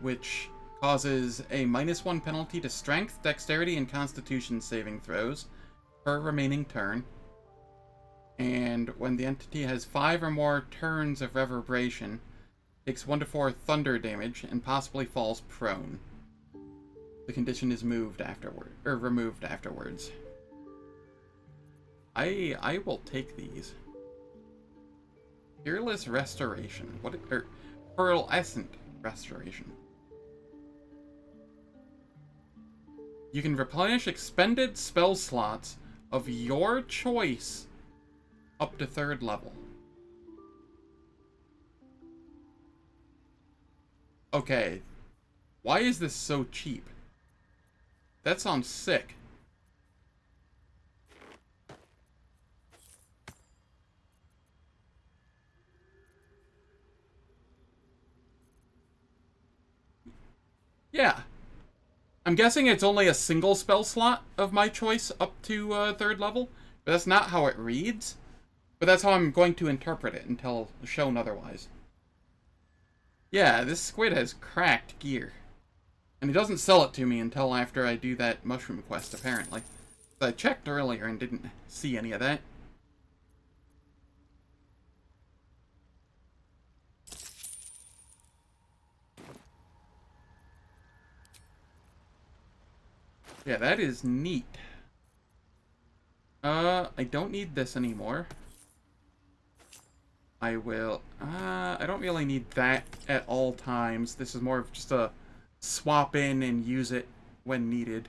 which causes a -1 penalty to strength, dexterity, and constitution saving throws per remaining turn. And when the entity has 5 or more turns of reverberation, takes 1 to 4 thunder damage and possibly falls prone. The condition is removed afterwards. I will take these. Peerless Restoration. Pearlescent Restoration. You can replenish expended spell slots of your choice up to 3rd level. Okay. Why is this so cheap? That sounds sick. Yeah. I'm guessing it's only a single spell slot of my choice up to 3rd level. But that's not how it reads. But that's how I'm going to interpret it until shown otherwise. Yeah, this squid has cracked gear. And he doesn't sell it to me until after I do that mushroom quest, apparently. I checked earlier and didn't see any of that. Yeah, that is neat. I don't need this anymore. I will... I don't really need that at all times. This is more of just a swap in and use it when needed.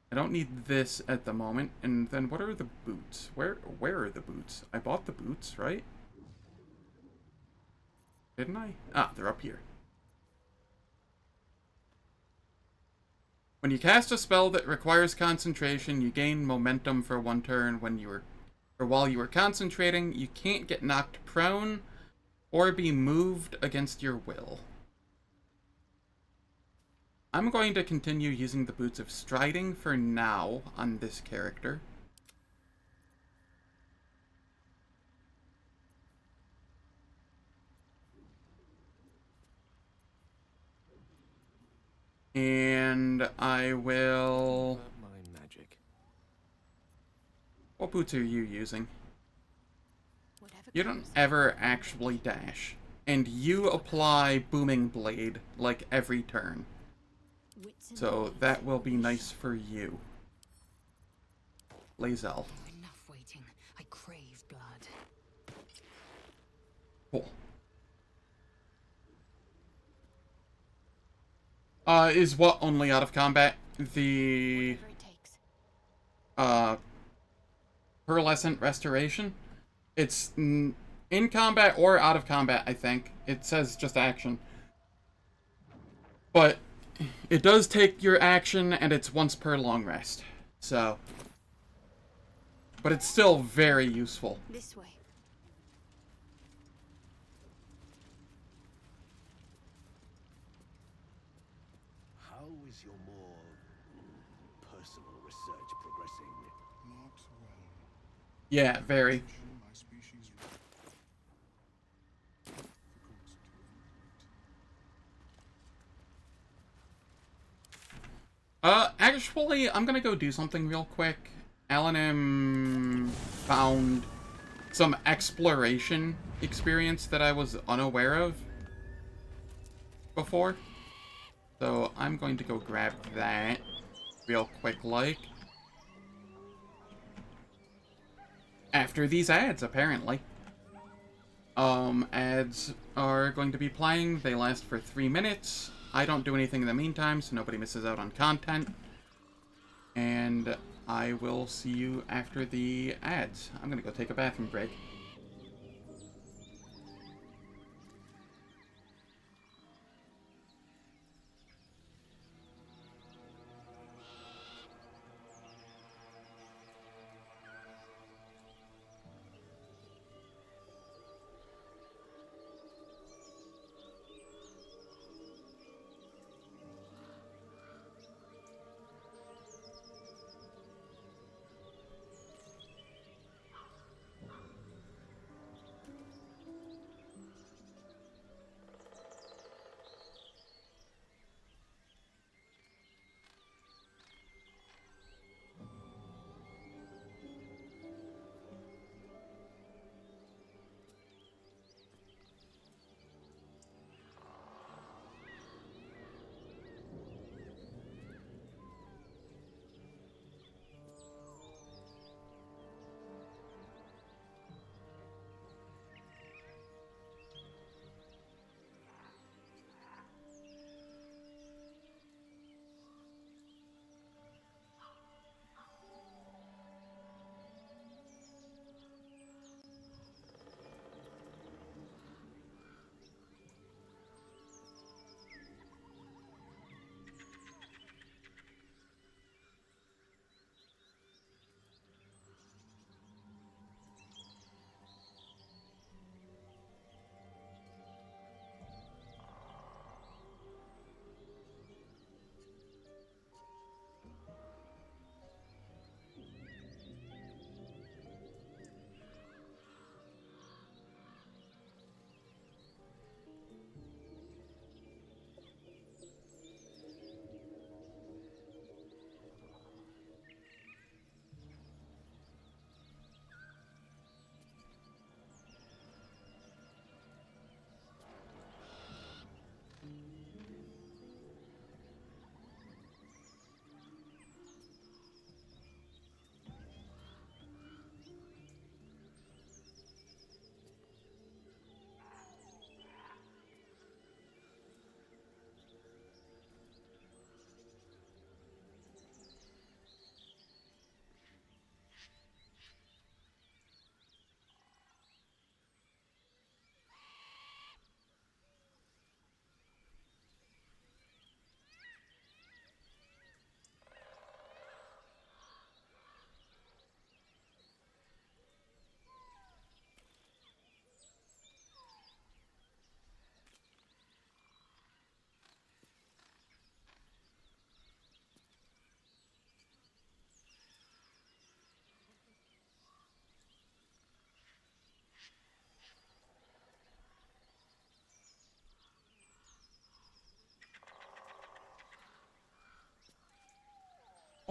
I don't need this at the moment. And then what are the boots? Where are the boots? I bought the boots, right? Didn't I? Ah, they're up here. When you cast a spell that requires concentration, you gain momentum for 1 turn while you were concentrating. You can't get knocked prone or be moved against your will. I'm going to continue using the Boots of Striding for now on this character. And I will... My magic. What boots are you using? You don't ever actually dash. And you apply Booming Blade, like, every turn. So that will be nice for you. Lae'zel. Enough waiting. I crave blood. Cool. Is what only out of combat? The... Pearlescent Restoration? It's in combat or out of combat, I think. It says just action. But it does take your action, and it's once per long rest. So... But it's still very useful. This way. How is your more personal research progressing? Not well. Yeah, very. Actually, I'm gonna go do something real quick. Alan found some exploration experience that I was unaware of before. So I'm going to go grab that real quick, like. After these ads, apparently. Ads are going to be playing. They last for 3 minutes. I don't do anything in the meantime, so nobody misses out on content. And I will see you after the ads. I'm gonna go take a bathroom break.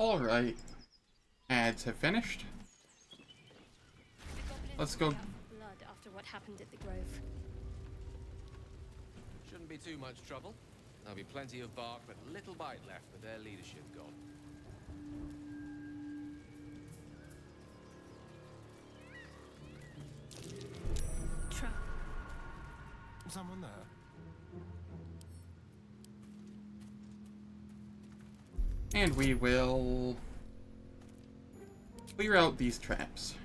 Alright. Ads have finished. Let's go. Blood after what happened at the Grove. Shouldn't be too much trouble. There'll be plenty of bark, but little bite left with their leadership gone. Trap. Someone there? And we will clear out these traps.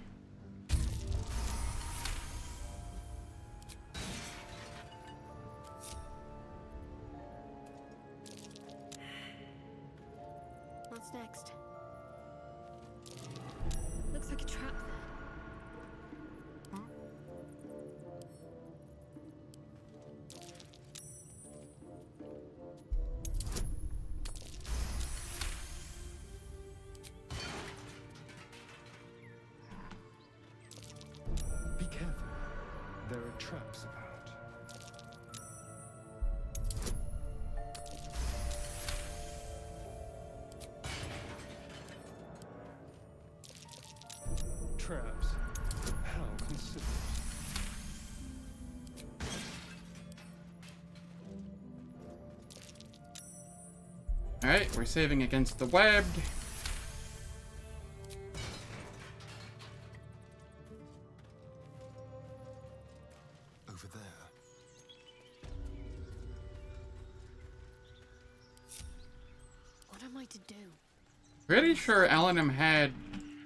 What's next? Looks like a trap there. Be careful. There are traps about. Traps? How considerate. Alright, we're saving against the webbed. Over there. What am I to do? Pretty sure L&M had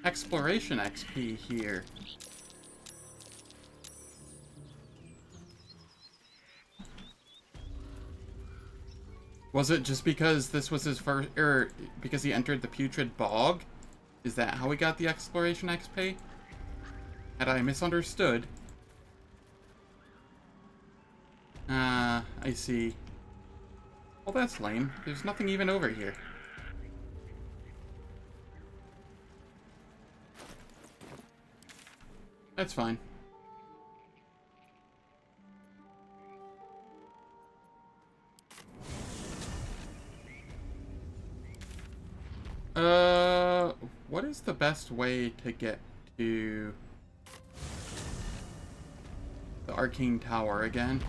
exploration XP here. Was it just because this was his first, or because he entered the Putrid Bog? Is that how he got the exploration XP? Had I misunderstood? I see. Well, that's lame. There's nothing even over here. That's fine. What is the best way to get to the Arcane Tower again?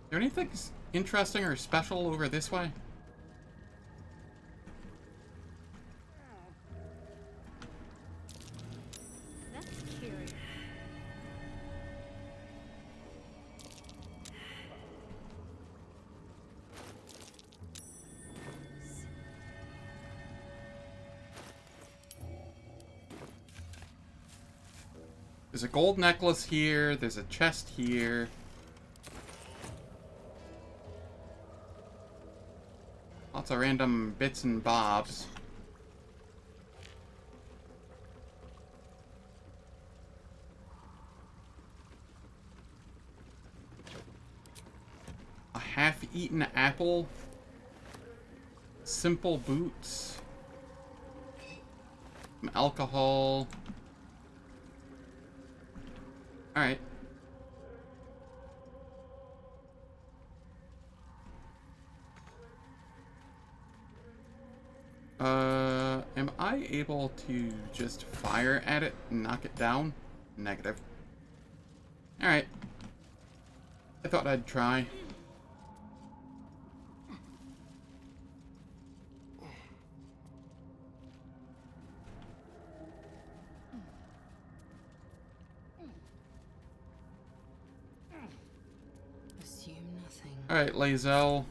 Is there anything interesting or special over this way? That's curious. There's a gold necklace here, there's a chest here. Lots of random bits and bobs. A half-eaten apple. Simple boots. Some alcohol. Alright. Am I able to just fire at it and knock it down? Negative. Alright. I thought I'd try. Assume nothing. Alright, Lae'zel.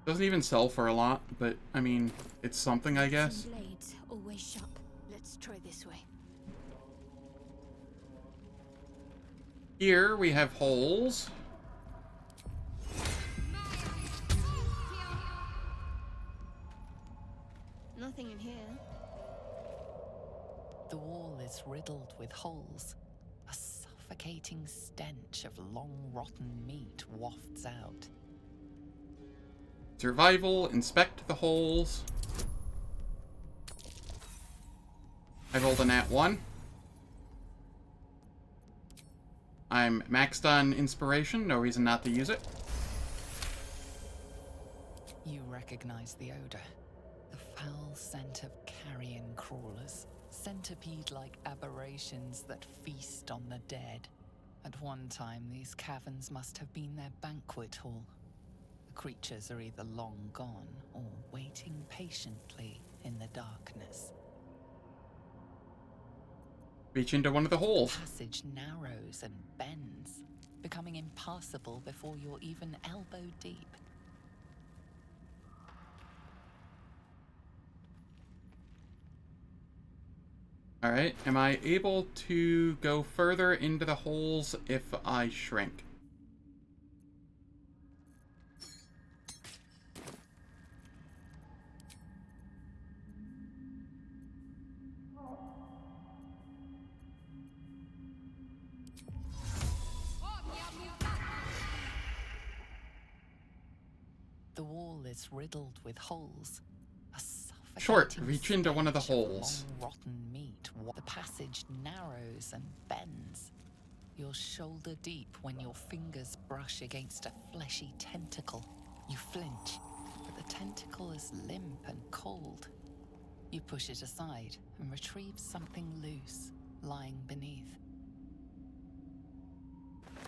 Doesn't even sell for a lot, but I mean, it's something, I guess. Blades always sharp. Let's try this way. Here we have holes. Nothing in here. The wall is riddled with holes. A suffocating stench of long rotten meat wafts out. Survival, inspect the holes. I rolled a nat 1. I'm maxed on inspiration, no reason not to use it. You recognize the odor. The foul scent of carrion crawlers. Centipede-like aberrations that feast on the dead. At one time, these caverns must have been their banquet hall. The creatures are either long gone or waiting patiently in the darkness. Reach into one of the holes. The passage narrows and bends, becoming impassable before you're even elbow deep. Alright, am I able to go further into the holes if I shrink? The wall is riddled with holes. Short, reach into one of the holes. Long, rotten meat. The passage narrows and bends. You're shoulder deep when your fingers brush against a fleshy tentacle. You flinch, but the tentacle is limp and cold. You push it aside and retrieve something loose, lying beneath.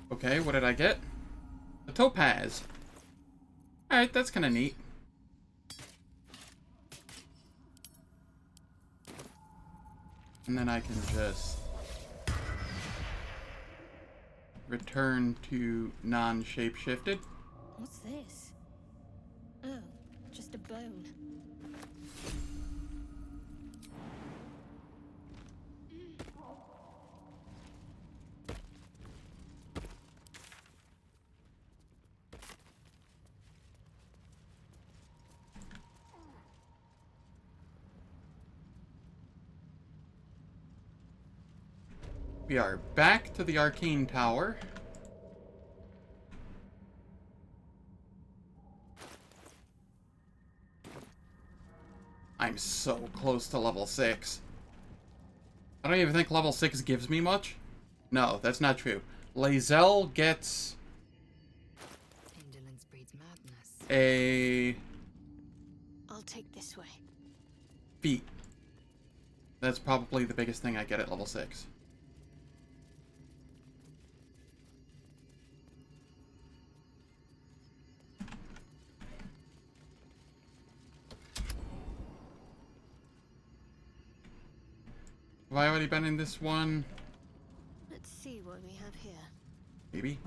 Okay, what did I get? A topaz. Alright, that's kind of neat. And then I can just return to non-shape-shifted. What's this? Oh, just a bone. We are back to the arcane tower. I'm so close to level 6. I don't even think level 6 gives me much. No, that's not true. Lae'zel gets Indolence breeds madness. a I'll take this way. feat. That's probably the biggest thing I get at level 6. Have I already been in this one? Let's see what we have here. Maybe.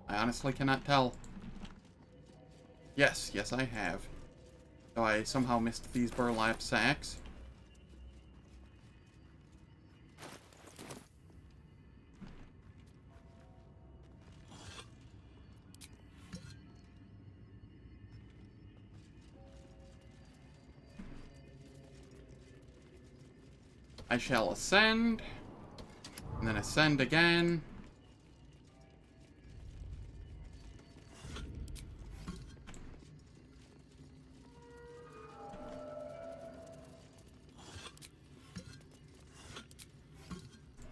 I honestly cannot tell. Yes, yes I have. Though I somehow missed these burlap sacks. I shall ascend, and then ascend again.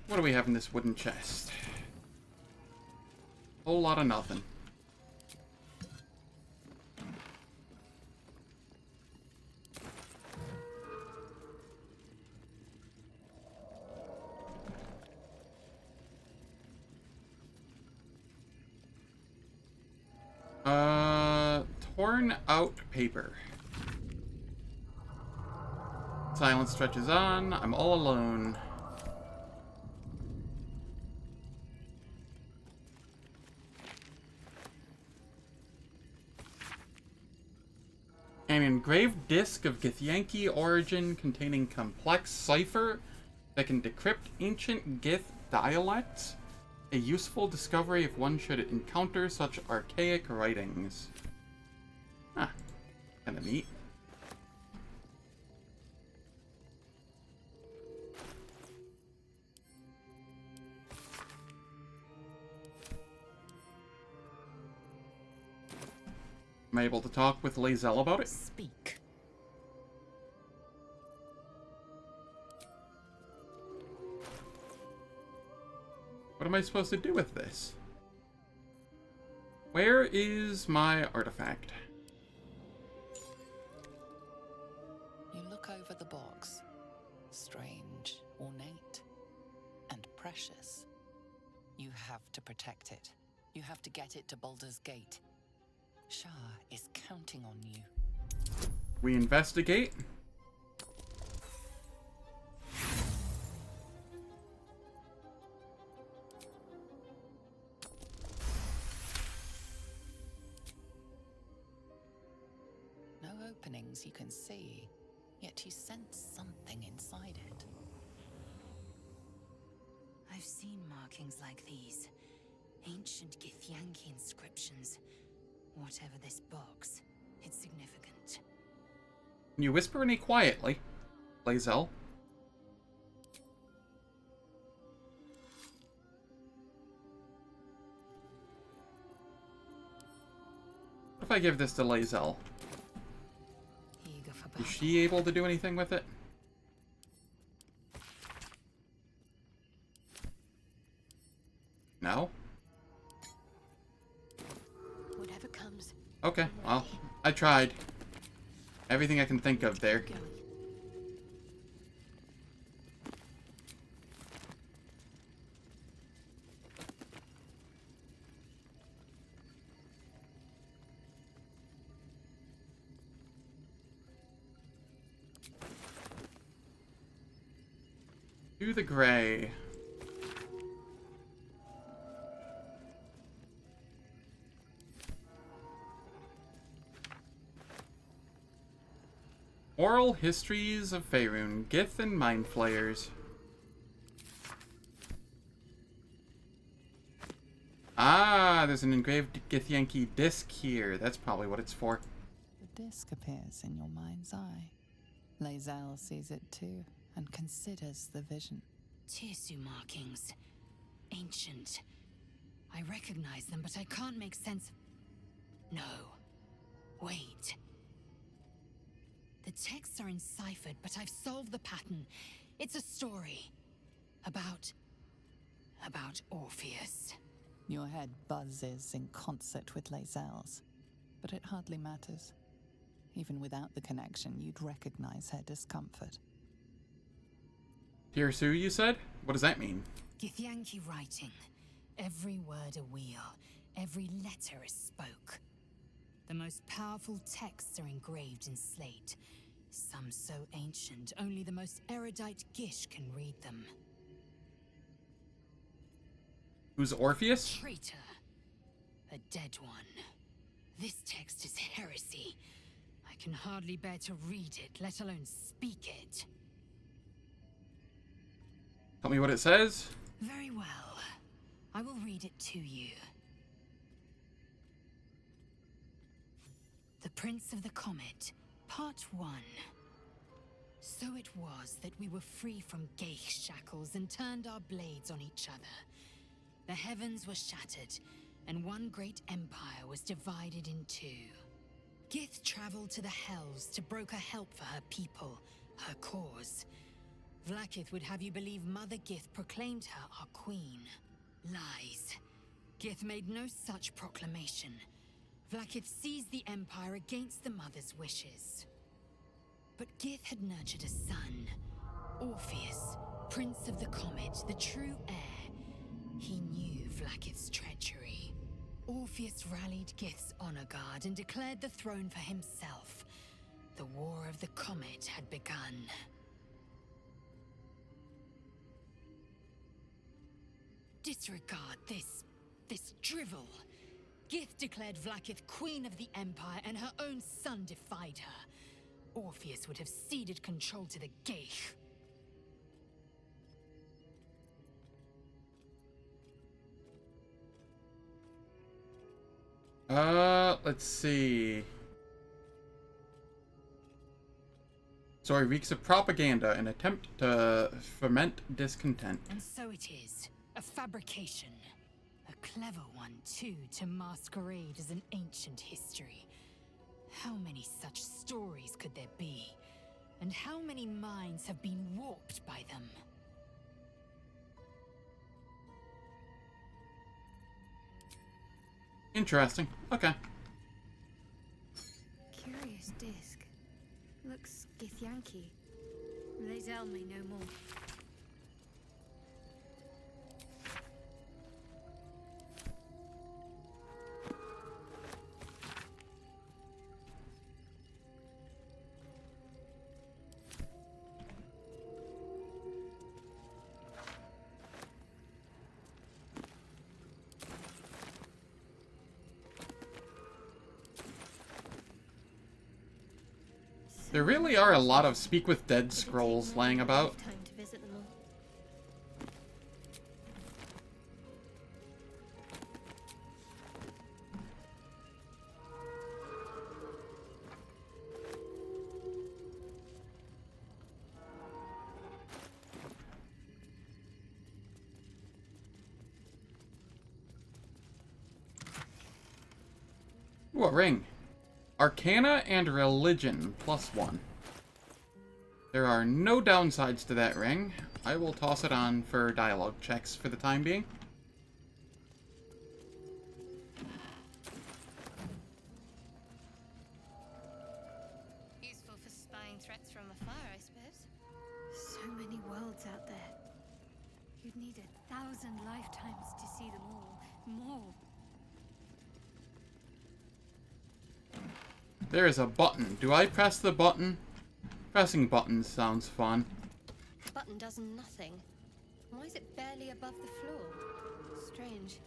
What do we have in this wooden chest? Whole lot of nothing. Torn out paper. Silence stretches on. I'm all alone. An engraved disc of Githyanki origin containing complex cipher that can decrypt ancient Gith dialects. A useful discovery if one should encounter such archaic writings. Huh. Kinda neat. Am I able to talk with Lae'zel about it? Speak. What am I supposed to do with this? Where is my artifact? You look over the box. Strange, ornate, and precious. You have to protect it. You have to get it to Baldur's Gate. Shah is counting on you. We investigate. No openings you can see, yet you sense something inside it. I've seen markings like these. Ancient Githyanki inscriptions. Whatever this box, it's significant. Can you whisper any quietly, Lae'zel? What if I give this to Lae'zel? Is she able to do anything with it? No? Whatever comes. Okay, well, I tried. Everything I can think of there. To the gray. Oral Histories of Faerun, Gith and Mind Flayers. Ah, there's an engraved Githyanki disc here. That's probably what it's for. The disc appears in your mind's eye. Lae'zel sees it too, and considers the vision. Tirsu markings. Ancient. I recognize them, but I can't make sense of... No. Wait. The texts are enciphered, but I've solved the pattern. It's a story. About Orpheus. Your head buzzes in concert with Lae'zel's, but it hardly matters. Even without the connection, you'd recognize her discomfort. Tirsu, you said? What does that mean? Githyanki writing. Every word a wheel. Every letter a spoke. The most powerful texts are engraved in slate. Some so ancient, only the most erudite Gish can read them. Who's Orpheus? Traitor. A dead one. This text is heresy. I can hardly bear to read it, let alone speak it. Tell me what it says. Very well. I will read it to you. The Prince of the Comet, Part 1. So it was that we were free from Geich shackles and turned our blades on each other. The heavens were shattered, and one great empire was divided in two. Gith traveled to the Hells to broker help for her people, her cause. Vlaakith would have you believe Mother Gith proclaimed her our queen. Lies. Gith made no such proclamation. Vlaakith seized the Empire against the Mother's wishes. But Gith had nurtured a son, Orpheus, Prince of the Comet, the true heir. He knew Vlaakith's treachery. Orpheus rallied Gith's honor guard and declared the throne for himself. The War of the Comet had begun. Disregard this drivel. Gith declared Vlaakith Queen of the Empire, and her own son defied her. Orpheus would have ceded control to the Geich. Let's see. Story reeks of propaganda, an attempt to foment discontent. And so it is. A fabrication. A clever one, too, to masquerade as an ancient history. How many such stories could there be? And how many minds have been warped by them? Interesting. Okay. Curious disc. Looks Githyanki. Lae'zel may know more. There really are a lot of Speak with Dead scrolls laying about. Time to visit them all. Ooh, a ring. Arcana and Religion, +1. There are no downsides to that ring. I will toss it on for dialogue checks for the time being. Useful for spying threats from afar, I suppose. So many worlds out there. You'd need 1,000 lifetimes to see them all. More. There is a button. Do I press the button? Pressing buttons sounds fun. The button does nothing. Why is it barely above the floor? Strange.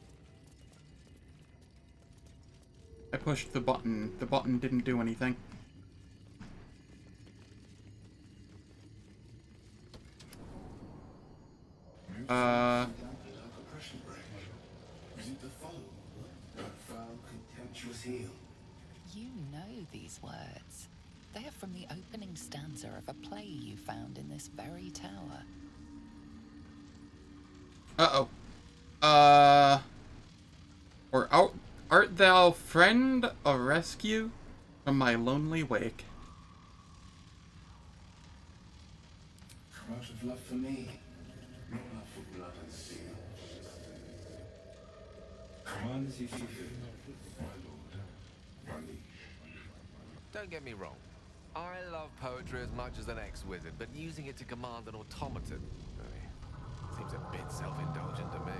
I pushed the button. The button didn't do anything. You know these words. They are from the opening stanza of a play you found in this very tower. Or art thou friend of rescue from my lonely wake? Come out of love for me, not love for blood and steel. Command as you see fit, my lord, my liege. Don't get me wrong. I love poetry as much as an ex-wizard, but using it to command an automaton seems a bit self-indulgent to me.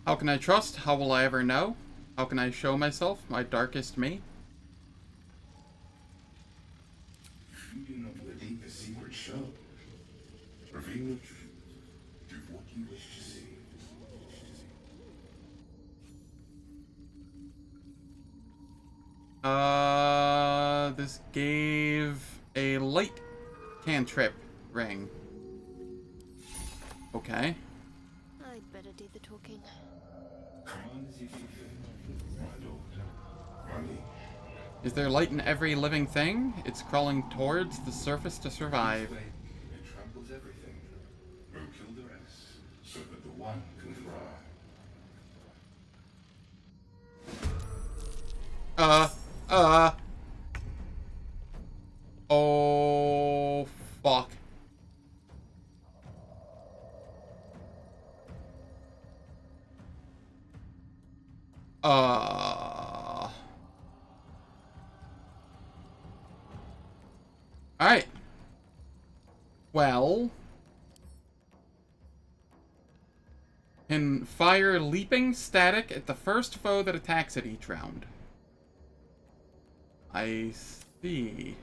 How can I trust? How will I ever know? How can I show myself, my darkest me? If you do not the deepest secret show, reveal the truth. Do what you wish to see. This gave a light cantrip ring. Okay. I'd better do the talking. Command as you see fit, my lord, my liege. Is there light in every living thing? It's crawling towards the surface to survive. It tramples everything. Will kill the rest, so that the one can thrive. Oh, fuck. Alright. Well. Can fire leaping static at the first foe that attacks it each round. I see.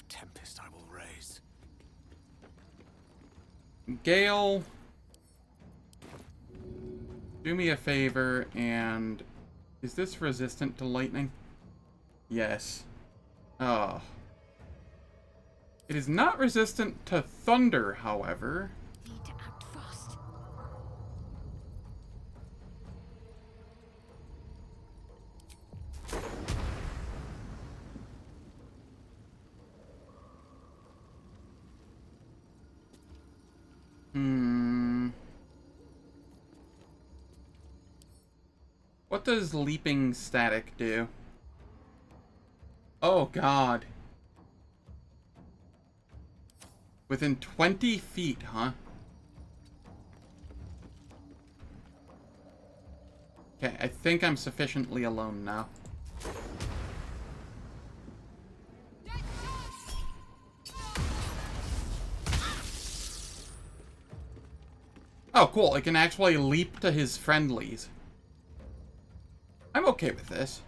tempest I will raise. Gale, do me a favor and... Is this resistant to lightning? Yes. Oh. It is not resistant to thunder, however. Need to act fast. What does leaping static do? Oh, God. Within 20 feet, huh? Okay, I think I'm sufficiently alone now. Oh, cool. It can actually leap to his friendlies. I'm okay with this.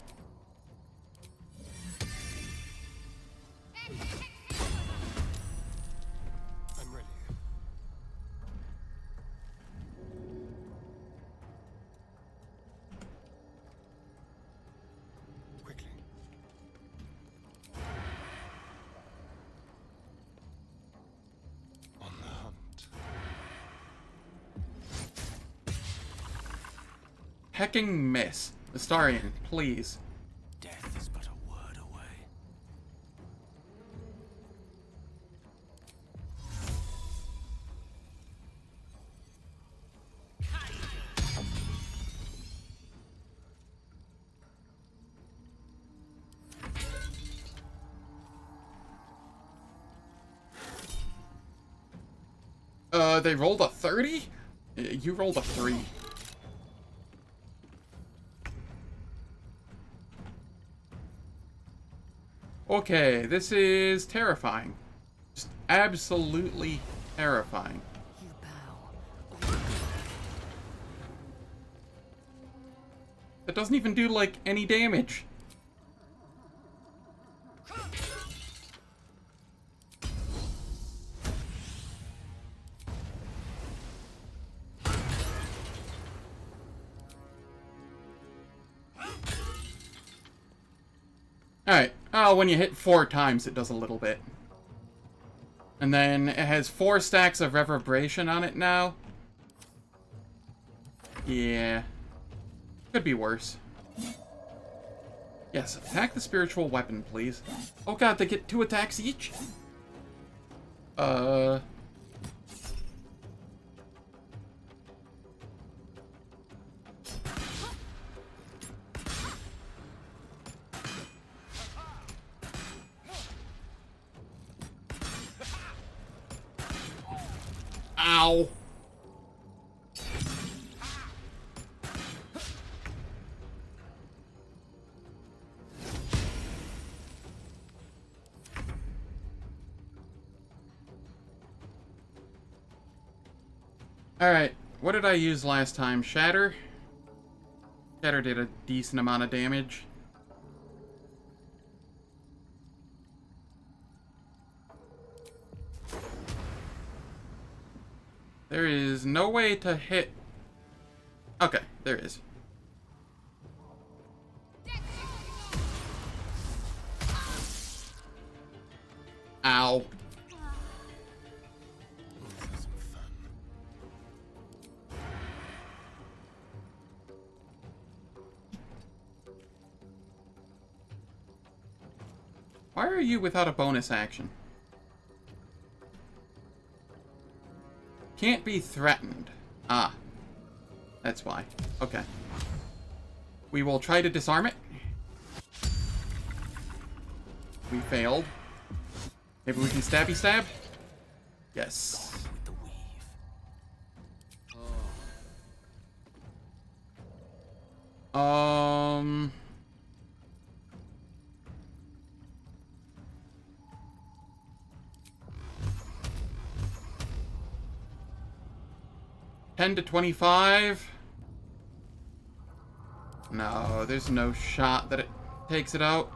I'm ready. Quickly. On the hunt. Hecking miss. Astarion, please. Death is but a word away. They rolled a 30? You rolled a 3. Okay, this is terrifying. Just absolutely terrifying. You bow. That doesn't even do, like, any damage. Alright. Oh, when you hit 4 times, it does a little bit. And then it has 4 stacks of reverberation on it now. Yeah. Could be worse. Yes, attack the spiritual weapon, please. Oh god, they get 2 attacks each? Ow. Alright, what did I use last time? Shatter? Shatter did a decent amount of damage. There is no way to hit... Okay, there is. Ow. Why are you without a bonus action? Can't be threatened. Ah. That's why. Okay. We will try to disarm it. We failed. Maybe we can stabby stab? Yes. Um... 10 to 25? No, there's no shot that it takes it out.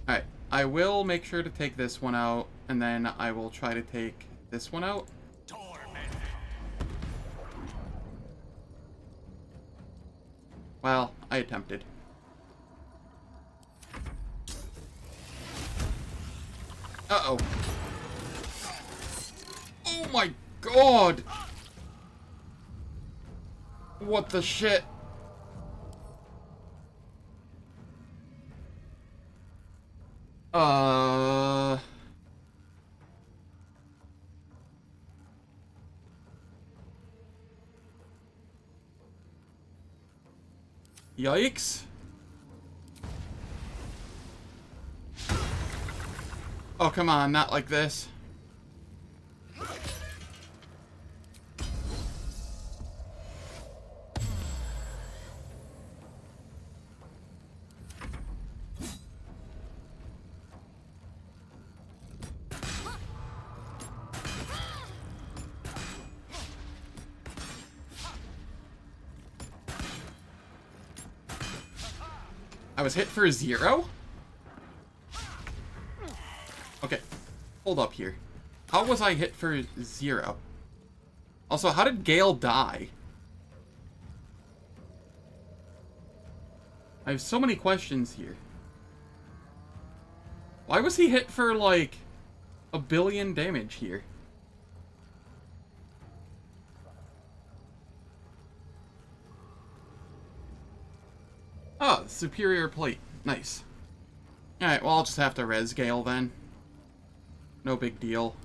Alright, I will make sure to take this one out, and then I will try to take this one out. Well, I attempted. Uh-oh. Oh my god! What the shit? Yikes. Oh, come on, not like this. I was hit for 0? Okay, hold up here. How was I hit for 0? Also, how did Gale die? I have so many questions here. Why was he hit for, like, 1 billion damage here? Oh, superior plate. Nice. Alright, well, I'll just have to res Gale then. No big deal.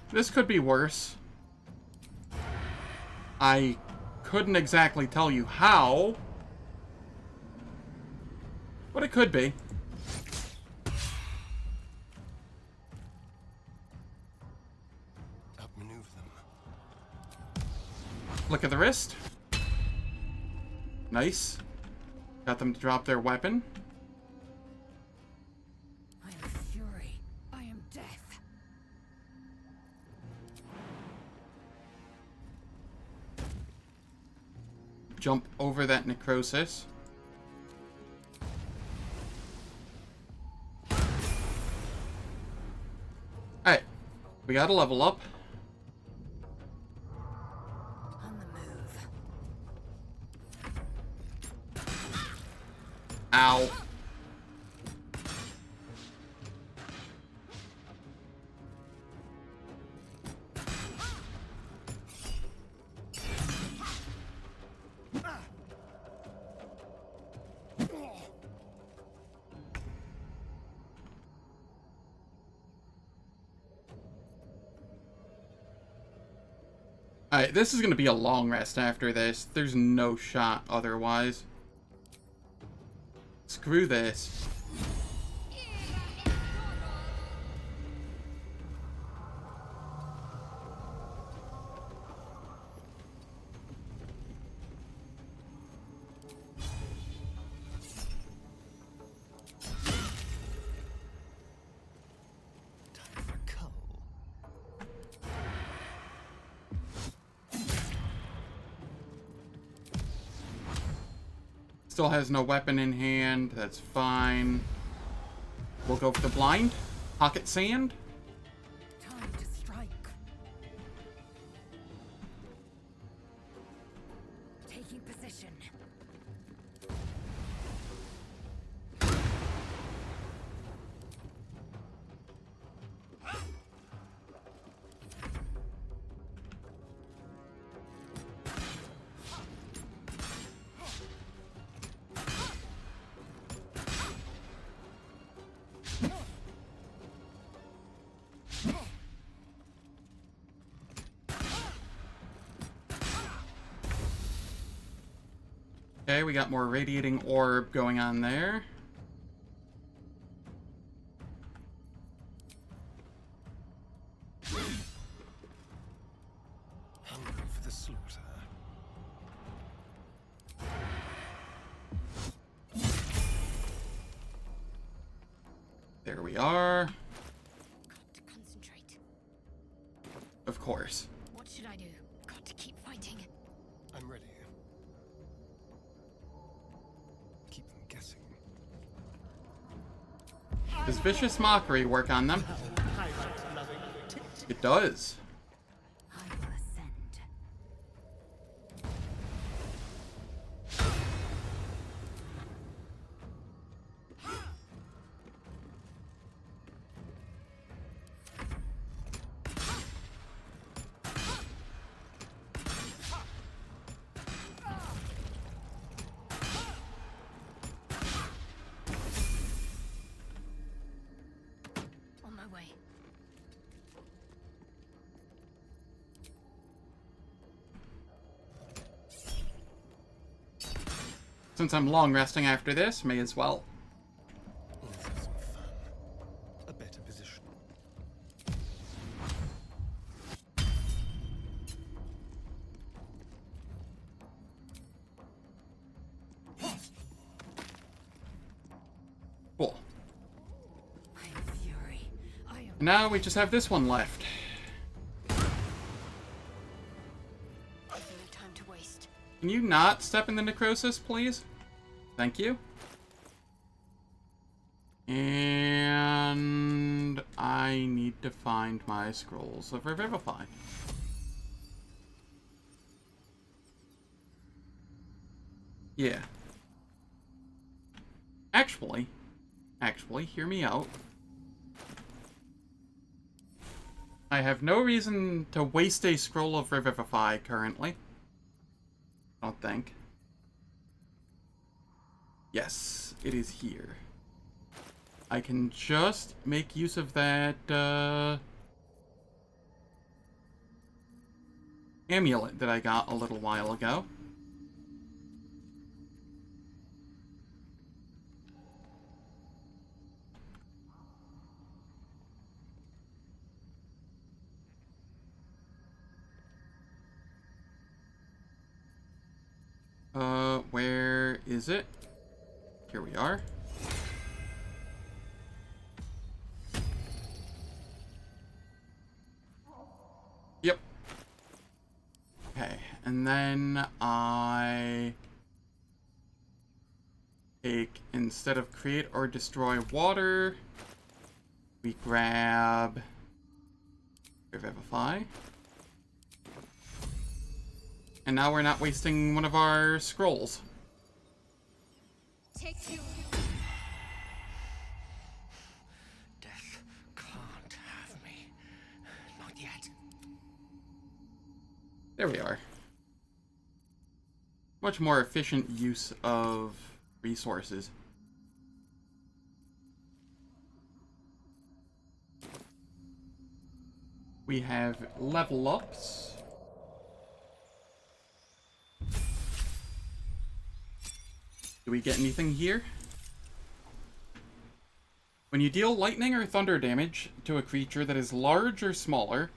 This could be worse. I couldn't exactly tell you how, but it could be. Outmaneuver them. Look at the wrist. Nice. Got them to drop their weapon. I am fury. I am death. Jump over that necrosis. Alright. We gotta level up. On the move. Ow. Alright, this is gonna be a long rest after this. There's no shot otherwise. Screw this. Still has no weapon in hand. That's fine. We'll go for the blind. Pocket sand. Time to strike. Taking position. Okay, we got more radiating orb going on there. slaughter. There we are. Got to concentrate. Of course. What should I do? Got to keep fighting. I'm ready. Keep them guessing. Does vicious mockery work on them? It does. I will ascend. On my way. Since I'm long resting after this, may as well. Let's have some fun. A better position. Cool. I am fury. I am. Now we just have this one left. No time to waste. Can you not step in the necrosis, please? Thank you. And I need to find my scrolls of Revivify. Yeah. Actually, hear me out. I have no reason to waste a scroll of Revivify currently. I don't think. Yes, it is here. I can just make use of that, amulet that I got a little while ago. Where is it? Here we are. Yep. Okay, and then I take, instead of create or destroy water, we grab Revivify. And now we're not wasting one of our scrolls. Take you. Death can't have me. Not yet. There we are. Much more efficient use of resources. We have level ups. Do we get anything here? When you deal lightning or thunder damage to a creature that is large or smaller,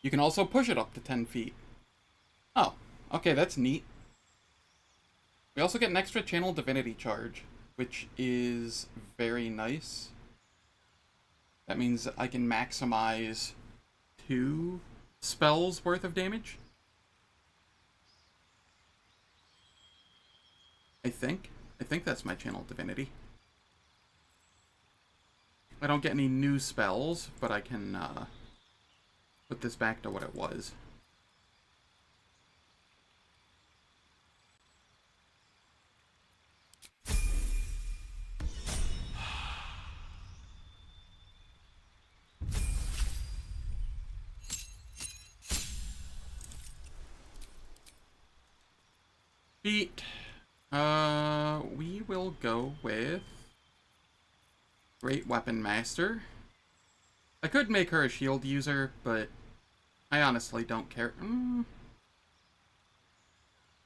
you can also push it up to 10 feet. Oh, okay, that's neat. We also get an extra channel divinity charge, which is very nice. That means I can maximize 2 spells worth of damage. I think that's my channel divinity. I don't get any new spells, but I can put this back to what it was. Feet. We will go with Great Weapon Master. I could make her a shield user, but I honestly don't care.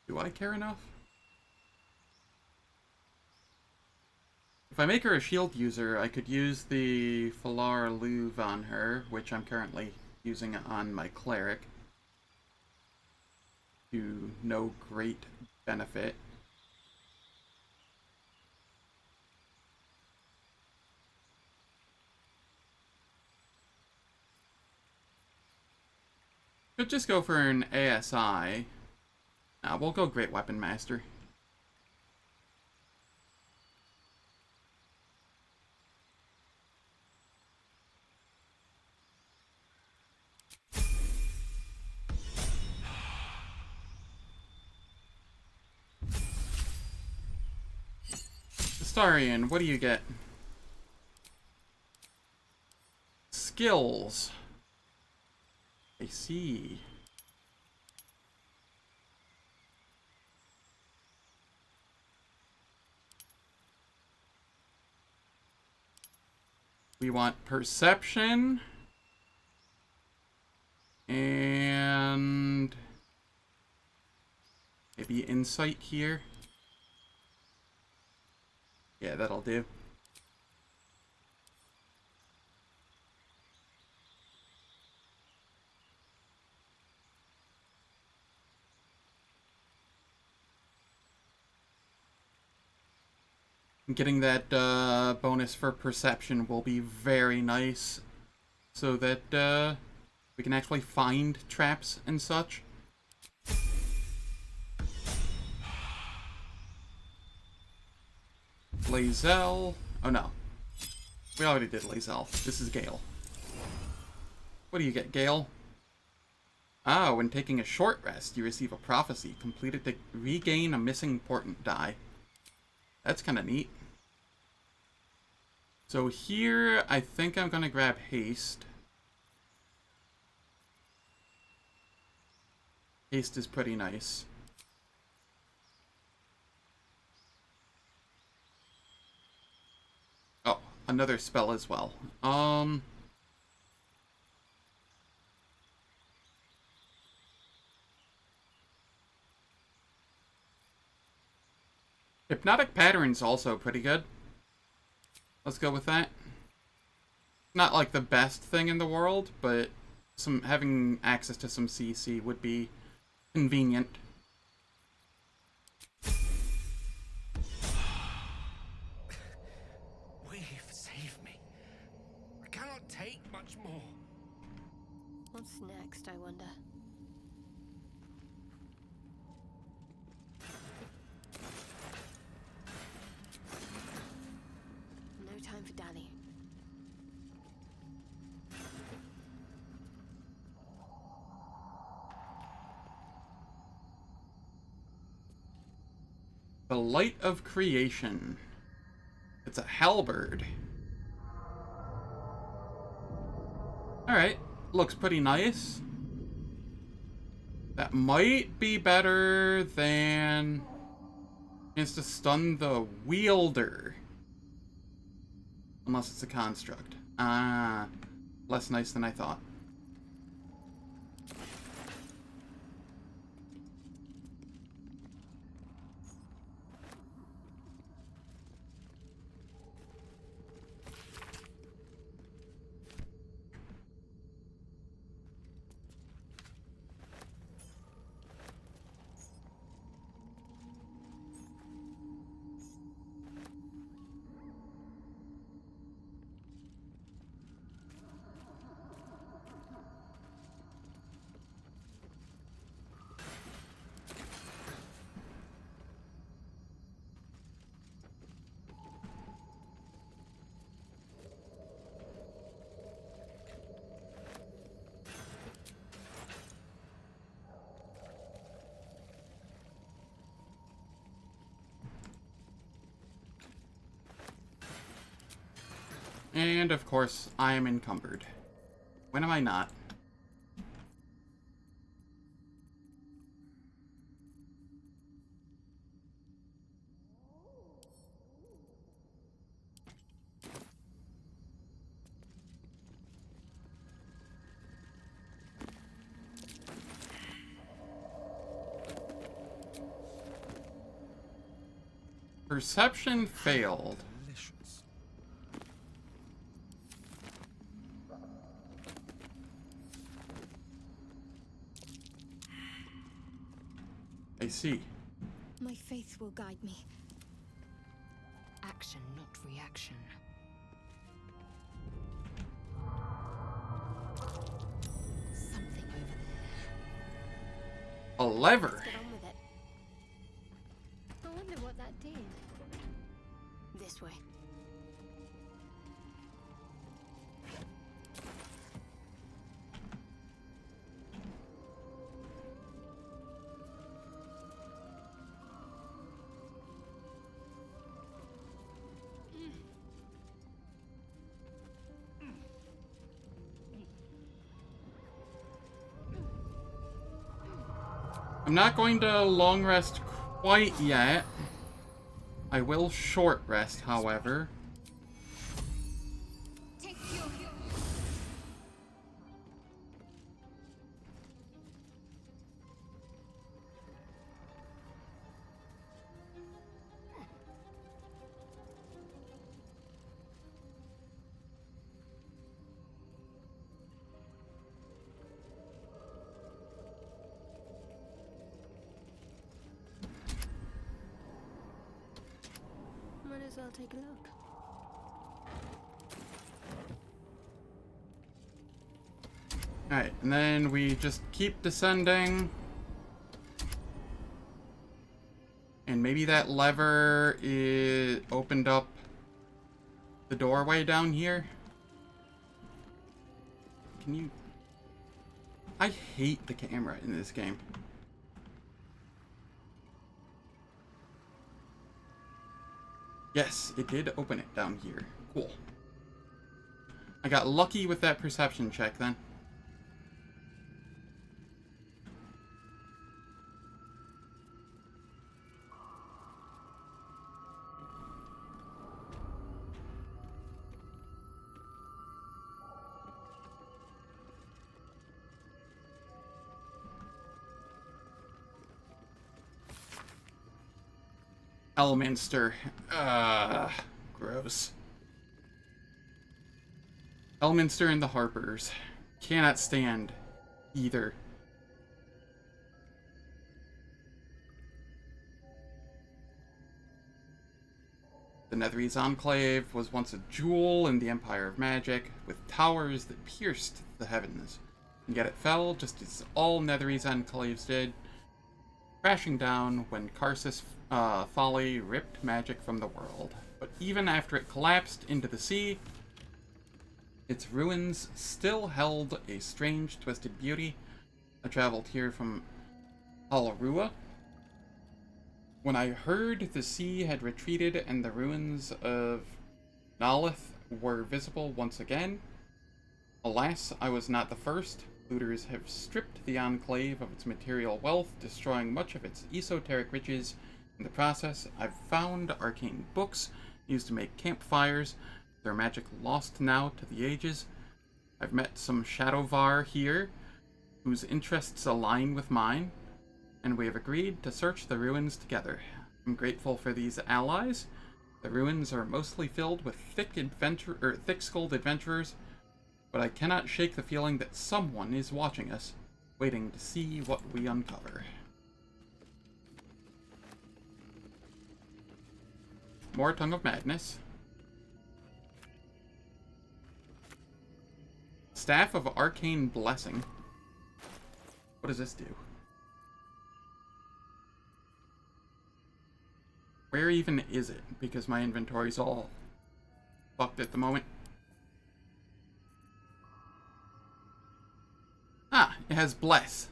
Do I care enough? If I make her a shield user, I could use the Falar Louve on her, which I'm currently using on my cleric. to no great benefit. Could just go for an ASI. We'll go Great Weapon Master. Astarion, what do you get? Skills. I see. We want perception. And maybe insight here. Yeah, that'll do. Getting that bonus for perception will be very nice, so that we can actually find traps and such. Lae'zel. Oh no. We already did Lae'zel. This is Gale. What do you get, Gale? Ah, when taking a short rest, you receive a prophecy completed to regain a missing portent die. That's kind of neat. So here, I think I'm going to grab haste. Haste is pretty nice. Oh, another spell as well. Hypnotic Pattern's also pretty good. Let's go with that. Not like the best thing in the world, but having access to some CC would be convenient. We've saved me. I cannot take much more. What's next, I wonder? No time for dallying. The Light of Creation. It's a halberd. Alright, looks pretty nice. That might be better than chance to stun the wielder. Unless it's a construct. Ah, less nice than I thought. And, of course, I am encumbered. When am I not? Perception failed. Delicious. I see. My faith will guide me. Action, not reaction. Something over there. A lever. Let's get on with it. I wonder what that did. This way. I'm not going to long rest quite yet. I will short rest, however. Take your Might as well take a look. Alright, and then we just keep descending. And maybe that lever opened up the doorway down here. Can you... I hate the camera in this game. Yes, it did open it down here. Cool. I got lucky with that perception check then. Elminster. Gross. Elminster and the Harpers. Cannot stand either. The Netherese Enclave was once a jewel in the Empire of Magic, with towers that pierced the heavens. And yet it fell, just as all Netherese Enclaves did, crashing down when Karsus Folly ripped magic from the world. But even after it collapsed into the sea, its ruins still held a strange, twisted beauty. I traveled here from Alarua. When I heard the sea had retreated and the ruins of Nalith were visible once again, alas, I was not the first. Looters have stripped the Enclave of its material wealth, destroying much of its esoteric riches. In the process, I've found arcane books used to make campfires, their magic lost now to the ages. I've met some Shadowvar here, whose interests align with mine, and we have agreed to search the ruins together. I'm grateful for these allies. The ruins are mostly filled with thick-skulled adventurers, but I cannot shake the feeling that someone is watching us, waiting to see what we uncover. More Tongue of Madness. Staff of Arcane Blessing. What does this do? Where even is it? Because my inventory's all fucked at the moment. Ah, it has Bless.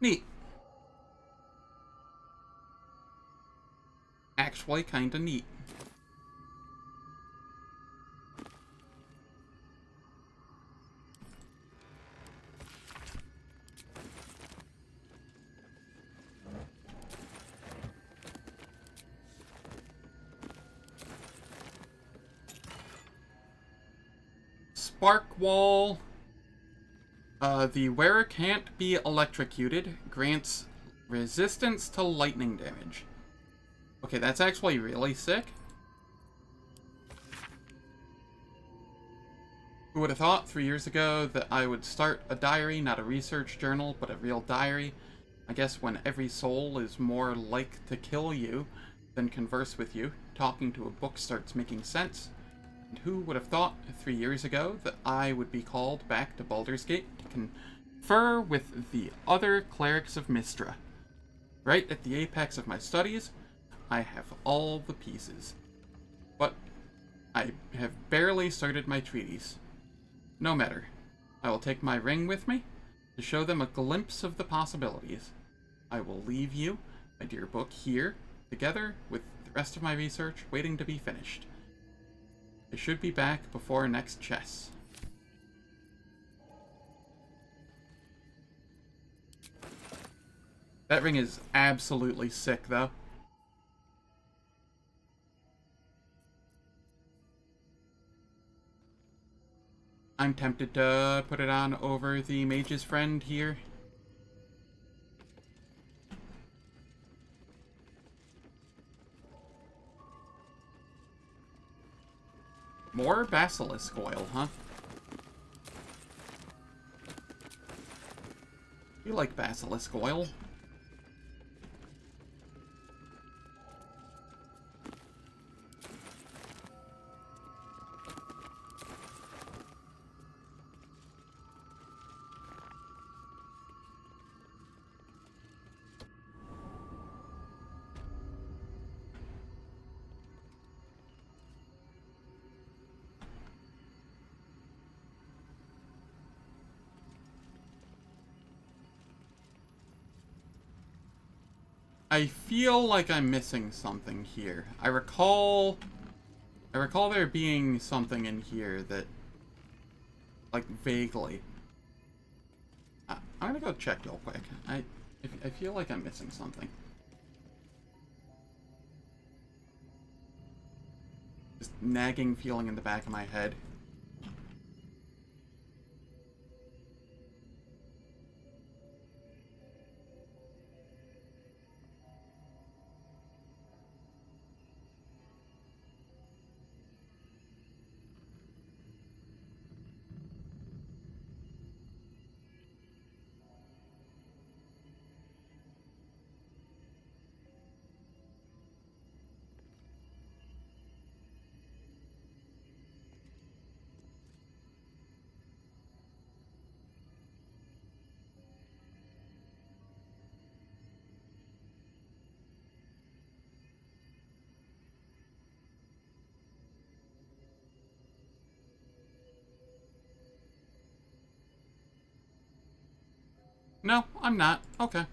Neat. Actually, kinda neat. Spark Wall. The wearer can't be electrocuted. Grants resistance to lightning damage. Okay, that's actually really sick. Who would have thought 3 years ago that I would start a diary, not a research journal, but a real diary? I guess when every soul is more like to kill you than converse with you, talking to a book starts making sense. And who would have thought 3 years ago that I would be called back to Baldur's Gate to confer with the other clerics of Mystra? Right at the apex of my studies, I have all the pieces. But I have barely started my treatise. No matter. I will take my ring with me to show them a glimpse of the possibilities. I will leave you, my dear book, here, together with the rest of my research, waiting to be finished. I should be back before next chess. That ring is absolutely sick, though. I'm tempted to put it on over the mage's friend here. More basilisk oil, huh? You like basilisk oil. I feel like I'm missing something here. I recall there being something in here that, like, vaguely. I'm gonna go check real quick. I feel like I'm missing something. Just nagging feeling in the back of my head. No, I'm not. Okay.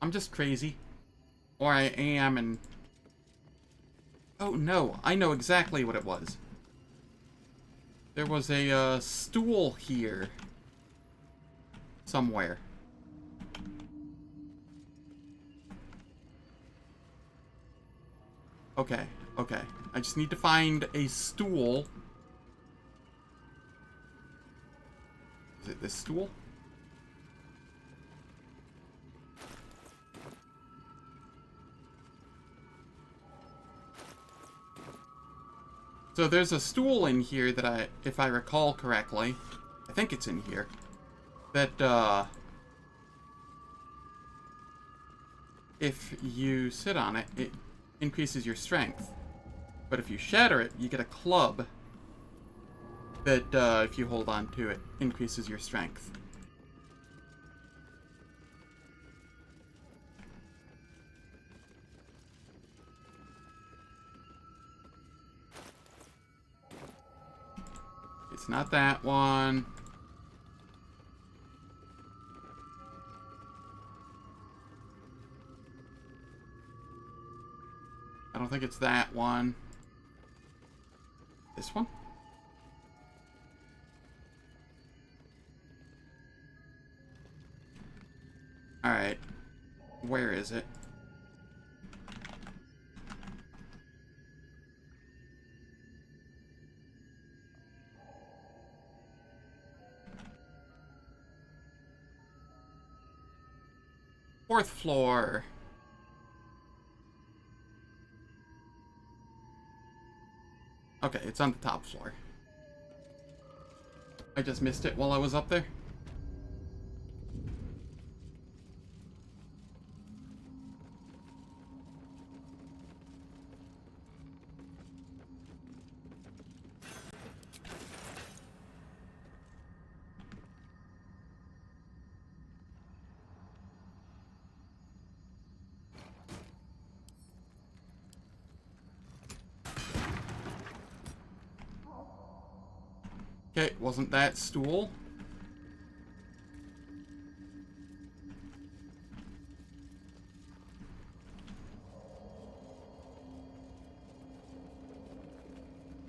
I'm just crazy. Or I am, and... Oh, no. I know exactly what it was. There was a, stool here. Somewhere. Okay, okay. I just need to find a stool. Is it this stool? So there's a stool in here that if I recall correctly, I think it's in here, that, if you sit on it, it increases your strength. But if you shatter it, you get a club that, if you hold on to it, increases your strength. It's not that one. I don't think it's that one. This one? Alright. Where is it? Fourth floor. Okay, it's on the top floor. I just missed it while I was up there. Okay, wasn't that stool?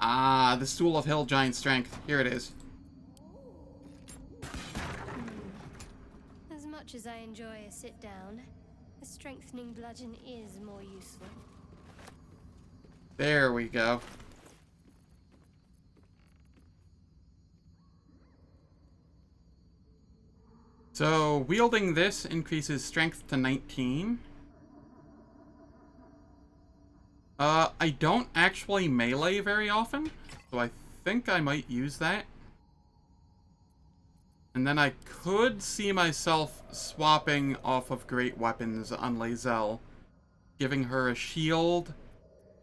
Ah, the Stool of Hill Giant Strength. Here it is. As much as I enjoy a sit down, a strengthening bludgeon is more useful. There we go. So, wielding this increases strength to 19. I don't actually melee very often, so I think I might use that. And then I could see myself swapping off of Great Weapons on Lae'zel, giving her a shield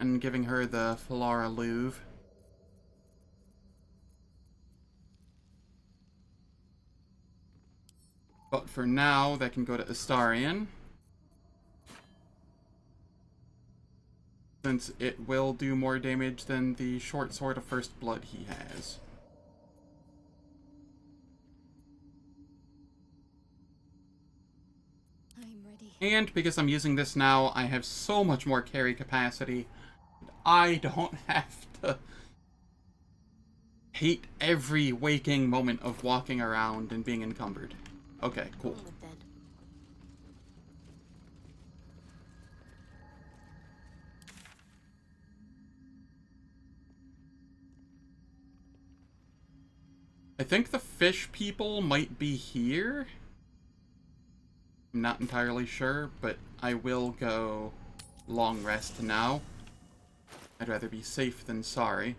and giving her the Flora Louve. But for now, that can go to Astarion, since it will do more damage than the short sword of First Blood he has. I'm ready. And because I'm using this now, I have so much more carry capacity. I don't have to hate every waking moment of walking around and being encumbered. Okay, cool. I think the fish people might be here. I'm not entirely sure, but I will go long rest now. I'd rather be safe than sorry.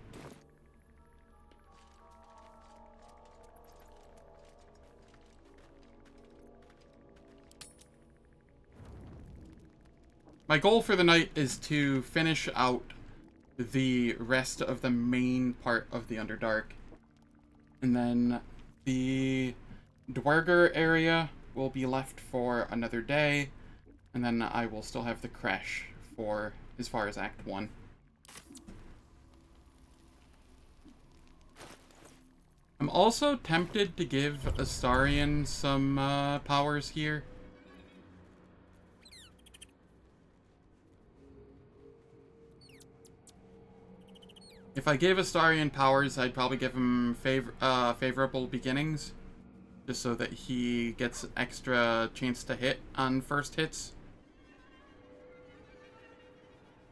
My goal for the night is to finish out the rest of the main part of the Underdark. And then the Dwerger area will be left for another day. And then I will still have the Crash for as far as Act 1. I'm also tempted to give Astarion some powers here. If I gave Astarion powers, I'd probably give him favorable beginnings, just so that he gets extra chance to hit on first hits.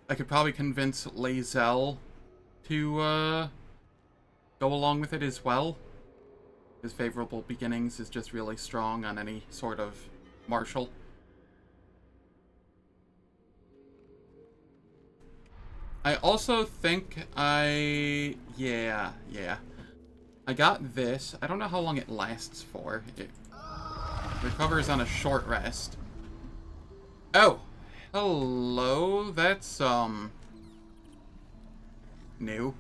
I could probably convince Lae'zel to go along with it as well. His favorable beginnings is just really strong on any sort of martial. I also think yeah. I got this. I don't know how long it lasts for. It recovers on a short rest. Oh! Hello? That's, new.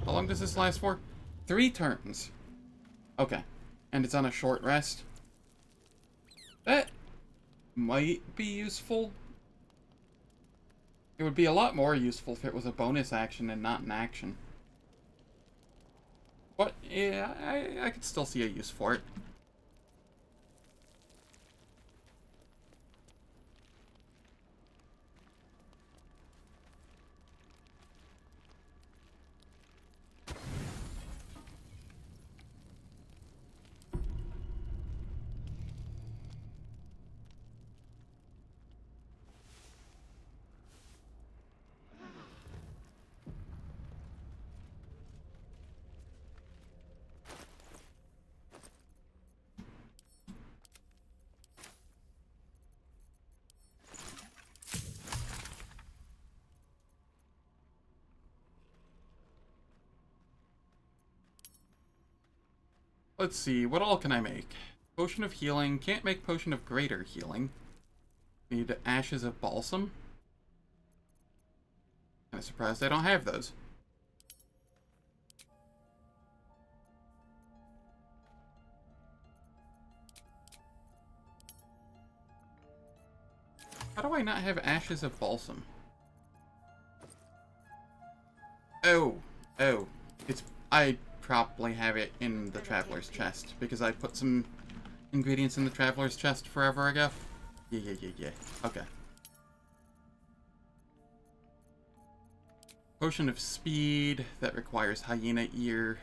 How long does this last for? 3 turns. Okay. And it's on a short rest. That might be useful. It would be a lot more useful if it was a bonus action and not an action. But, yeah, I could still see a use for it. Let's see, what all can I make? Potion of healing. Can't make potion of greater healing. Need ashes of balsam. Kinda surprised I don't have those. How do I not have ashes of balsam? Oh. I probably have it in the traveler's chest because I put some ingredients in the traveler's chest forever ago. Yeah. Okay. Potion of speed that requires hyena ear.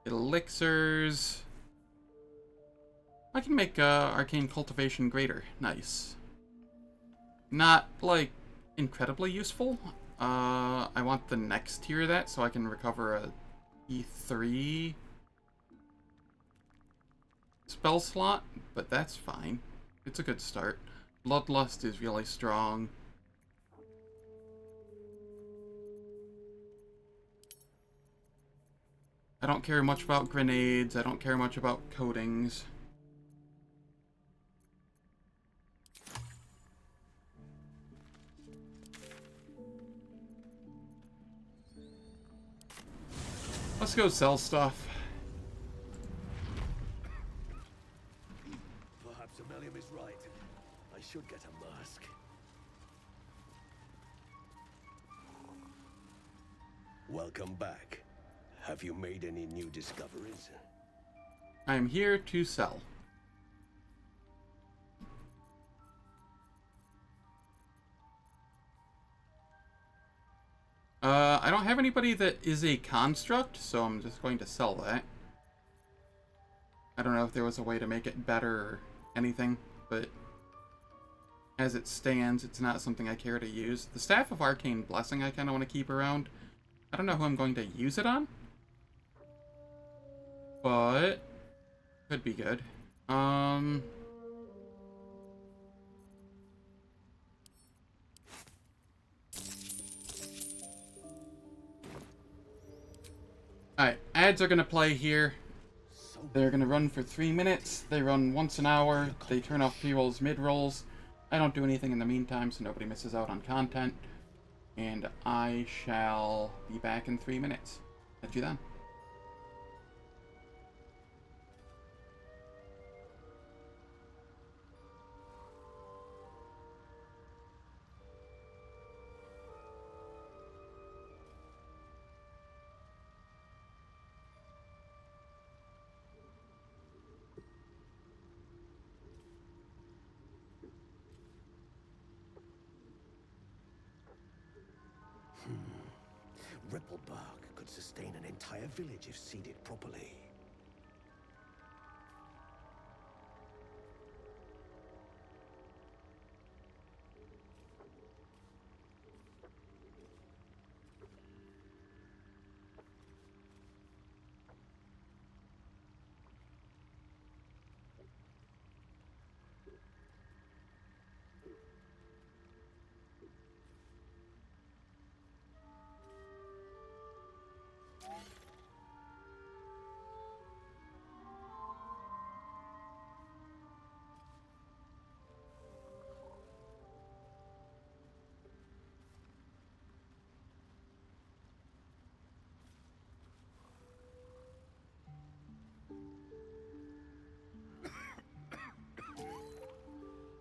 Elixirs. I can make arcane cultivation greater. Nice. Not like incredibly useful. I want the next tier of that so I can recover a E3 spell slot, but that's fine. It's a good start. Bloodlust is really strong. I don't care much about grenades. I don't care much about coatings. Let's go sell stuff. Perhaps Ammonium is right. I should get a mask. Welcome back. Have you made any new discoveries? I am here to sell. I don't have anybody that is a construct, so I'm just going to sell that. I don't know if there was a way to make it better or anything, but as it stands, it's not something I care to use. The Staff of Arcane Blessing I kind of want to keep around. I don't know who I'm going to use it on, but could be good. Alright, ads are gonna play here. They're gonna run for 3 minutes. They run once an hour. They turn off pre-rolls, mid-rolls. I don't do anything in the meantime, so nobody misses out on content. And I shall be back in 3 minutes. Catch you then. Ripple bark could sustain an entire village if seeded properly.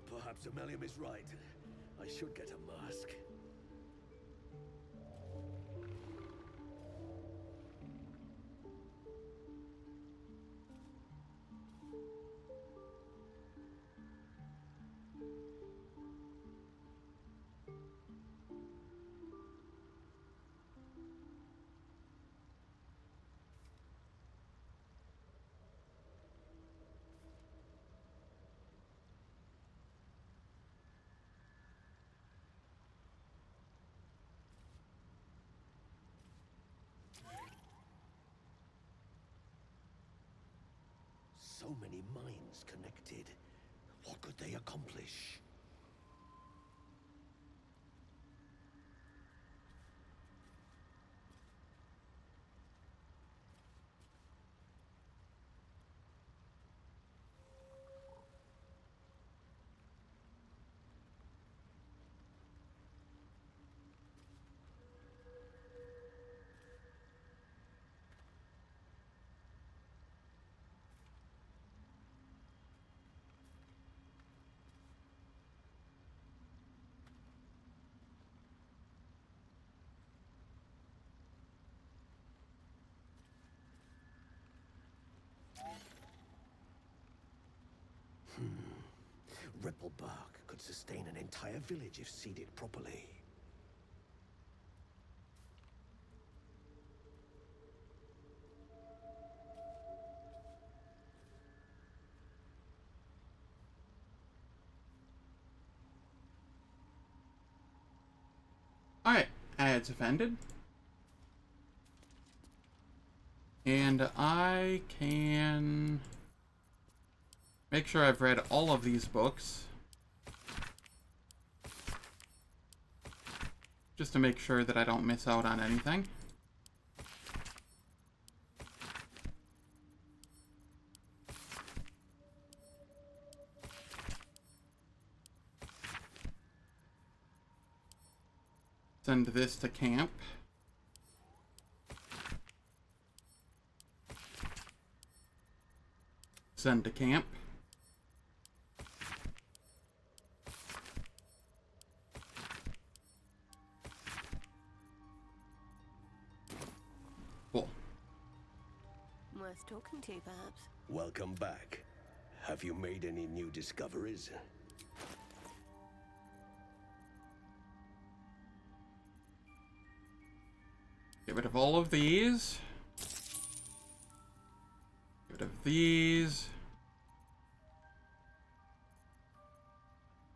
Perhaps Ammonium is right. I should get a mask. So many minds connected. What could they accomplish? Ripple bark could sustain an entire village if seeded properly. Alright, ads offended. And I can make sure I've read all of these books. Just to make sure that I don't miss out on anything. Send this to camp. Send to camp. Cool. Worth talking to, perhaps. Welcome back. Have you made any new discoveries? Get rid of all of these. Get rid of these.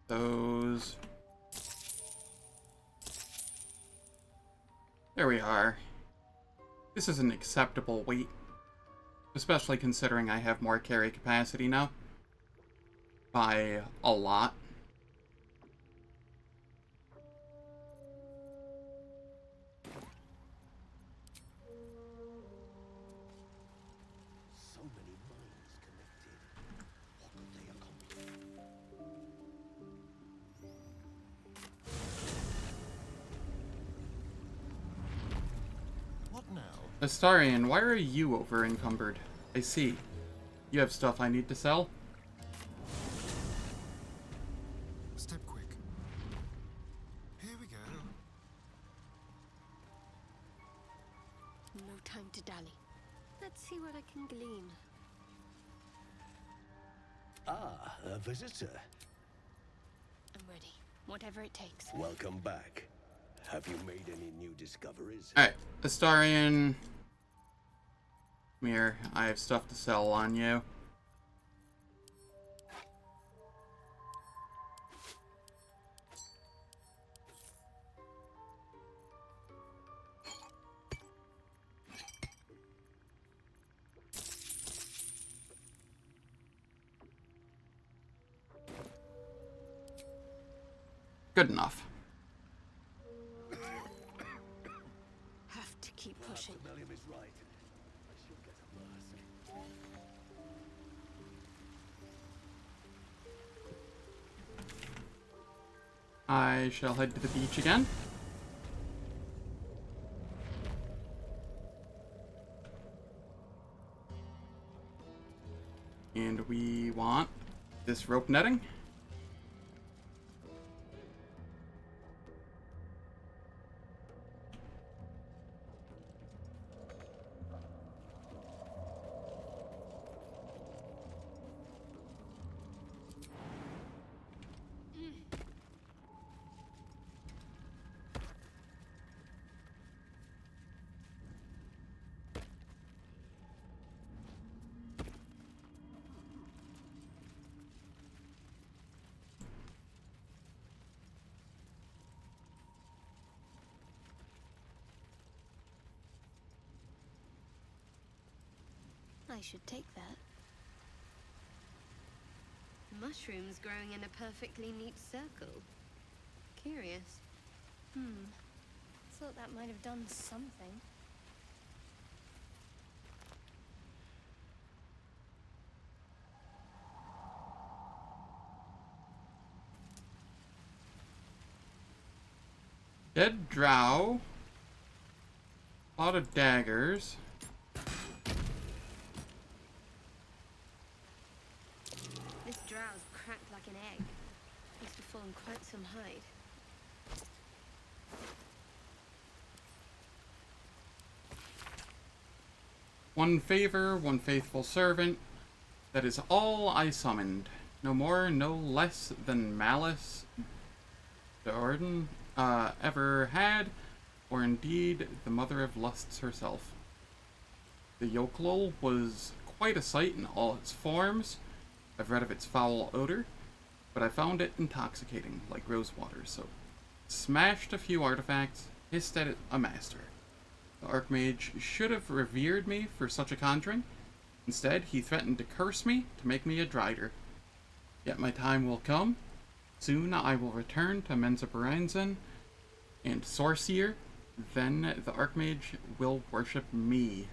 Those. There we are. This is an acceptable weight. Especially considering I have more carry capacity now. By a lot. So many minds connected. What could they accomplish? What now? Astarion, why are you over encumbered? I see. You have stuff I need to sell? Step quick. Here we go. No time to dally. Let's see what I can glean. Ah, a visitor. I'm ready. Whatever it takes. Welcome back. Have you made any new discoveries? Alright, Astarion. Come here, I have stuff to sell on you. Good enough. Have to keep pushing. William is right. I should get a mask. I shall head to the beach again. And we want this rope netting. I should take that. Mushrooms growing in a perfectly neat circle. Curious. Thought that might have done something. Dead drow. A lot of daggers. This drow's cracked like an egg. Must have fallen quite some height. One favor, one faithful servant. That is all I summoned. no more, no less than malice Jordan ever had, or indeed the mother of lusts herself. The yokel was quite a sight in all its forms. I've read of its foul odor, but I found it intoxicating, like rosewater, so smashed a few artifacts, hissed at it a master. The Archmage should have revered me for such a conjuring. Instead, he threatened to curse me to make me a drider. Yet my time will come. Soon I will return to Menzoberranzan and Sorcier. Then the Archmage will worship me.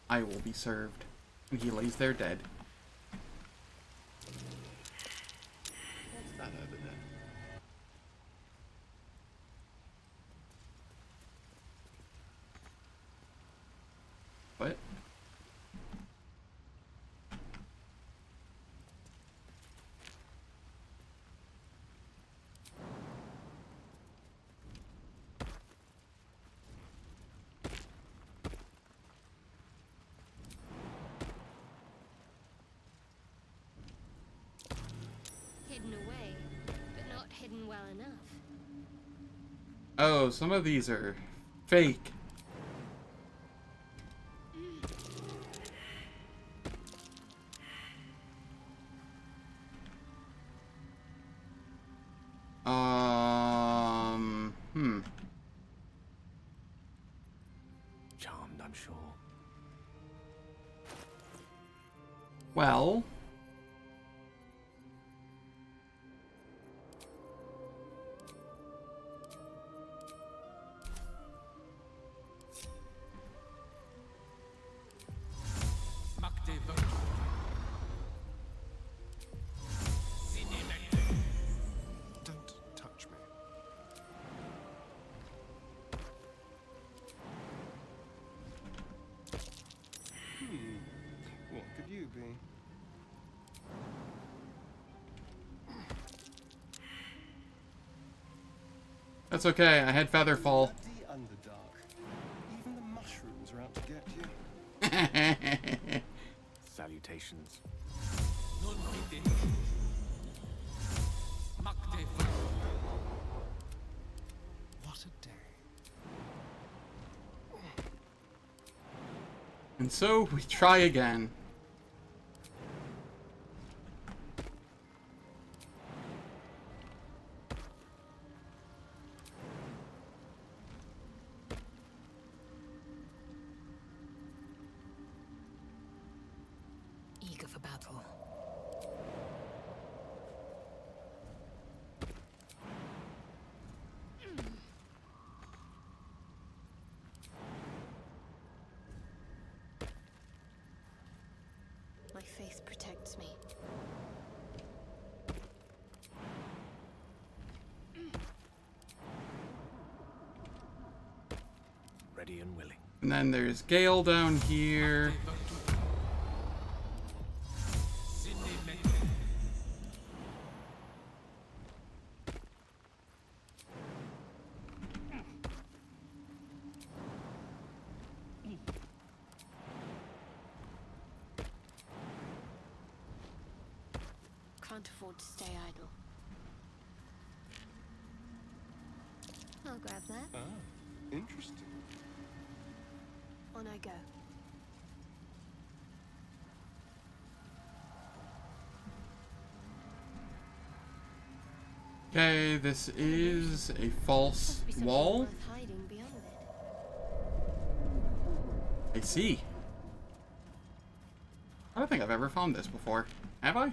I will be served. And he lays there dead. What's that over there? What? Hidden away, but not hidden well enough. Oh, some of these are fake. Charmed, I'm sure. Well, Don't touch me. What could you be? that's okay. I had Featherfall. Bloody Underdark. Even the mushrooms are out to get you. Salutations. What a day. And so we try again. Eager for battle. My faith protects me. Ready and willing. And then there's Gale down here. Can't afford to stay idle. I'll grab that. Ah, interesting. On I go. Okay, this is a false Must be something wall. worth hiding beyond it. I see. I don't think I've ever found this before. Have I?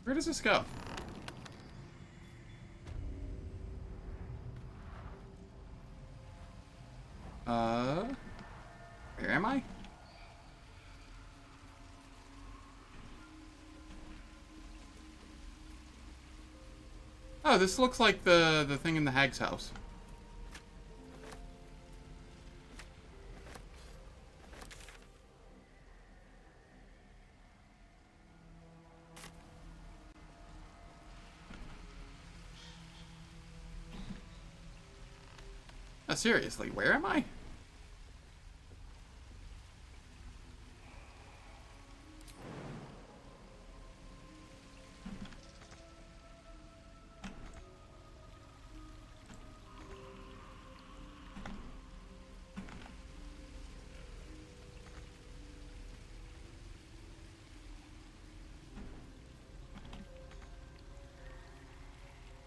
Where does this go? Where am I? Oh, this looks like the thing in the hag's house. Seriously, where am I?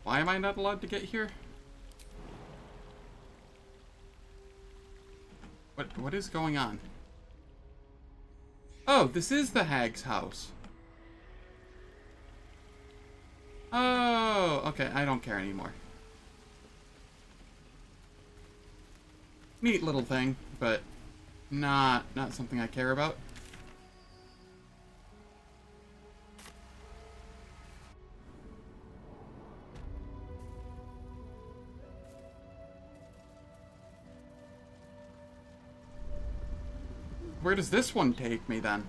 Why am I not allowed to get here? What is going on? Oh, this is the hag's house. Oh, okay, I don't care anymore. Neat little thing, but not something I care about. Where does this one take me then?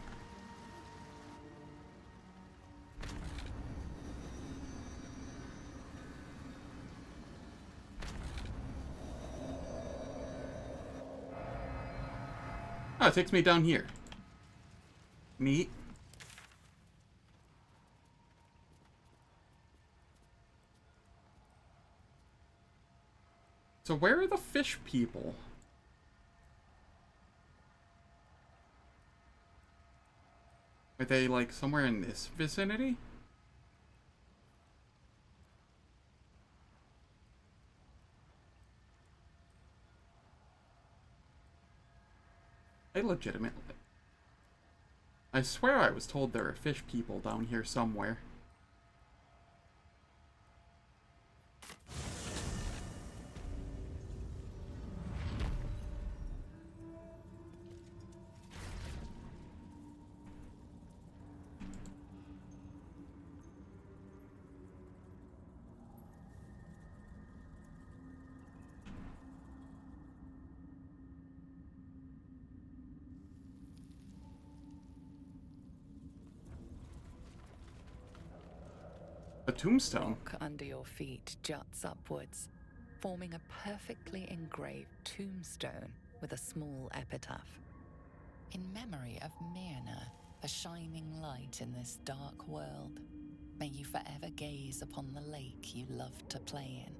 Oh, it takes me down here. Neat. So where are the fish people? Are they, like, somewhere in this vicinity? I legitimately... I swear I was told there are fish people down here somewhere. A tombstone? Rock under your feet juts upwards, forming a perfectly engraved tombstone with a small epitaph. In memory of Myrna, a shining light in this dark world, may you forever gaze upon the lake you loved to play in.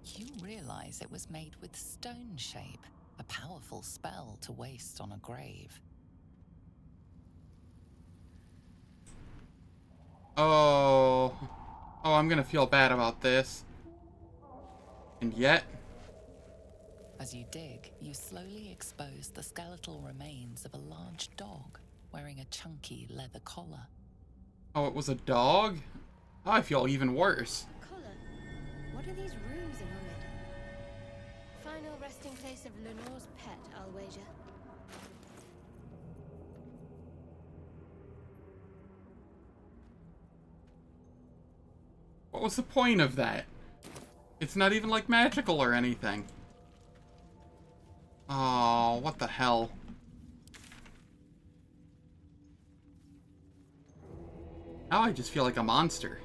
You realize it was made with stone shape, a powerful spell to waste on a grave. Oh... Oh, I'm gonna feel bad about this. And yet... As you dig, you slowly expose the skeletal remains of a large dog wearing a chunky leather collar. Oh, it was a dog? Oh, I feel even worse. Collar. What are these rooms in Omid? Final resting place of Lenore's pet, I'll wager. What was the point of that? It's not even, like, magical or anything. Oh, what the hell? Now I just feel like a monster.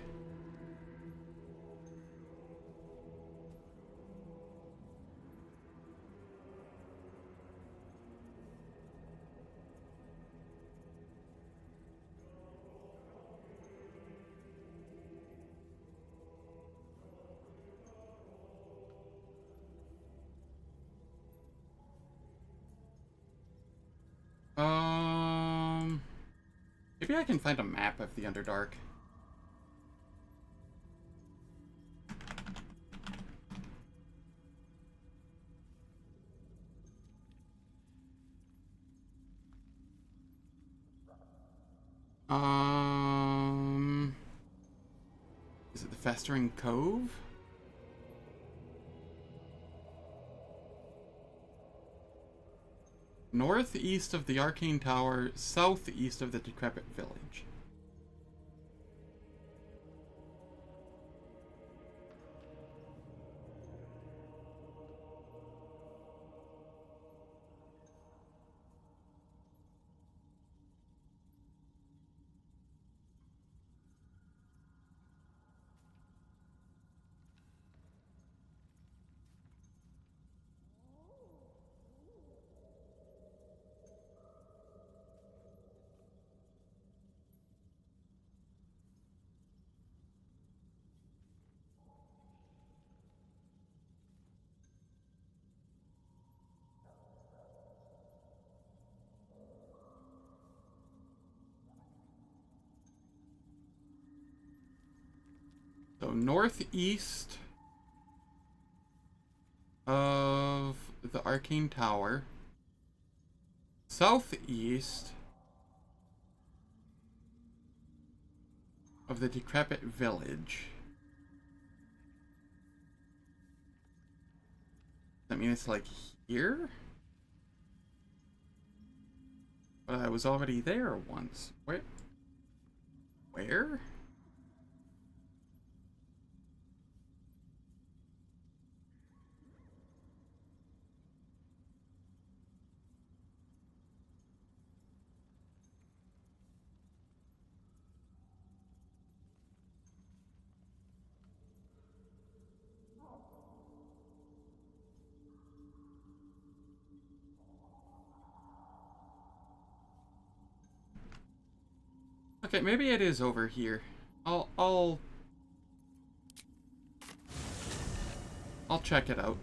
Maybe I can find a map of the Underdark. Is it the Festering Cove? Northeast of the Arcane Tower, southeast of the Decrepit Village. So northeast of the Arcane Tower. Southeast of the Decrepit Village. That means it's like here? But I was already there once. Where? Where? Okay, maybe it is over here. I'll check it out.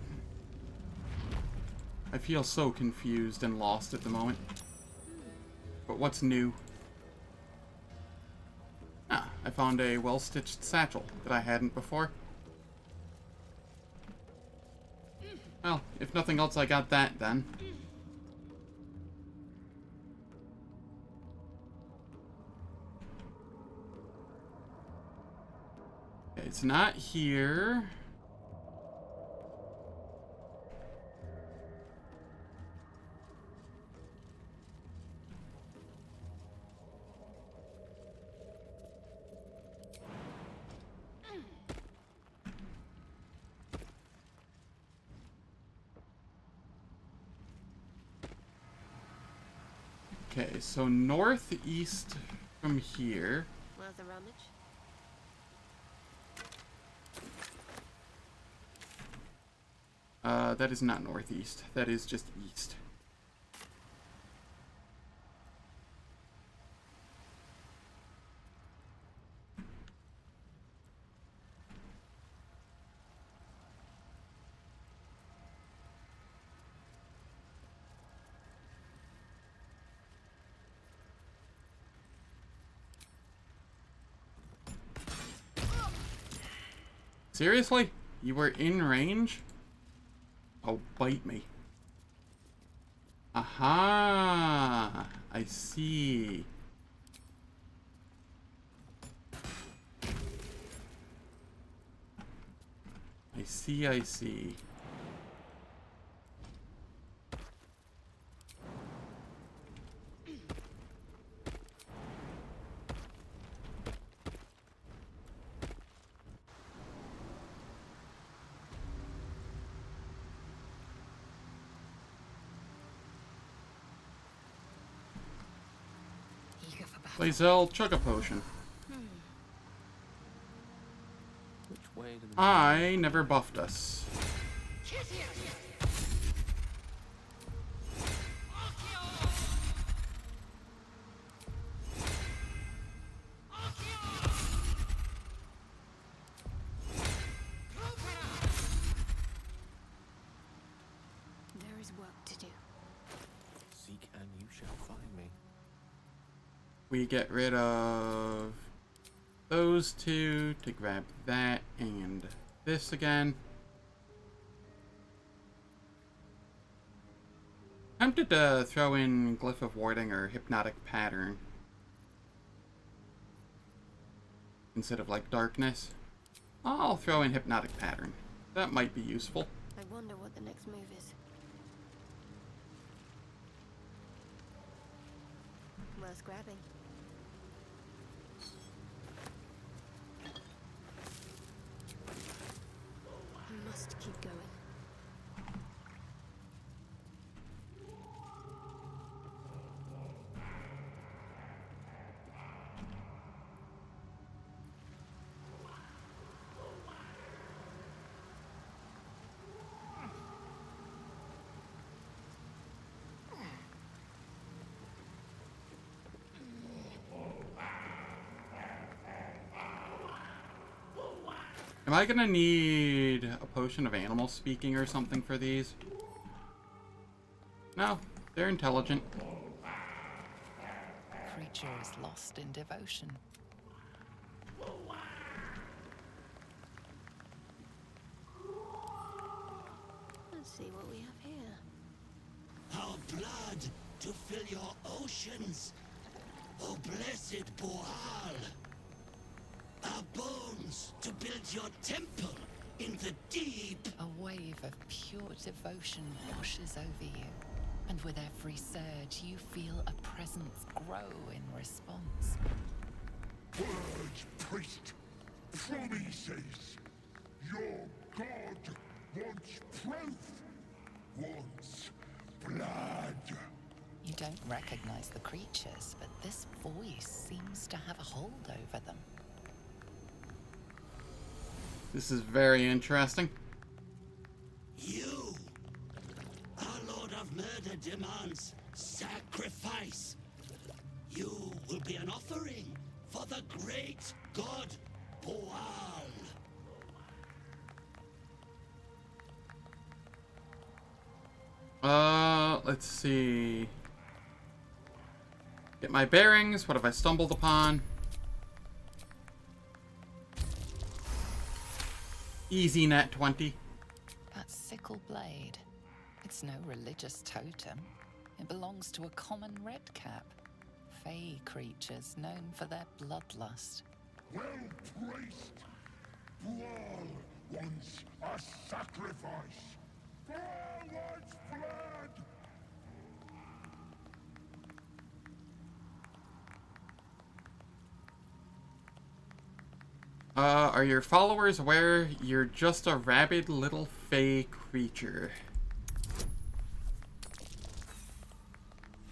I feel so confused and lost at the moment. But what's new? Ah, I found a well-stitched satchel that I hadn't before. Well, if nothing else, I got that then. Okay, it's not here. Okay, so northeast from here. Worth a rummage? That is not northeast. That is just east. Seriously? You were in range? Oh, bite me. Aha! I see. I see. Lae'zel, chug a potion. Which way to the I never buffed us. There is work to do. Seek and you shall find me. We get rid of those two to grab that and this again. Tempted to throw in Glyph of Warding or Hypnotic Pattern instead of like Darkness. I'll throw in Hypnotic Pattern. That might be useful. I wonder what the next move is. Worth grabbing. I must keep going. Am I gonna need a potion of animal speaking or something for these? No, they're intelligent. Creature is lost in devotion. see what we have here. Our blood to fill your oceans. Oh, blessed Boal. Our bones to build your temple in the deep. A wave of pure devotion washes over you. And with every surge, you feel a presence grow in response. Purge, priest. Promises. Your god wants proof. Wants blood. You don't recognize the creatures, but this voice seems to have a hold over them. This is very interesting. You, our Lord of Murder, demands sacrifice. You will be an offering for the great god Boal. Let's see. Get my bearings. What have I stumbled upon? Easy net 20. That sickle blade. It's no religious totem. It belongs to a common redcap. Fey creatures known for their bloodlust. Well, priest. Boal wants a sacrifice. Boal wants blood. Are your followers aware you're just a rabid little fey creature?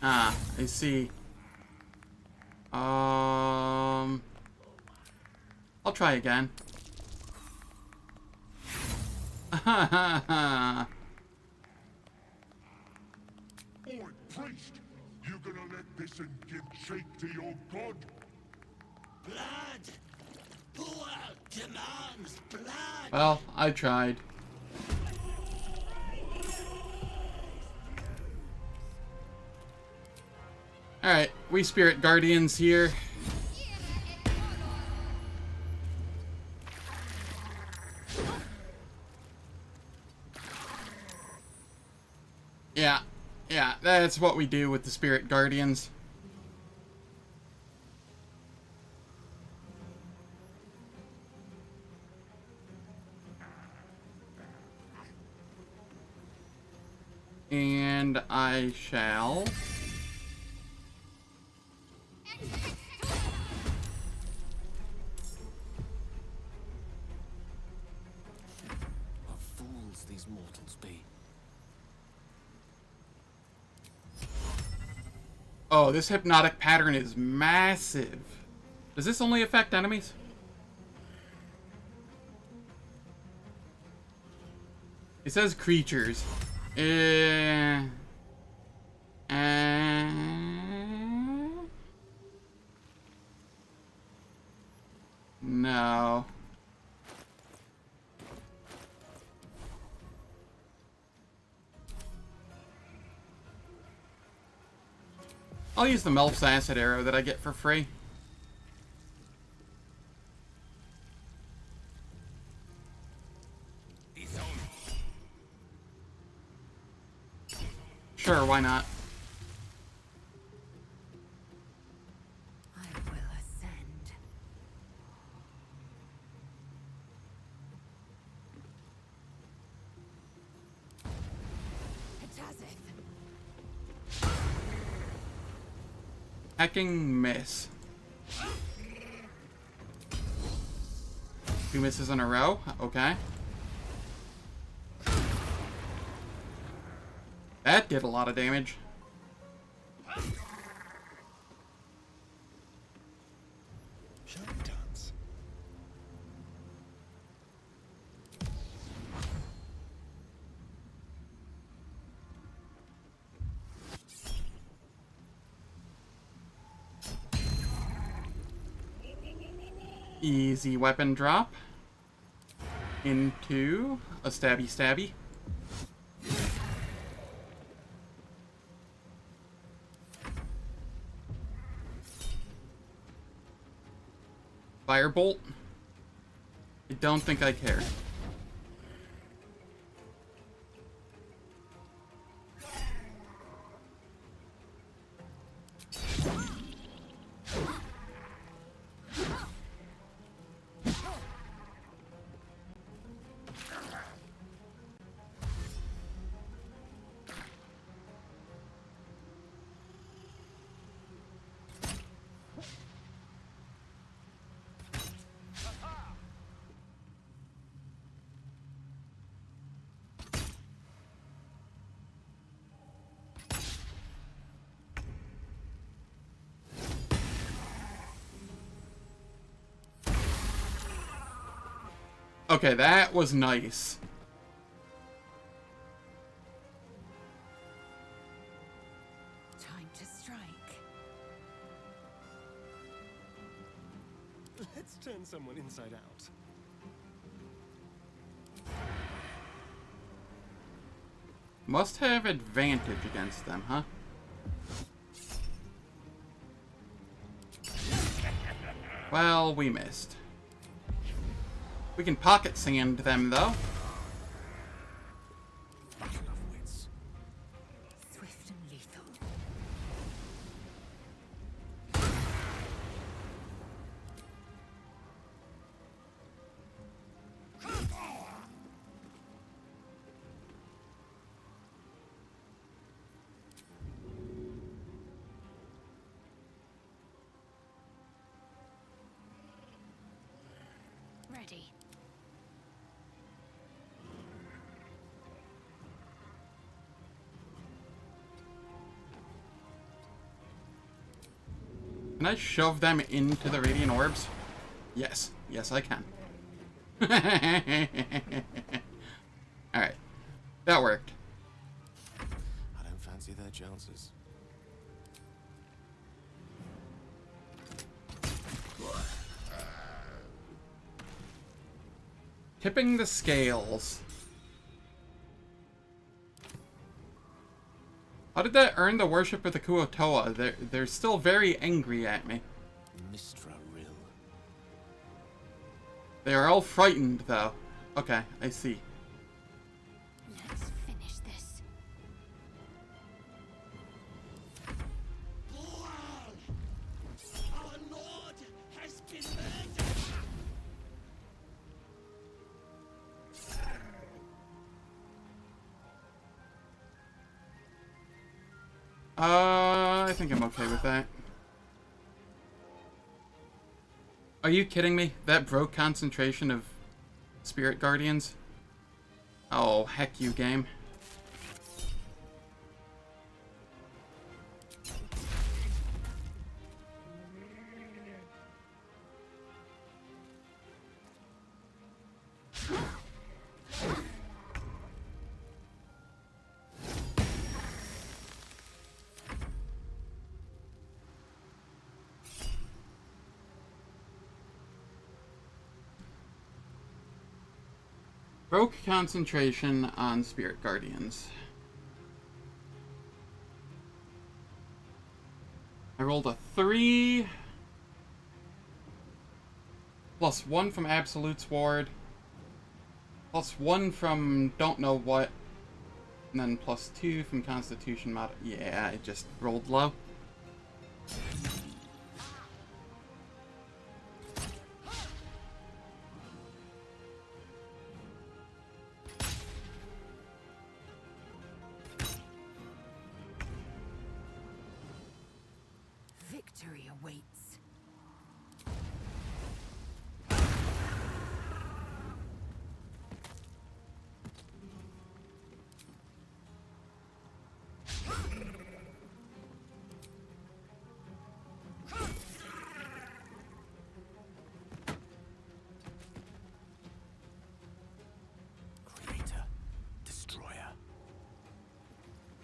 Ah, I see. I'll try again. Oi, priest! You gonna let this and give shake to your god? Blood! Boal demands blood! Well, I tried. Alright, we spirit guardians here. Yeah, that's what we do with the spirit guardians. And I shall... What fools these mortals be. Oh, this hypnotic pattern is massive. Does this only affect enemies? It says creatures. No. I'll use the Melf's acid arrow that I get for free. Sure, why not? I will ascend. Hatazeth. Hacking miss. 2 misses in a row. Okay. That did a lot of damage. Shall we dance? Easy weapon drop. Into a stabby stabby. Firebolt? I don't think I care. Okay, that was nice. Time to strike. Let's turn someone inside out. Must have advantage against them, huh? Well, we missed. We can pocket sand them, though. Swift and lethal. Ready. Can I shove them into the radiant orbs? Yes. Yes, I can. Alright. That worked. I don't fancy their chances. Tipping the scales. How did that earn the worship of the Kuo-toa? They're still very angry at me. Mistra Rill. They are all frightened, though. Okay, I see. Let's finish this. Our Lord has been murdered! I think I'm okay with that. Are you kidding me? That broke concentration of Spirit Guardians? Oh, heck you, game. Broke concentration on Spirit Guardians. I rolled a 3. Plus 1 from Absolute's Ward. Plus 1 from don't know what. And then plus 2 from Constitution mod. Yeah, it just rolled low. Victory awaits. Creator. Destroyer.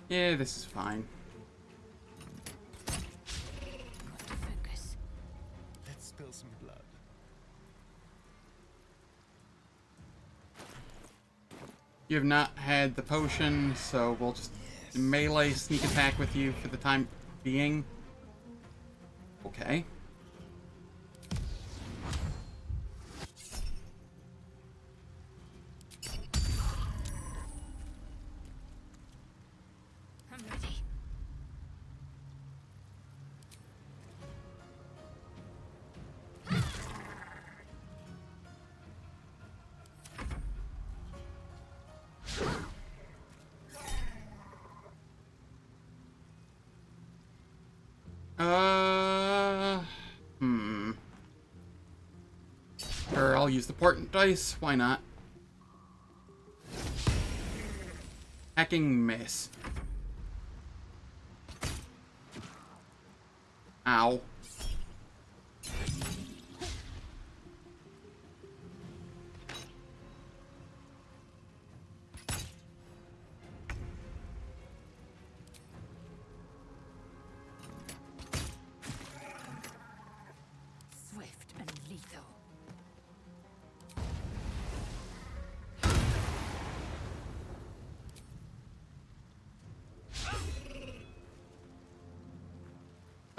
Yeah, this is fine. Focus. Let's spill some blood. You have not had the potion, so we'll just melee sneak attack with you for the time being. Okay. I'm ready. Or I'll use the portent dice. Why not? Hacking miss. Ow.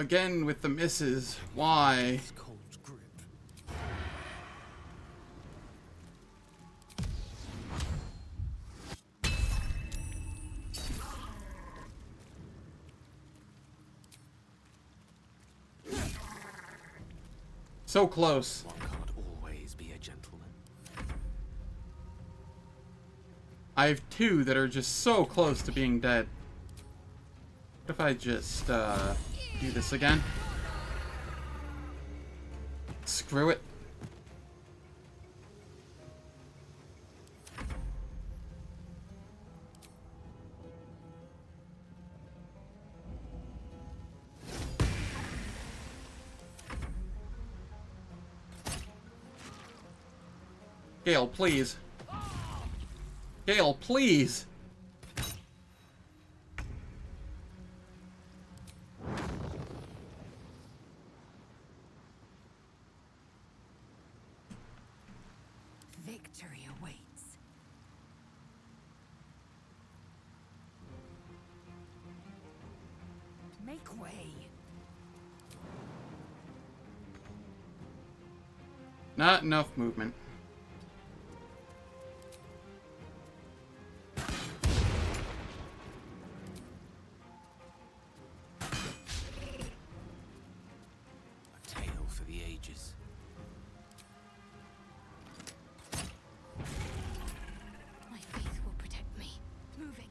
Again with the misses. Why? So close. One can't always be a gentleman. I have two that are just so close to being dead. What if I just, do this again? Screw it. Gale, please. Gale, please. Victory awaits. Make way. Not enough movement. A tale for the ages. My faith will protect me. Moving.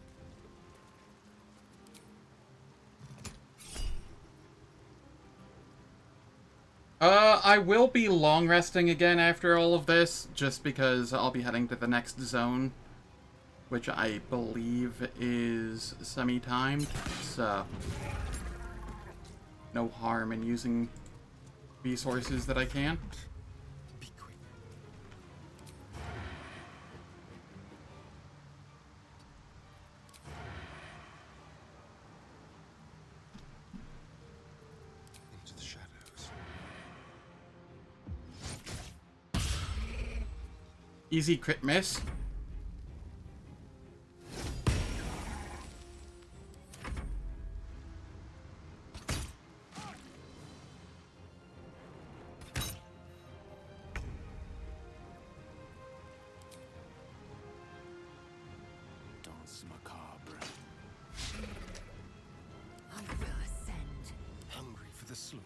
I will be long resting again after all of this, just because I'll be heading to the next zone, which I believe is semi-timed, so no harm in using resources that I can. Into the shadows. Easy crit miss. Danse macabre. I will ascend. Hungry for the slaughter.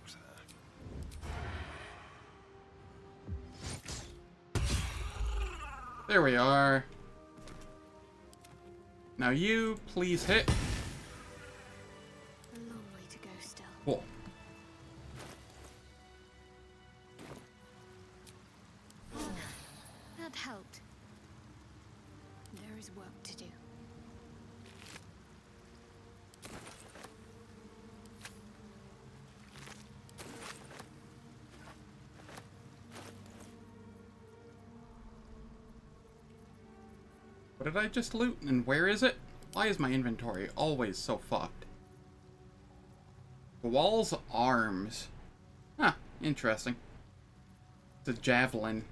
There we are. Now you, please hit. A long way to go still. Cool. That helped. There is work to do. What did I just loot, and where is it? Why is my inventory always so fucked? The wall's arms. Huh, interesting. It's a javelin.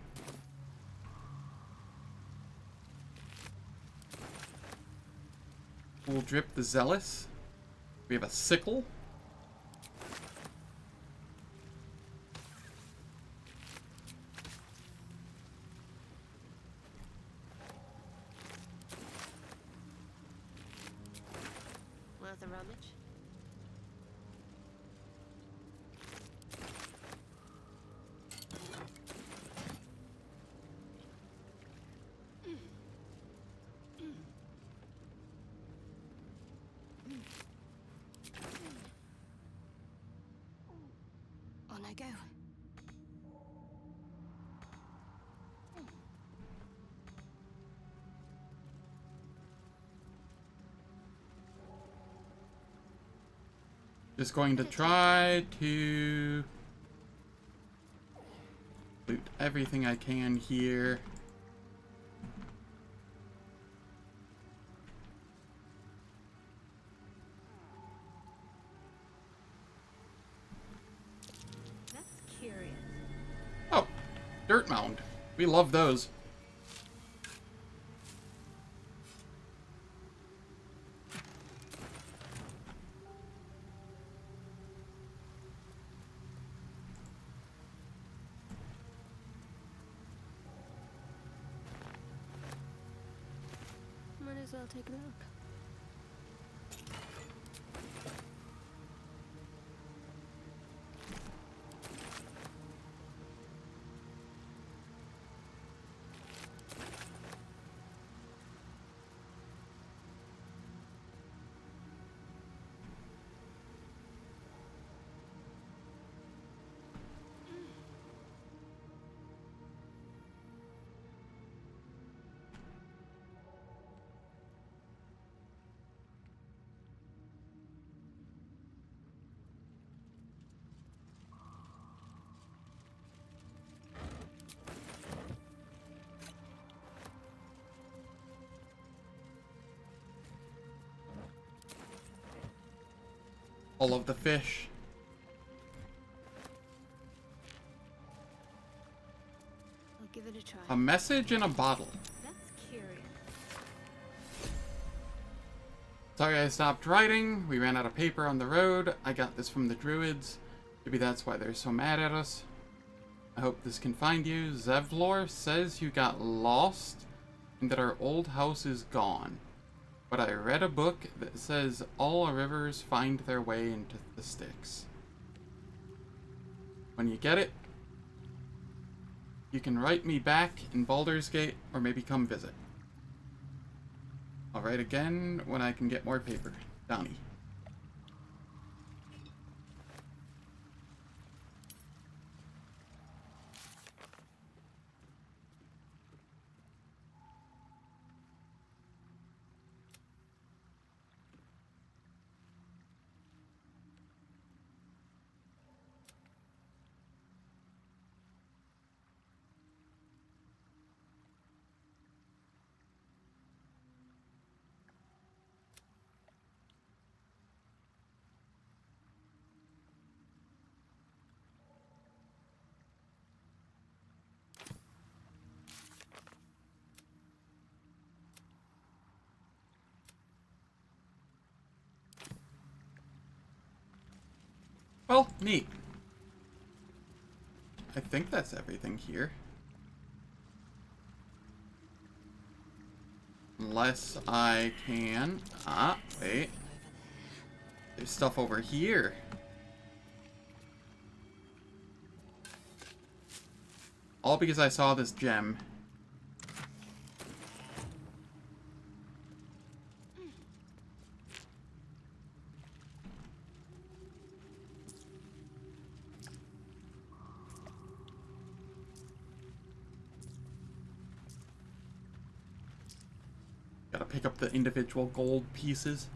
We'll drip the zealous. We have a sickle. Worth a rummage? On I go. Just going to try to loot everything I can here. That's curious. Oh, dirt mound. We love those. well take a look. All of the fish. I'll give it a try. A message in a bottle. That's curious. Sorry I stopped writing. We ran out of paper on the road. I got this from the druids. Maybe that's why they're so mad at us. I hope this can find you. Zevlor says you got lost and that our old house is gone. But I read a book that says all rivers find their way into the Styx. When you get it, you can write me back in Baldur's Gate or maybe come visit. I'll write again when I can get more paper. Donnie. Well, neat. I think that's everything here. Unless I can... Ah, wait. There's stuff over here. All because I saw this gem. Gotta pick up the individual gold pieces.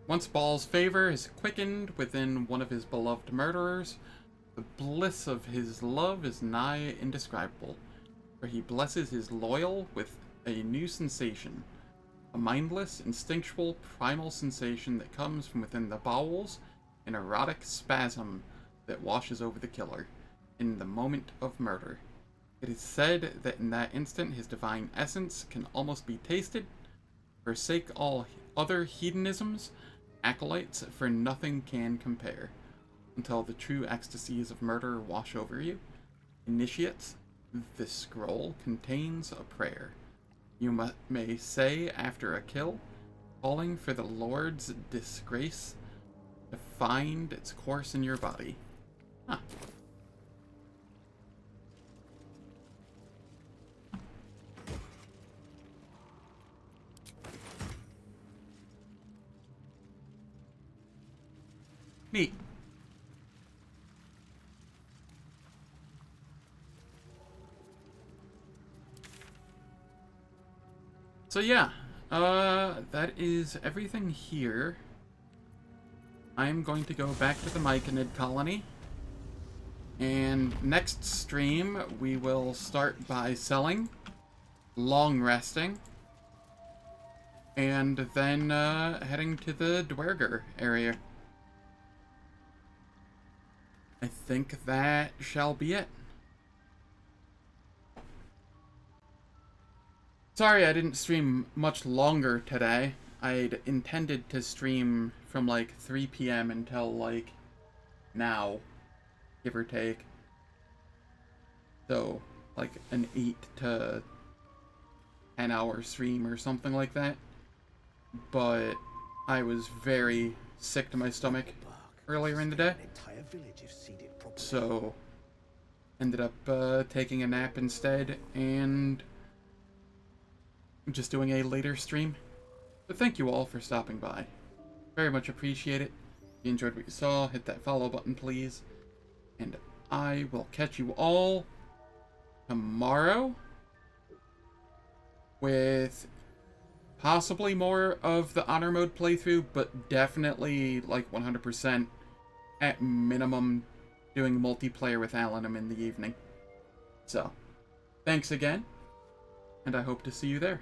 Once Baal's favor is quickened within one of his beloved murderers, the bliss of his love is nigh indescribable, for he blesses his loyal with a new sensation. A mindless, instinctual, primal sensation that comes from within the bowels, an erotic spasm that washes over the killer, in the moment of murder. It is said that in that instant his divine essence can almost be tasted. Forsake all other hedonisms, acolytes, for nothing can compare, until the true ecstasies of murder wash over you. Initiates, this scroll contains a prayer. You may say after a kill, calling for the Lord's disgrace to find its course in your body. Huh. Neat. So yeah, that is everything here. I'm going to go back to the Myconid colony. And next stream, we will start by selling, long resting, and then heading to the Dwerger area. I think that shall be it. Sorry I didn't stream much longer today. I'd intended to stream from like 3 p.m. until like now, give or take. So, like an 8 to 10 hour stream or something like that. But I was very sick to my stomach earlier in the day. So, ended up taking a nap instead and just doing a later stream. But thank you all for stopping by. Very much appreciate it. If you enjoyed what you saw, hit that follow button, please. And I will catch you all tomorrow with possibly more of the honor mode playthrough, but definitely like 100% at minimum doing multiplayer with Alanum in the evening. So, thanks again, and I hope to see you there.